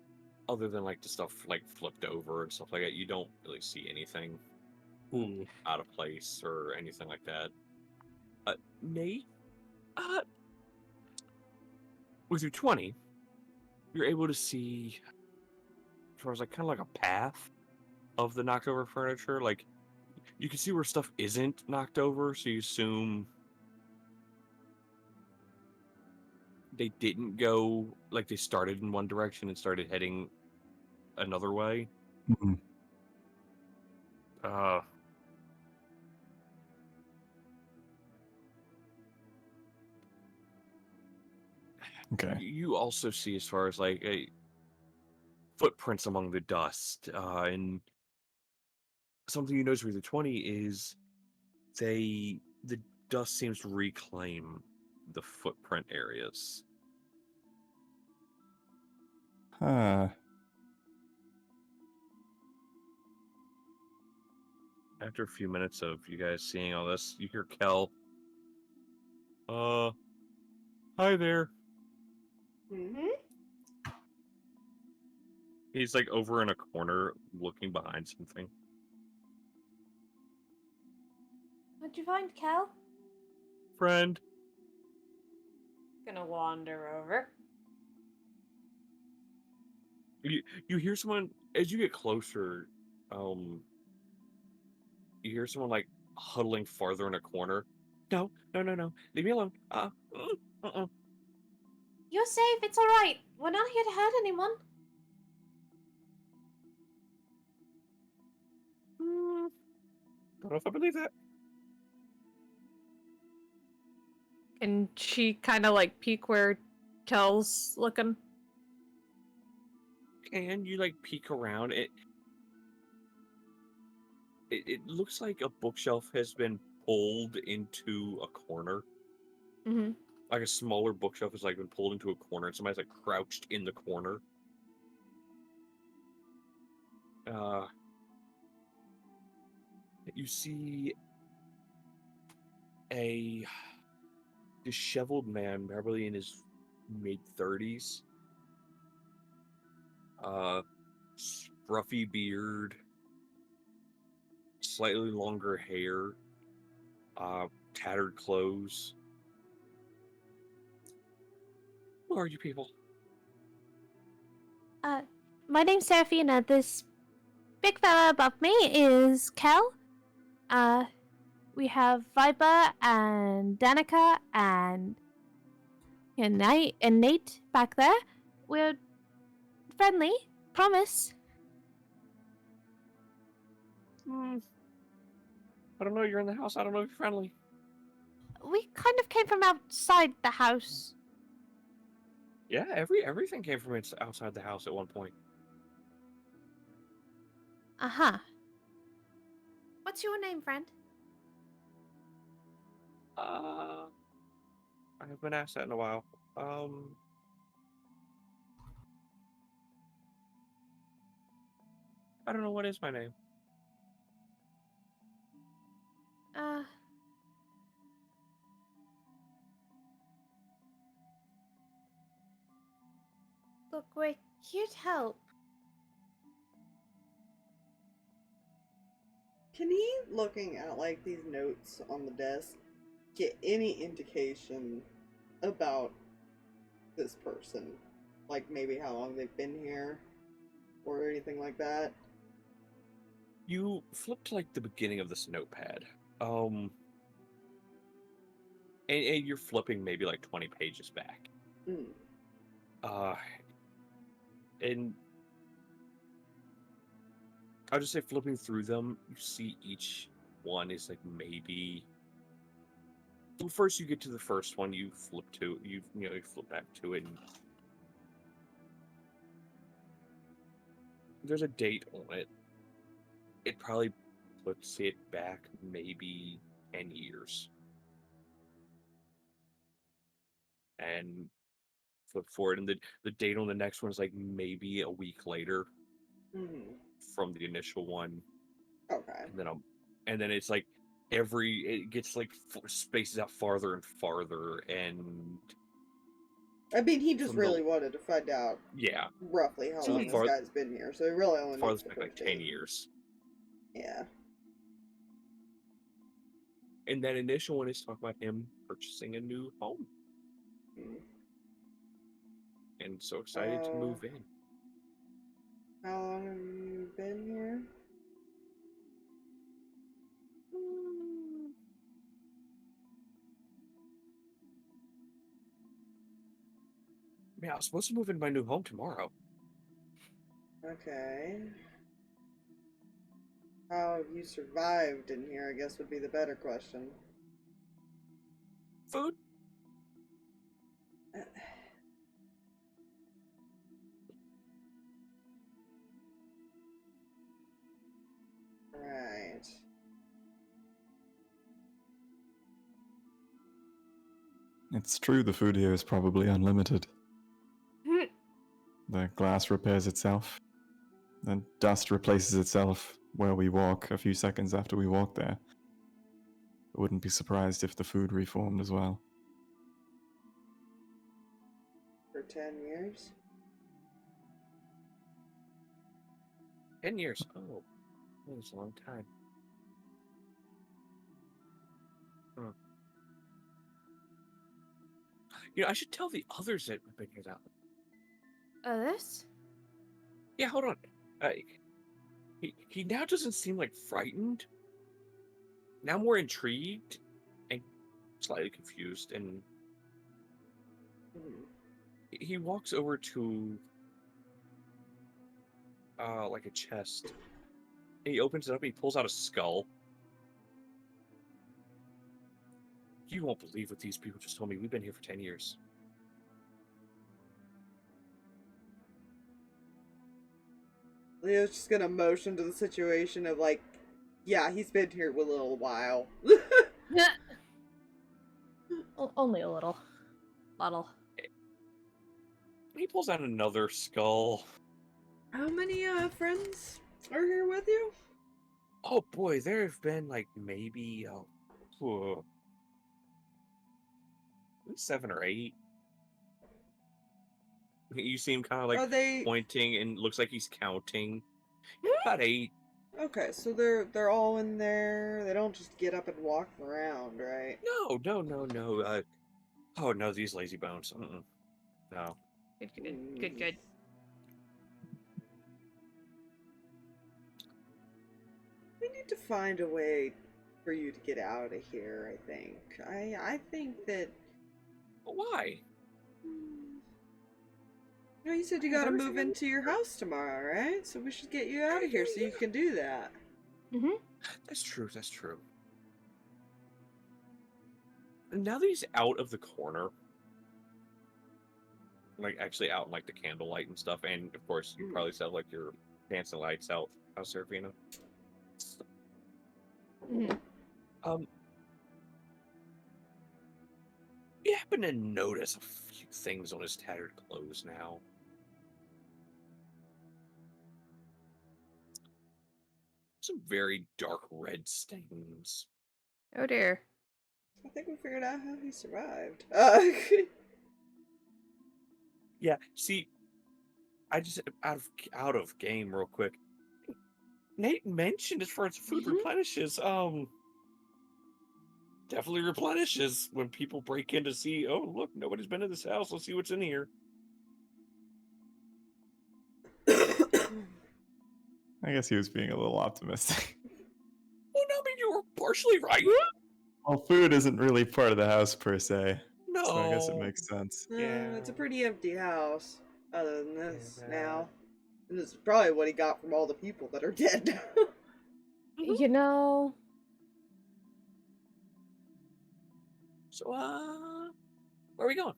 other than like the stuff like flipped over and stuff like that, you don't really see anything out of place or anything like that. Nate, with your 20, you're able to see, as far as like kind of like a path of the knocked over furniture. Like you can see where stuff isn't knocked over, so you assume they didn't go, like they started in one direction and started heading another way. Mm-hmm. Okay. You also see, as far as like footprints among the dust, and something you notice with the 20 is the dust seems to reclaim the footprint areas. Huh. After a few minutes of you guys seeing all this, you hear Kel. Hi there. Mm-hmm. He's like over in a corner looking behind something. What'd you find, Kel? Friend. Gonna wander over. You hear someone as you get closer, you hear someone like huddling farther in a corner. No. Leave me alone. You're safe, it's alright. We're not here to hurt anyone. Don't know if I believe that. Can she kind of like peek where Kel's looking? And you like peek around it looks like a bookshelf has been pulled into a corner. Mm-hmm. Like a smaller bookshelf has like been pulled into a corner and somebody's like crouched in the corner. You see a disheveled man, probably in his mid-30s. Scruffy beard, slightly longer hair, tattered clothes. Who are you people? My name's Seraphina. This big fella above me is Kel. We have Viper and Danika and Nate back there. We're friendly, promise. I don't know. You're in the house. I don't know if you're friendly. We kind of came from outside the house. Yeah, everything came from outside the house at one point. Uh-huh. What's your name, friend? I have been asked that in a while. I don't know, what is my name? Look, we're here to help. Can he, looking at like these notes on the desk, get any indication about this person? Like maybe how long they've been here or anything like that? You flip to like the beginning of this notepad. and you're flipping maybe like 20 pages back. Mm. And I'll just say flipping through them, you see each one is like maybe. Well, first you get to the first one, you flip back to it, and there's a date on it. It probably puts it back maybe 10 years. And flip forward, and the date on the next one is like maybe a week later from the initial one. Okay. And then it's like it gets like spaces out farther and farther, and I mean, he just really wanted to find out roughly how long this guy's been here, so he really only needs to like 10 years. Yeah. And that initial one is talking about him purchasing a new home. And so excited to move in. How long have you been here? Man, I was supposed to move into my new home tomorrow. Okay. How have you survived in here, I guess would be the better question. Food? Right. It's true the food here is probably unlimited. The glass repairs itself. The dust replaces itself where we walk a few seconds after we walk there. I wouldn't be surprised if the food reformed as well. For 10 years? 10 years. Oh, that's a long time. Huh. I should tell the others that have been here that long. This? Yeah, hold on. He now doesn't seem like frightened. Now more intrigued and slightly confused, and he walks over to like a chest. And he opens it up and he pulls out a skull. You won't believe what these people just told me. We've been here for 10 years. Leo's just gonna motion to the situation of like, yeah, he's been here a little while. Only a little. He pulls out another skull. How many friends are here with you? Oh boy, there have been like maybe 7 or 8. You see him kind of like pointing, and looks like he's counting. About 8. Okay, so they're all in there. They don't just get up and walk around, right? No. Oh no, these lazy bones. No. Good. We need to find a way for you to get out of here, I think. I think that... Why? No, you said you gotta move into your house tomorrow, right? So we should get you out of here so you can do that. That's true. And now that he's out of the corner, like actually out in like the candlelight and stuff, and of course you probably saw like your dancing lights out, Seraphina. You happen to notice a few things on his tattered clothes now. Some very dark red stains. Oh dear. I think we figured out how he survived. Yeah, see, I just out of game real quick. Nate mentioned as far as food replenishes, definitely replenishes when people break in to see, oh look, nobody's been in this house, let's see what's in here. I guess he was being a little optimistic. Well, no, I mean, you were partially right. Well, food isn't really part of the house per se, No. so I guess it makes sense. It's a pretty empty house, other than this Yeah. now. And this is probably what he got from all the people that are dead. You know, So, where are we going?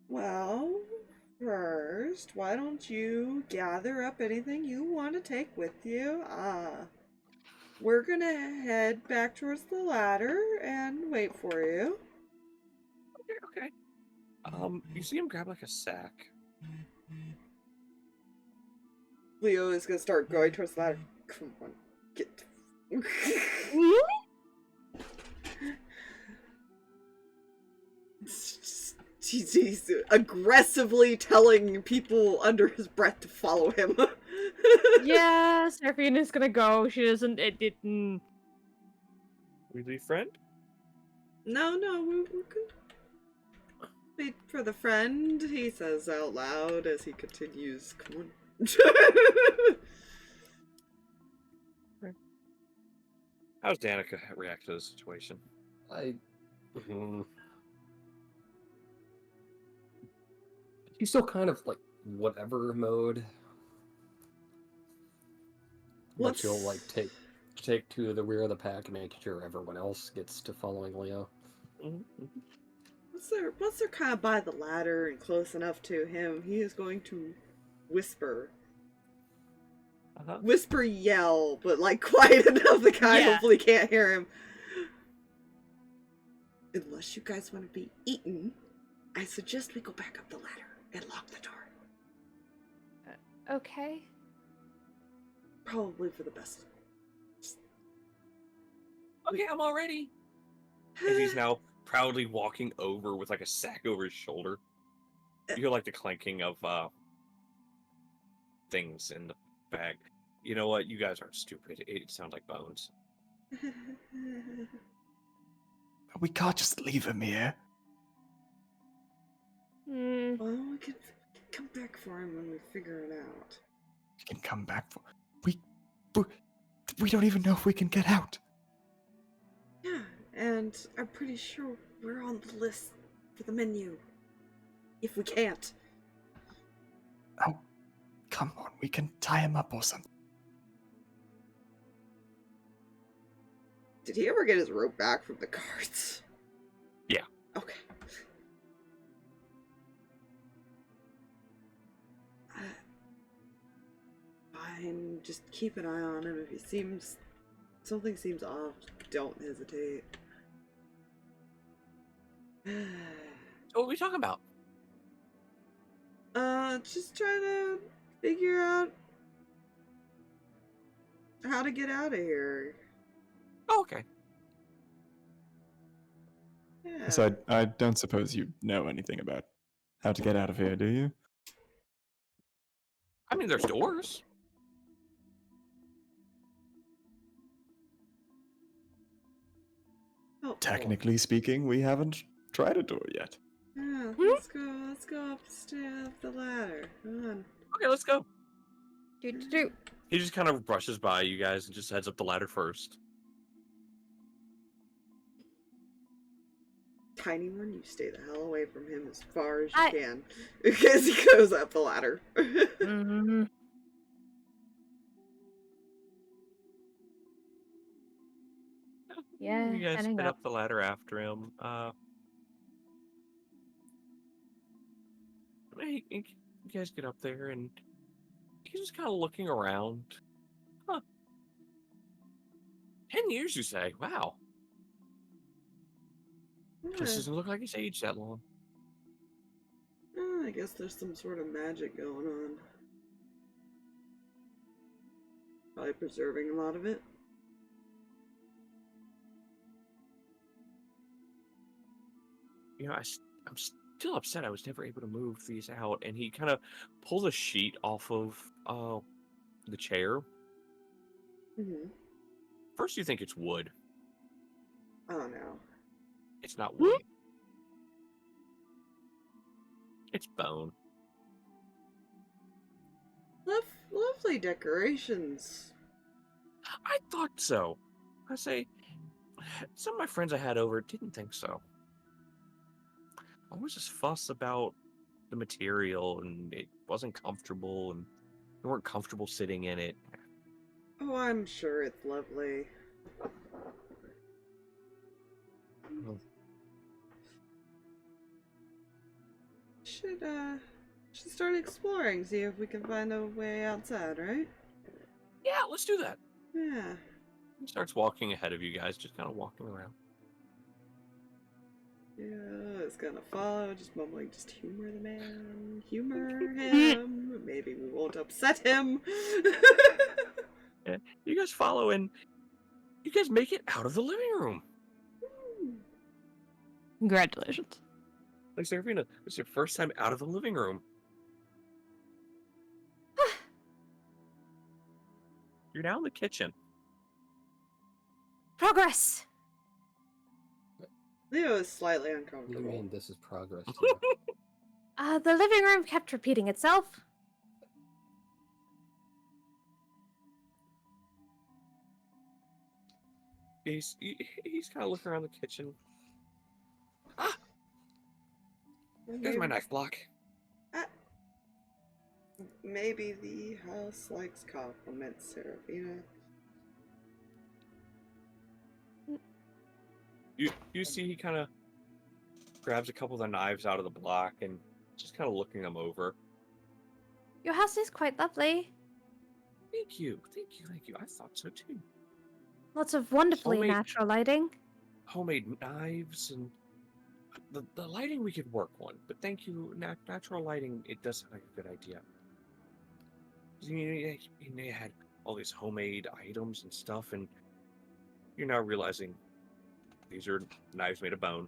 Well, first, why don't you gather up anything you want to take with you? We're gonna head back towards the ladder and wait for you. Okay. You see him grab like a sack. Leo is gonna start going towards the ladder. Come on, get. He's aggressively telling people under his breath to follow him. yeah, Seraphina's gonna go. She doesn't. It didn't. We leave friend? No, we're good. Wait for the friend, he says out loud as he continues. Come on. How's Danika react to the situation? He's still kind of like whatever mode. But she'll like take to the rear of the pack and make sure everyone else gets to following Leo. Once they're kind of by the ladder and close enough to him, he is going to whisper. Whisper yell, but like quiet enough the guy hopefully can't hear him. Unless you guys want to be eaten, I suggest we go back up the ladder and lock the door. Okay. Probably for the best. Okay, I'm all ready. And he's now proudly walking over with like a sack over his shoulder. You hear like the clanking of things in the bag. You know what? You guys aren't stupid. It sounds like bones. We can't just leave him here. Well, we can come back for him when we figure it out. We can come back for... We don't even know if we can get out. Yeah, and I'm pretty sure we're on the list for the menu. If we can't. Oh, come on. We can tie him up or something. Did he ever get his rope back from the guards? Yeah. Okay. Fine, just keep an eye on him. If something seems off, don't hesitate. What are we talking about? Just trying to figure out how to get out of here. Oh, okay. Yeah. So I don't suppose you know anything about how to get out of here, do you? I mean, there's doors. Oh, Technically speaking, we haven't tried a door yet. yeah, let's go upstairs up the ladder. Come on. Okay, let's go. Do. He just kind of brushes by you guys and just heads up the ladder first. Tiny one, you stay the hell away from him as far as you can. Because he goes up the ladder. Yeah, You guys heading head up. up the ladder after him. You guys get up there and he's just kind of looking around. Huh. 10 years, you say? Wow. Just doesn't look like he's aged that long. I guess there's some sort of magic going on. Probably preserving a lot of it. You know, I'm still upset I was never able to move these out. And he kind of pulls a sheet off of the chair. Mm-hmm. First, you think it's wood. Oh no. It's not wood. It's bone. Lovely decorations. I thought so. I say, Some of my friends I had over didn't think so. Always just fuss about the material, and it wasn't comfortable, and they weren't comfortable sitting in it. Oh, I'm sure it's lovely. Well, Should start exploring, see if we can find a way outside, right? yeah, let's do that. Yeah. He starts walking ahead of you guys, just kind of walking around. Yeah, it's gonna follow, just mumbling, just humor the man, humor him, maybe we won't upset him. Yeah, you guys follow, and you guys make it out of the living room. Congratulations. Like, Seraphina, it's your first time out of the living room. You're now in the kitchen. Progress. Leo is slightly You uncomfortable. mean this is progress too? The living room kept repeating itself. He's kind of looking around the kitchen. Ah! There's my knife block. Maybe the house likes compliments, Seraphina. You see he kind of grabs a couple of the knives out of the block and just kind of looking them over. Your house is quite lovely. Thank you. I thought so too. Lots of wonderfully Homemade- natural lighting. Homemade knives, and the lighting we could work on, but thank you. Natural lighting, it does sound like a good idea. You had all these homemade items and stuff, and you're now realizing these are knives made of bone.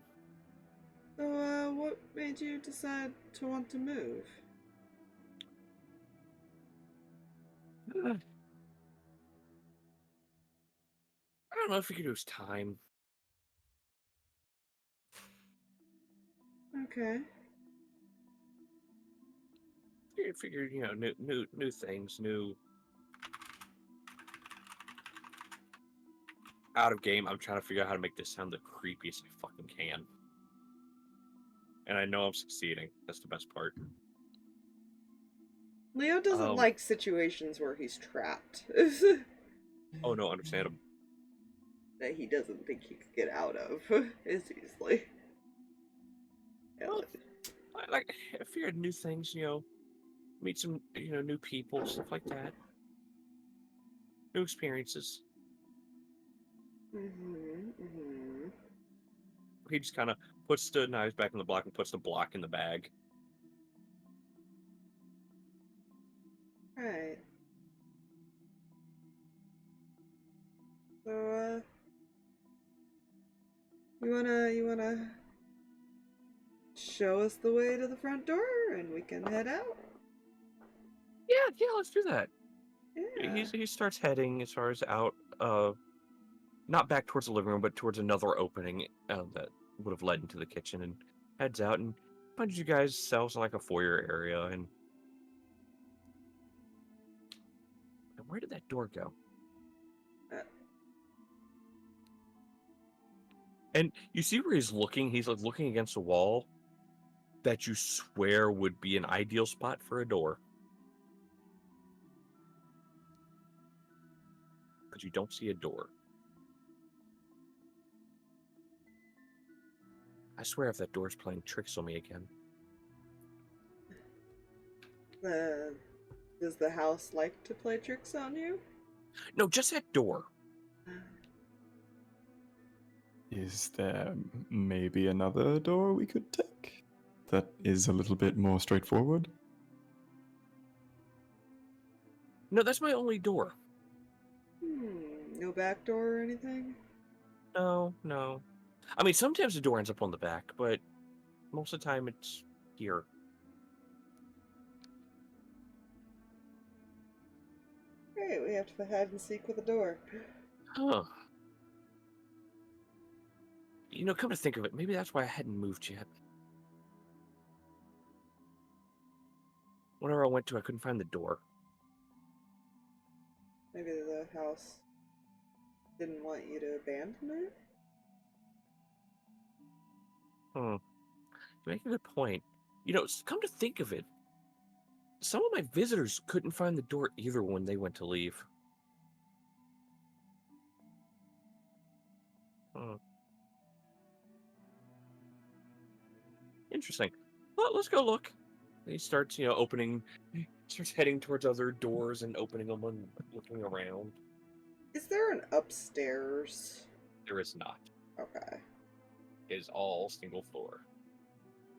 So, what made you decide to want to move? I don't know if it was time. Okay. I figured, new things, new. Out of game, I'm trying to figure out how to make this sound the creepiest I fucking can. And I know I'm succeeding. That's the best part. Leo doesn't like situations where he's trapped. Oh no, understandable. That he doesn't think he could get out of as easily. Well, I figured new things, meet some, new people, stuff like that. New experiences. He just kind of puts the knives back in the block and puts the block in the bag. Right. So, you wanna show us the way to the front door and we can head out? Yeah, let's do that. Yeah. He starts heading as far as out, not back towards the living room, but towards another opening that would have led into the kitchen, and heads out and finds you guys selves in like a foyer area. And where did that door go? And you see where he's looking? He's like looking against a wall that you swear would be an ideal spot for a door. But you don't see a door. I swear if that door's playing tricks on me again. Does the house like to play tricks on you? No, just that door. Is there maybe another door we could take that is a little bit more straightforward? No, that's my only door. No back door or anything? No. I mean, sometimes the door ends up on the back, but most of the time it's here. Great, we have to hide and seek with a door. Huh. Come to think of it, maybe that's why I hadn't moved yet. Whenever I went to, I couldn't find the door. Maybe the house didn't want you to abandon it? You make a good point. Come to think of it, some of my visitors couldn't find the door either when they went to leave. Interesting. Well, let's go look. And he starts, starts heading towards other doors and opening them and looking around. Is there an upstairs? There is not. Okay. It is all single floor.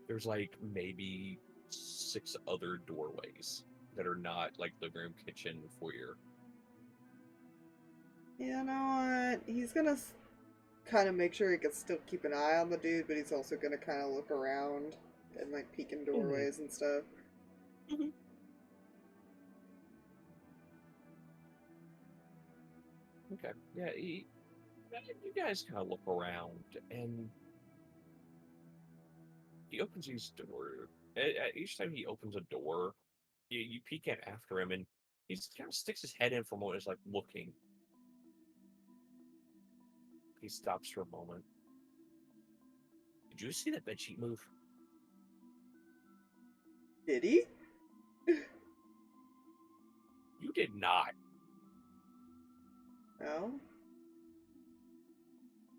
There's like maybe 6 other doorways that are not like living room, kitchen, foyer. You know what? He's gonna kind of make sure he can still keep an eye on the dude, but he's also gonna kind of look around and like peek in doorways and stuff. Mm-hmm. Okay. Yeah, you guys kind of look around, and he opens his door. Each time he opens a door, you peek in after him, and he kind of sticks his head in for a moment, is like looking. He stops for a moment. Did you see that bedsheet move? Did he? You did not. No?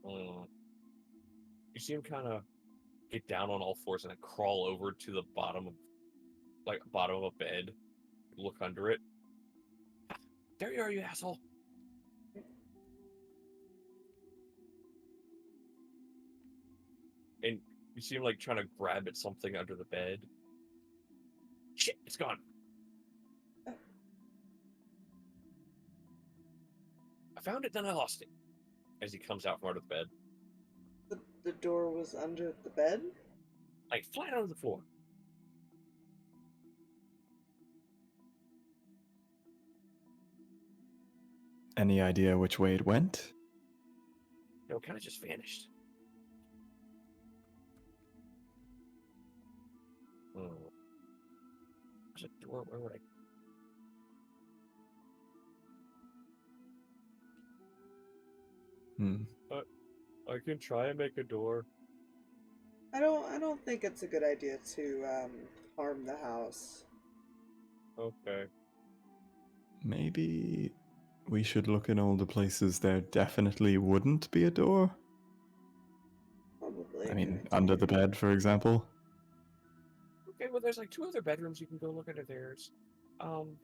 You see him kind of get down on all fours and then crawl over to the bottom of a bed, look under it. There you are, you asshole. And you see him like trying to grab at something under the bed. Shit, it's gone. I found it, then I lost it. As he comes out from under the bed. The door was under the bed? Like flat on the floor. Any idea which way it went? No, it kind of just vanished. There's a door. Where would I? I can try and make a door. I don't think it's a good idea to harm the house. Okay. Maybe we should look in all the places there definitely wouldn't be a door. Probably. I mean, under the bed, for example. Okay, well, there's like 2 other bedrooms. You can go look under theirs. You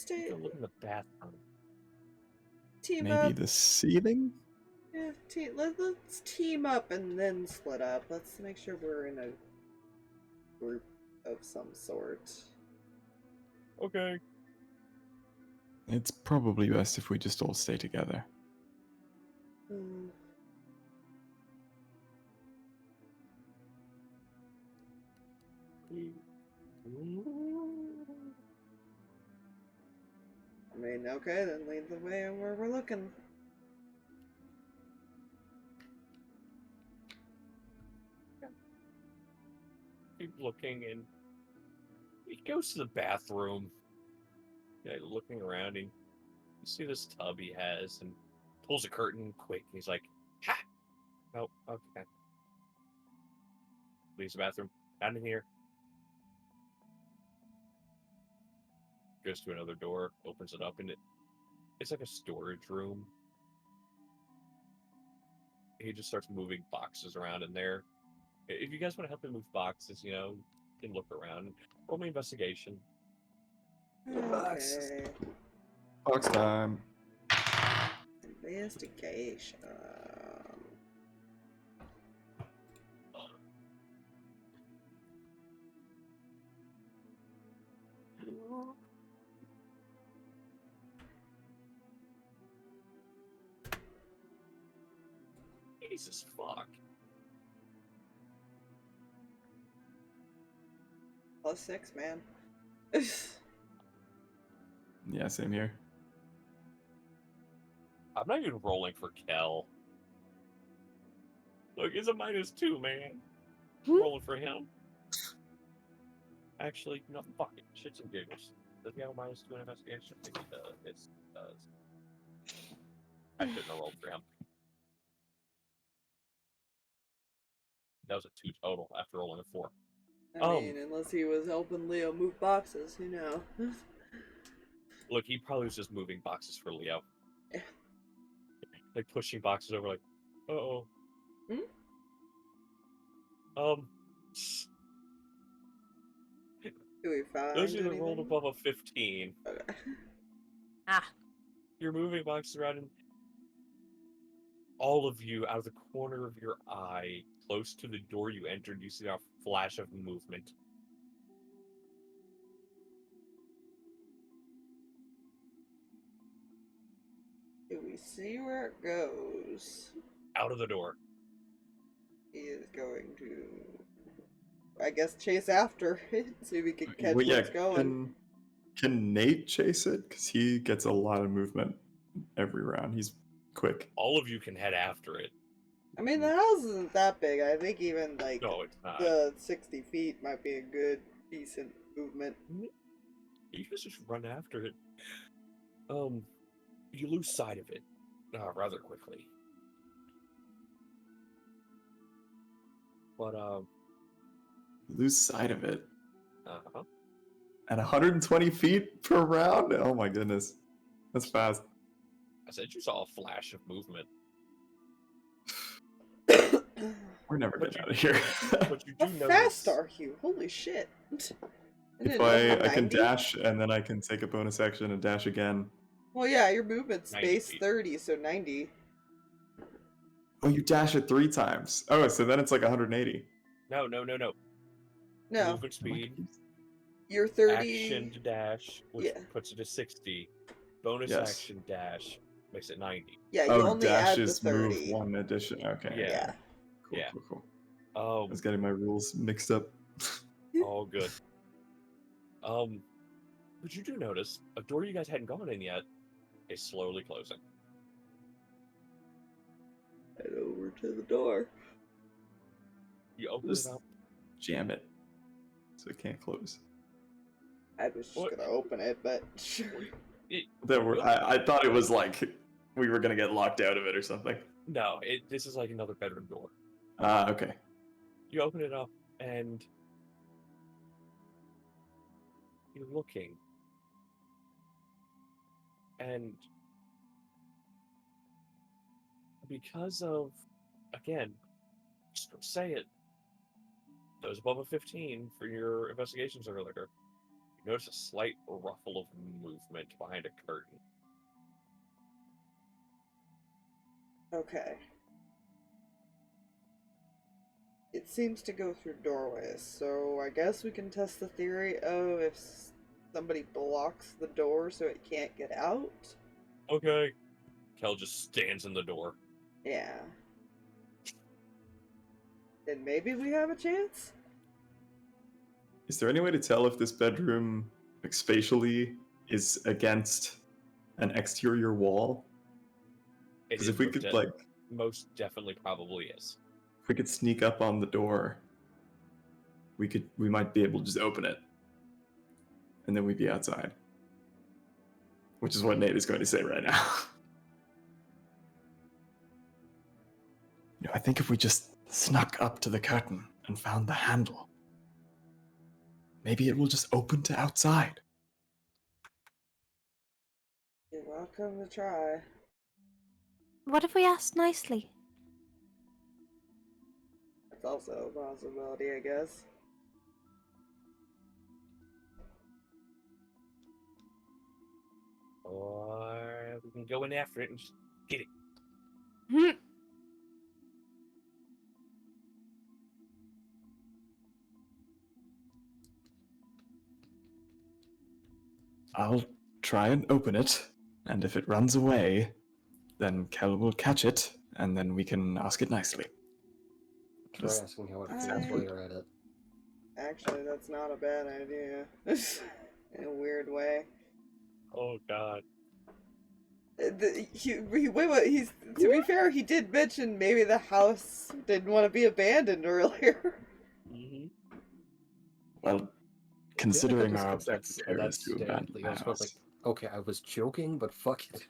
can look in the bathroom. Team Maybe up. the ceiling? Yeah, let's team up and then split up. Let's make sure we're in a group of some sort. Okay. It's probably best if we just all stay together. I mean, okay, then lead the way where we're looking. Keep looking, and he goes to the bathroom. Yeah, looking around, and you see this tub he has, and pulls a curtain quick. He's like, "Ha! Nope, okay." Leaves the bathroom. Down in here. Goes to another door, opens it up, and it's like a storage room. He just starts moving boxes around in there. If you guys want to help him move boxes, you can look around. Roll me investigation. Okay. Box time. Investigation. Jesus fuck. +6, man. Yeah, same here. I'm not even rolling for Kel. Look, it's a -2, man. Rolling for him. Actually, no, fuck it. Shits and giggles. Does he have a -2 in investigation? I think he does. It does. I shouldn't have rolled for him. That was a 2 total after rolling a 4. I mean, unless he was helping Leo move boxes, who knows? Look, he probably was just moving boxes for Leo. Yeah. Like pushing boxes over, like, uh-oh. Hmm? Do we find Those of you that rolled anything? above a 15, Okay. Ah. you're moving boxes around, and all of you, out of the corner of your eye, close to the door you entered, you see a flash of movement. Do we see where it goes? Out of the door. He is going to, I guess, chase after it, see if we can catch Well, what's going. Can Nate chase it? Because he gets a lot of movement every round. He's quick. All of you can head after it. I mean, the house isn't that big. I think even, like, No, it's not. the 60 feet might be a good, decent movement. You guys just run after it. You lose sight of it rather quickly. But, Lose sight of it. uh-huh. At 120 feet per round? Oh my goodness. That's fast. I said you saw a flash of movement. We're never But getting out of here. But you do How notice... fast are you? Holy shit. If I can dash, and then I can take a bonus action and dash again. Well, yeah, your movement's 90 base feet. 30, so 90. Oh, you dash it 3 times. Oh, so then it's like 180. No. No, Movement speed, you're 30. action to dash, which Yeah. puts it to 60. Bonus Yes. action dash makes it 90. Yeah, you Oh, only dash add the is 30. move 1 addition. Okay. Yeah. Cool, Yeah. cool. I Um, was getting my rules mixed up. all good. But you do notice a door you guys hadn't gone in yet is slowly closing. Head over to the door. You open Just it up. jam it so it can't close. I was just What? gonna open it, but I thought it was like we were gonna get locked out of it or something. No, this is like another bedroom door. Okay. You open it up and you're looking. And because of, again, just don't say it, those above a 15 for your investigations earlier, you notice a slight ruffle of movement behind a curtain. okay. It seems to go through doorways, so I guess we can test the theory of if somebody blocks the door so it can't get out. Okay. Kel just stands in the door. Yeah. Then maybe we have a chance? Is there any way to tell if this bedroom, like, spatially is against an exterior wall? Because if we could, like, most definitely probably is. if we could sneak up on the door, we might be able to just open it, and then we'd be outside. Which is what Nate is going to say right now. I think if we just snuck up to the curtain and found the handle, maybe it will just open to outside. You're welcome to try. What if we asked nicely? That's also a possibility, I guess. Or we can go in after it and just get it. I'll try and open it, and if it runs away, then Kel will catch it, and then we can ask it nicely. Try Just- asking how it feels while you're at it. Actually, that's not a bad idea. In a weird way. Oh god. To be fair, he did mention maybe the house didn't want to be abandoned earlier. Mm-hmm. Well, considering Yeah, our that's- objective that's here is to abandon the Leo's house. like, okay, I was joking, but fuck it.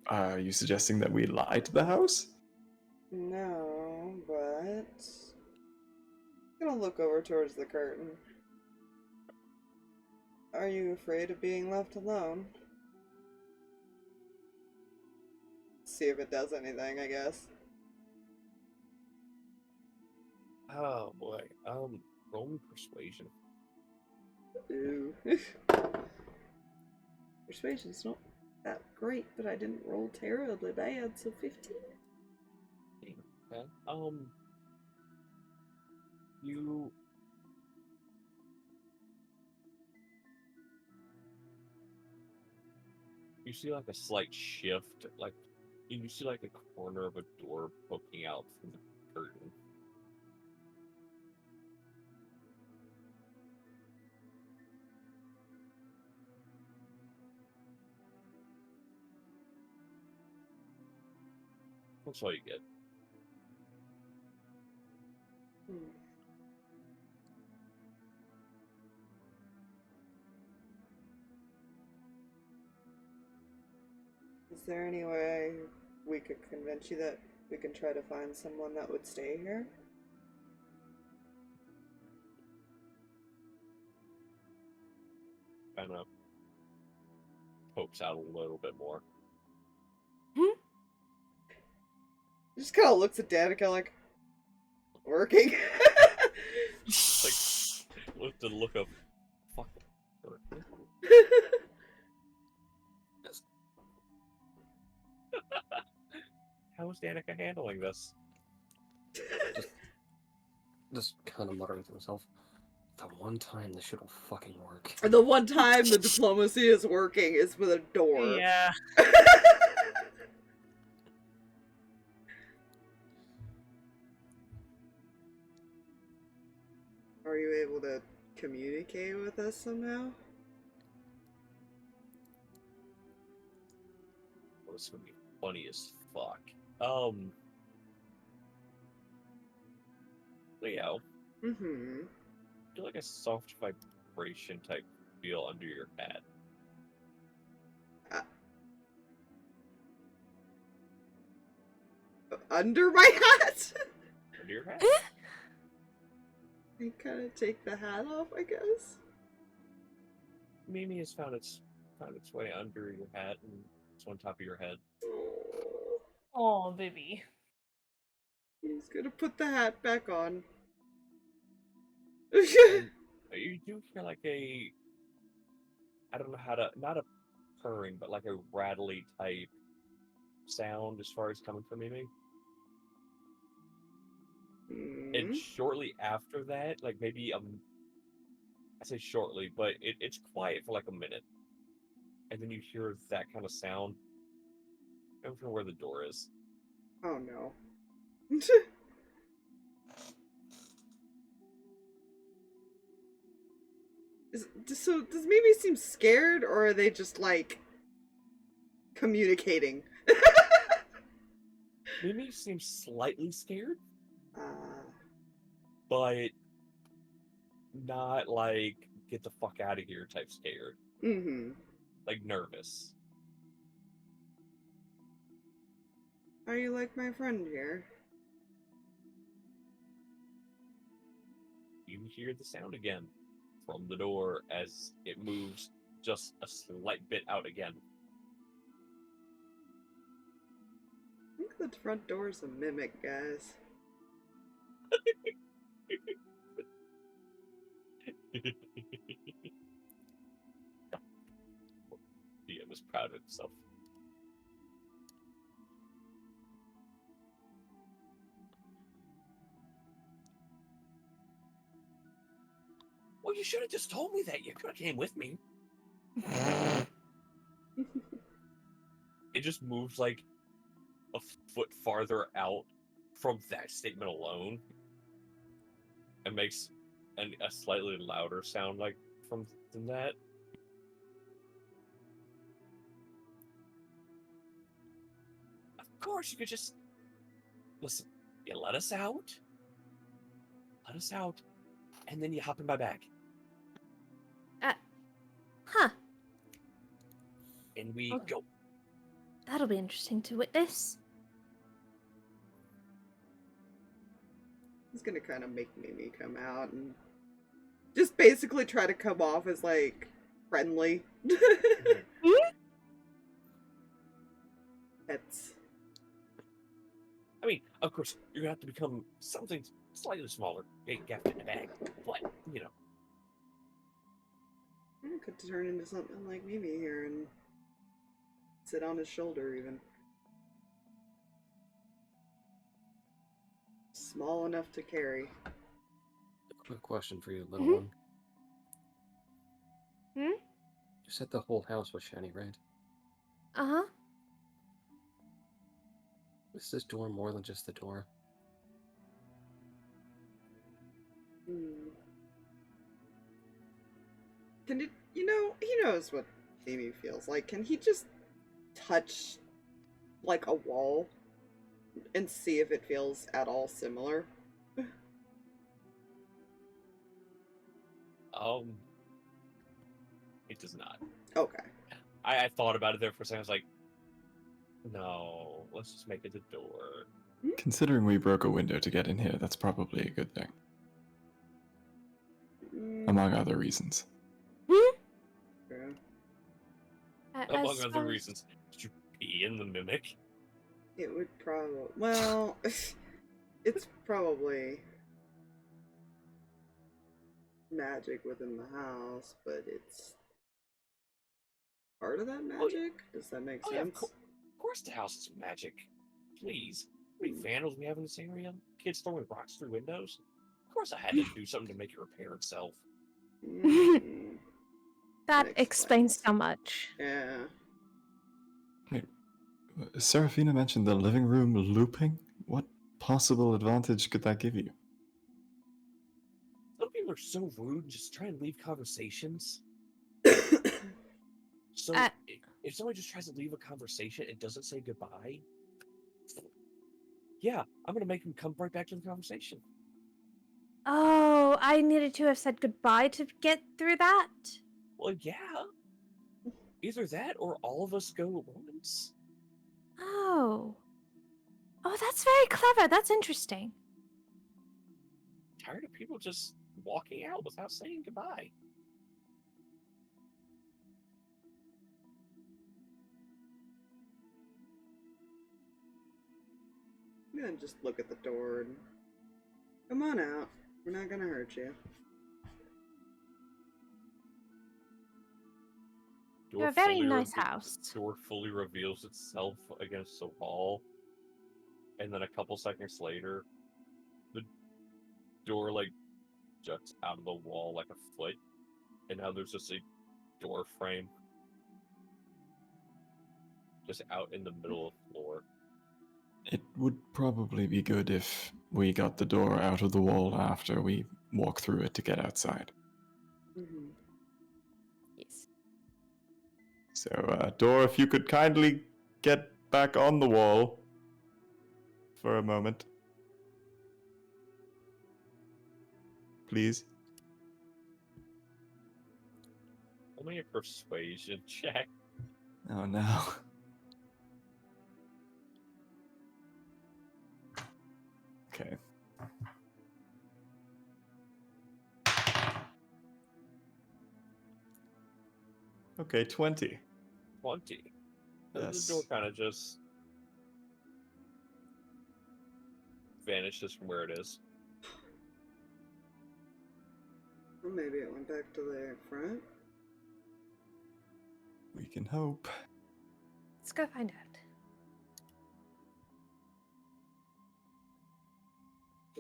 Are you suggesting that we lie to the house? No, but I'm gonna look over towards the curtain. Are you afraid of being left alone? See if it does anything, I guess. Oh boy. Roll me persuasion. Ooh. Persuasion's not that great, but I didn't roll terribly bad, so 15. Okay. You see like a slight shift, like you see like a corner of a door poking out from the curtain. That's all you get. Is there any way we could convince you that we can try to find someone that would stay here? Kind of pokes out a little bit more. Just kind of looks at Danika like, working. Like, with the look of, fuck. How is Danika handling this? Just kind of muttering to himself. The one time this shit'll fucking work. The one time the diplomacy is working is with a door. Yeah. Are you able to communicate with us somehow? Well, this is gonna be funny as fuck. Leo, Mm-hmm. feel like a soft vibration type feel under your head. Under my hat? Under your head? I kind of take the hat off, I guess. Mimi has found its way under your hat and it's on top of your head. Oh, baby. He's gonna put the hat back on. And you do hear like a, I don't know how to, not a purring, but like a rattly type sound as far as coming from Mimi. And shortly after that, like maybe I say shortly, but it's quiet for like a minute. And then you hear that kind of sound coming from where the door is. Oh no. So does Mimi seem scared, or are they just like communicating? Mimi seems slightly scared, but not like get the fuck out of here type scared. Mm-hmm. Like nervous. Are you like my friend here? You hear the sound again from the door as it moves just a slight bit out again. I think the front door's a mimic, guys. DM was proud of himself. Well, you should have just told me that. You could have came with me. It just moves like a foot farther out from that statement alone, and makes a slightly louder sound like than that. Of course, you could just listen. You let us out, and then you hop in my bag. Huh. And we Okay. go. That'll be interesting to witness. He's gonna kind of make Mimi come out and just basically try to come off as, like, friendly. Pets. I mean, of course, you're gonna have to become something slightly smaller. Get gaffed in the bag, but you know. I could turn into something like Mimi here and sit on his shoulder, even. Small enough to carry. Quick question for you, little Mhm. one. Hmm? You said the whole house was shiny, right? Uh-huh. Is this door more than just the door? Hmm. Can it, you know, he knows what Mimi feels like. Can he just touch, like, a wall and see if it feels at all similar? It does not. Okay. I thought about it there for a second. I was like, no, let's just make it the door. Considering we broke a window to get in here, that's probably a good thing, among other reasons. True. Among other reasons. Did you pee in the mimic? It would probably, well, it's probably magic within the house, but it's part of that magic? Does that make Yeah, sense? of course the house is magic. Please. How many vandals we have in this area? Kids throwing rocks through windows? Of course I had to do something to make it repair itself. Mm, That explains so much. yeah. Seraphina mentioned the living room looping. What possible advantage could that give you? Some people are so rude and just try and leave conversations. So if somebody just tries to leave a conversation and doesn't say goodbye, yeah, I'm gonna make them come right back to the conversation. Oh, I needed to have said goodbye to get through that? Well, yeah. Either that or all of us go at once. Oh. Oh, that's very clever. That's interesting. Tired of people just walking out without saying goodbye. I'm gonna just look at the door and come on out. We're not gonna hurt you. You're a very nice house. Door fully reveals itself against the wall, and then a couple seconds later, the door like juts out of the wall like a foot, and now there's just a door frame just out in the middle of the floor. It would probably be good if we got the door out of the wall after we walk through it to get outside. Mm-hmm. Yes. So, door, if you could kindly get back on the wall for a moment. Please. Only a persuasion check. Oh no. Okay. Okay, 20. 20. Yes. The door kind of just vanishes from where it is. Well, maybe it went back to the front. We can hope. Let's go find out.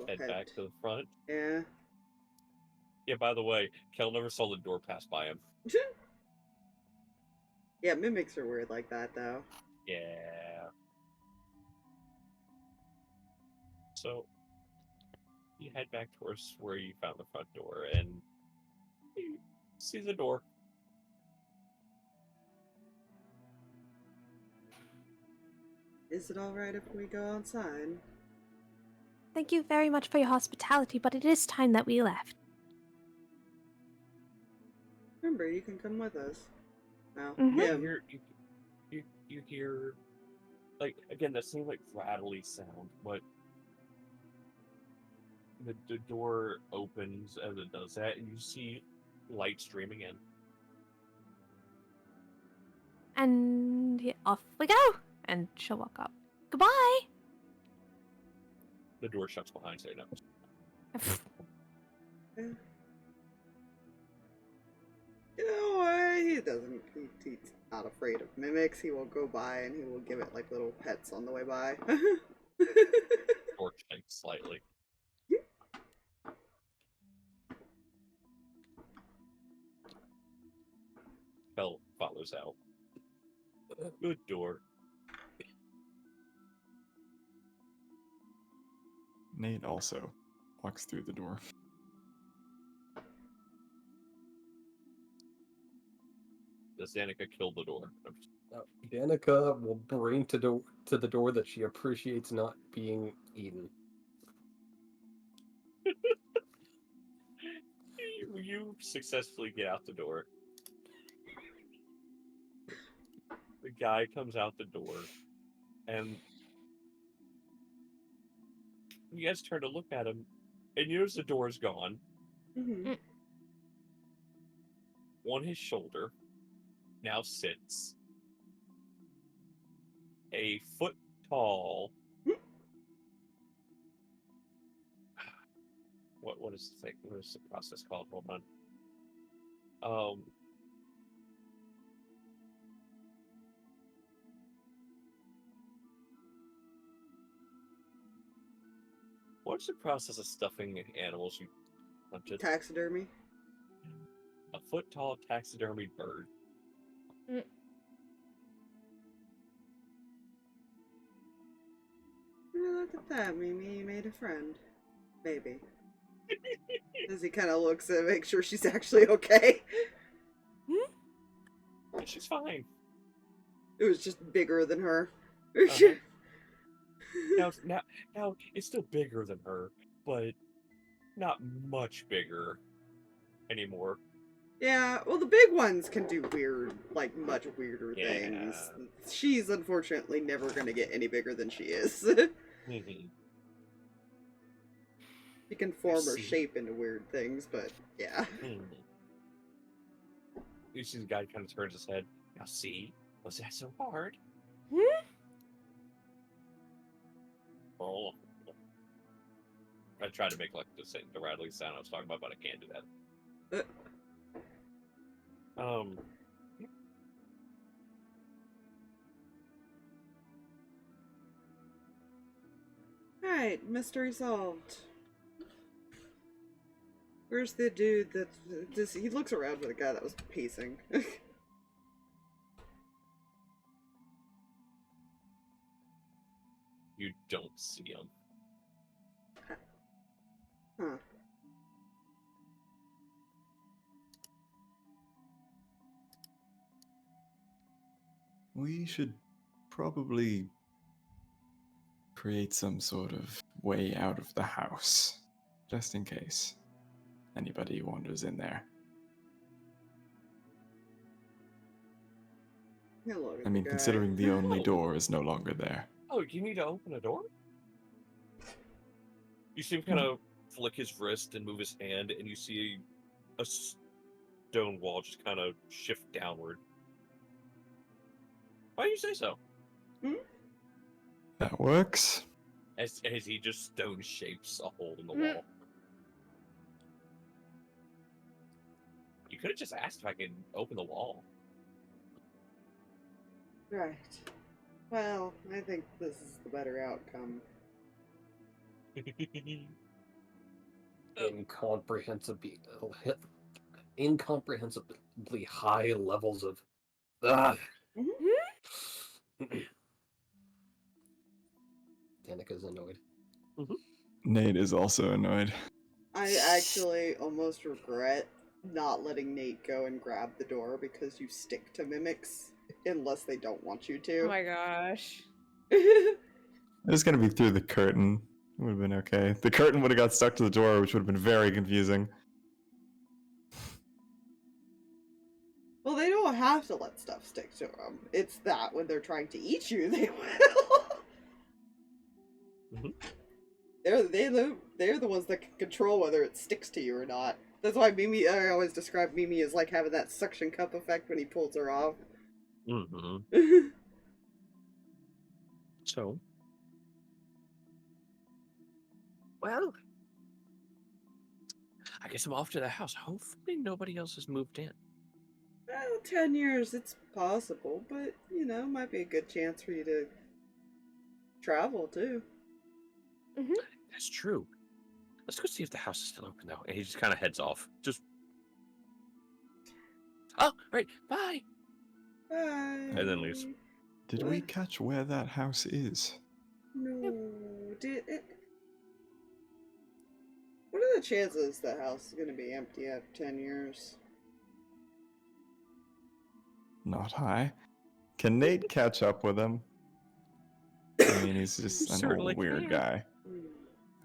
Head back to the front. Yeah. Yeah, by the way, Kel never saw the door pass by him. Yeah, mimics are weird like that, though. Yeah. So, you head back towards where you found the front door, and you see the door. Is it alright if we go outside? Thank you very much for your hospitality, but it is time that we left. Remember, you can come with us. Now, Mhm. him. You hear like again that same like rattly sound, but the door opens as it does that, and you see light streaming in. And off we go. And she'll walk up. Goodbye. The door shuts behind her. No. You know what? He doesn't. He's not afraid of mimics. He will go by and he will give it like little pets on the way by. Door shakes slightly. Kel follows out. Good door. Nate also walks through the door. Does Danika kill the door? Danika will bring to the door that she appreciates not being eaten. You successfully get out the door. The guy comes out the door, and you guys turn to look at him, and you notice the door's gone. Mm-hmm. On his shoulder now sits a foot tall. What is the thing? What is the process called? Hold on. What's the process of stuffing animals you hunted? Taxidermy. A foot tall taxidermied bird. Look at that, Mimi made a friend. Maybe. As he kind of looks to make sure she's actually okay. She's fine. It was just bigger than her. Now it's still bigger than her, but not much bigger anymore. Yeah, well, the big ones can do weird, like much weirder things. She's unfortunately never going to get any bigger than she is. Mm-hmm. She can form her shape into weird things, but yeah. You see the guy kind of turns his head. Now see? Was that so hard? Oh. I tried to make like the rattling sound I was talking about, but I can't do that. Alright, mystery solved. Where's the dude that he looks around for the guy that was pacing. You don't see him. Huh. We should probably create some sort of way out of the house, just in case anybody wanders in there. I mean, considering the only door is no longer there. Oh, you need to open a door? You see him kind of flick his wrist and move his hand, and you see a stone wall just kind of shift downward. Why do you say so? That works. As he just stone shapes a hole in the wall. You could have just asked if I could open the wall. Right. Well, I think this is the better outcome. Incomprehensibly high levels of Danika's annoyed. Nate is also annoyed. I actually almost regret not letting Nate go and grab the door because you stick to mimics unless they don't want you to. Oh my gosh. It was gonna be through the curtain. It would have been okay. The curtain would have got stuck to the door, which would have been very confusing. Well, they don't have to let stuff stick to them. It's that when they're trying to eat you, they will. Mhm. They're the ones that can control whether it sticks to you or not. That's why Mimi. I always describe Mimi as like having that suction cup effect when he pulls her off. Mm-hmm. So, well, I guess I'm off to the house. Hopefully nobody else has moved in. Well, 10 years, it's possible, but, might be a good chance for you to travel, too. That's true. Let's go see if the house is still open, though. And he just kind of heads off. Just, oh, right, bye. Bye. And then leaves. Did we catch where that house is? No. What are the chances the house is going to be empty after 10 years? Not high. Can Nate catch up with him? I mean, he's just an Certainly old weird can. guy.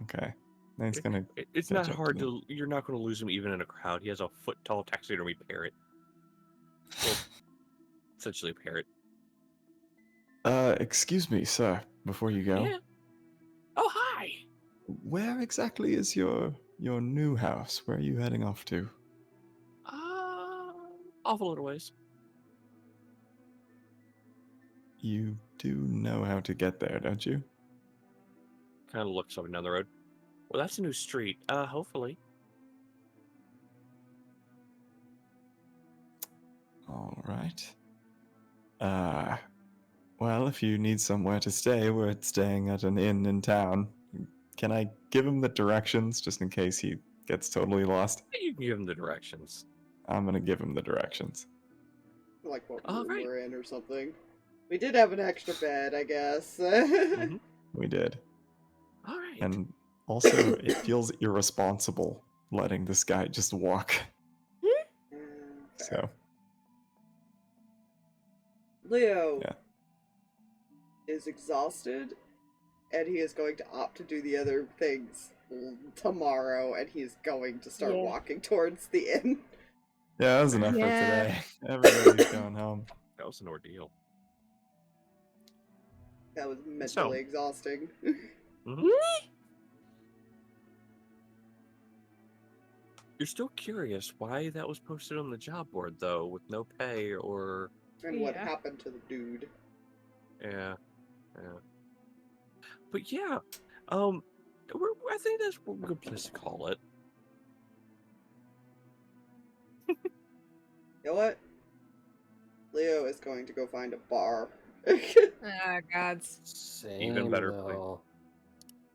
Okay. Nate's gonna It's catch not up hard to to. You're not going to lose him even in a crowd. He has a foot-tall taxidermy parrot. Well, essentially a parrot. Excuse me, sir, before you go. Yeah. Oh, hi. Where exactly is your new house? Where are you heading off to? Off a little ways. You do know how to get there, don't you? Kind of looks up and down the road. Well, that's a new street. Hopefully. All right. Well, if you need somewhere to stay, we're staying at an inn in town. Can I give him the directions just in case he gets totally lost? You can give him the directions. I'm gonna give him the directions. Like what All room right. we're in or something. We did have an extra bed, I guess. Mhm. We did. All right. And also, it feels irresponsible letting this guy just walk. So, Leo yeah. is exhausted, and he is going to opt to do the other things tomorrow, and he's going to start Yeah. walking towards the inn. Yeah, that was enough Yeah. for today. Everybody's going home. That was an ordeal. That was mentally exhausting. Mhm. You're still curious why that was posted on the job board, though, with no pay or... And what Yeah. happened to the dude. Yeah. But yeah, I think that's a good place to call it. You know what? Leo is going to go find a bar. Ah, gods. Same, Even better though.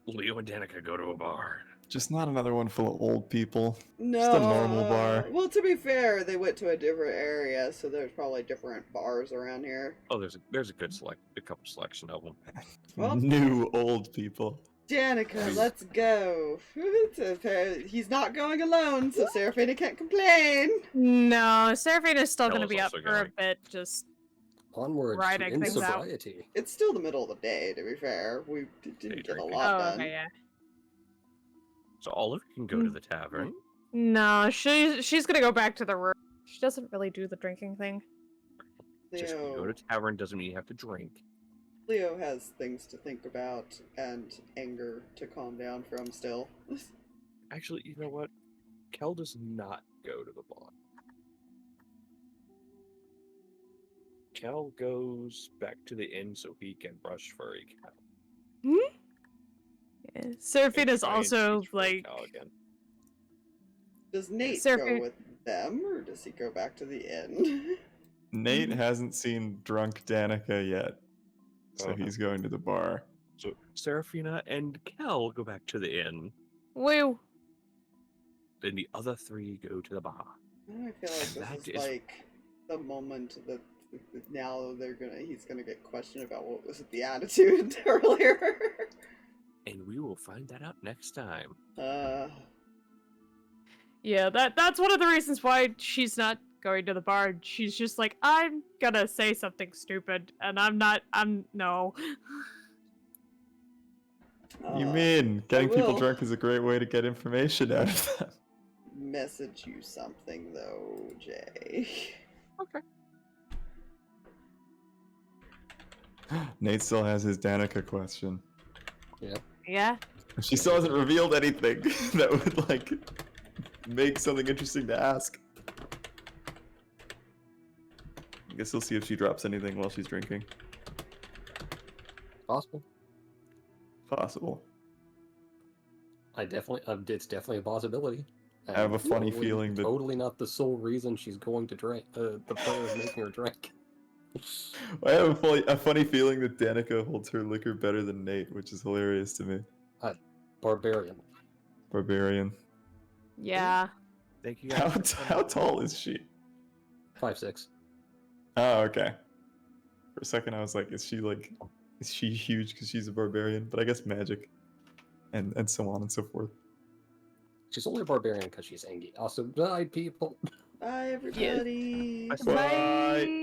Leo and Danika go to a bar. Just not another one full of old people. No. Just a normal bar. Well, to be fair, they went to a different area, so there's probably different bars around here. Oh, there's a couple selection of them. Well- New old people. Danika, let's go. He's not going alone, so Seraphina can't complain. No, Seraphina's still going to Bella's be up also for a going. bit, just... Onwards Riding to things out. insobriety. It's still the middle of the day, to be fair. We didn't get a drinking. lot Oh, done. okay, yeah. So Oliver can go to the tavern. No, she's gonna go back to the room. She doesn't really do the drinking thing. Just because you go to tavern doesn't mean you have to drink. Leo has things to think about and anger to calm down from still. Actually, you know what? Kel does not go to the bar. Kel goes back to the inn so he can brush furry Kel. Yeah. Seraphina's And try and also teach furry like... Kel again. Does Nate Seraphina- go with them, or does he go back to the inn? Nate hasn't seen drunk Danika yet, so Uh-huh. he's going to the bar. So Seraphina and Kel go back to the inn. Woo! Then the other three go to the bar. I feel like That this is is- like the moment that now he's gonna get questioned about what was the attitude earlier. And we will find that out next time. Yeah, that's one of the reasons why she's not going to the bar. She's just like, I'm gonna say something stupid, and no. You mean getting people will. drunk is a great way to get information out of them? Message you something though, Jay. Okay. Nate still has his Danika question. Yeah. She still hasn't revealed anything that would, like, make something interesting to ask. I guess we'll see if she drops anything while she's drinking. Possible. Possible. It's definitely a possibility. I have a funny Totally- feeling that... Totally not the sole reason she's going to drink. The player is making her drink. I have a funny feeling that Danika holds her liquor better than Nate, which is hilarious to me. Barbarian. Barbarian. Yeah. Thank you guys. How tall is she? 5'6". Oh, okay. For a second I was like, is she huge because she's a barbarian? But I guess magic. And so on and so forth. She's only a barbarian because she's Angie. Also, bye, people. Bye, everybody. Bye.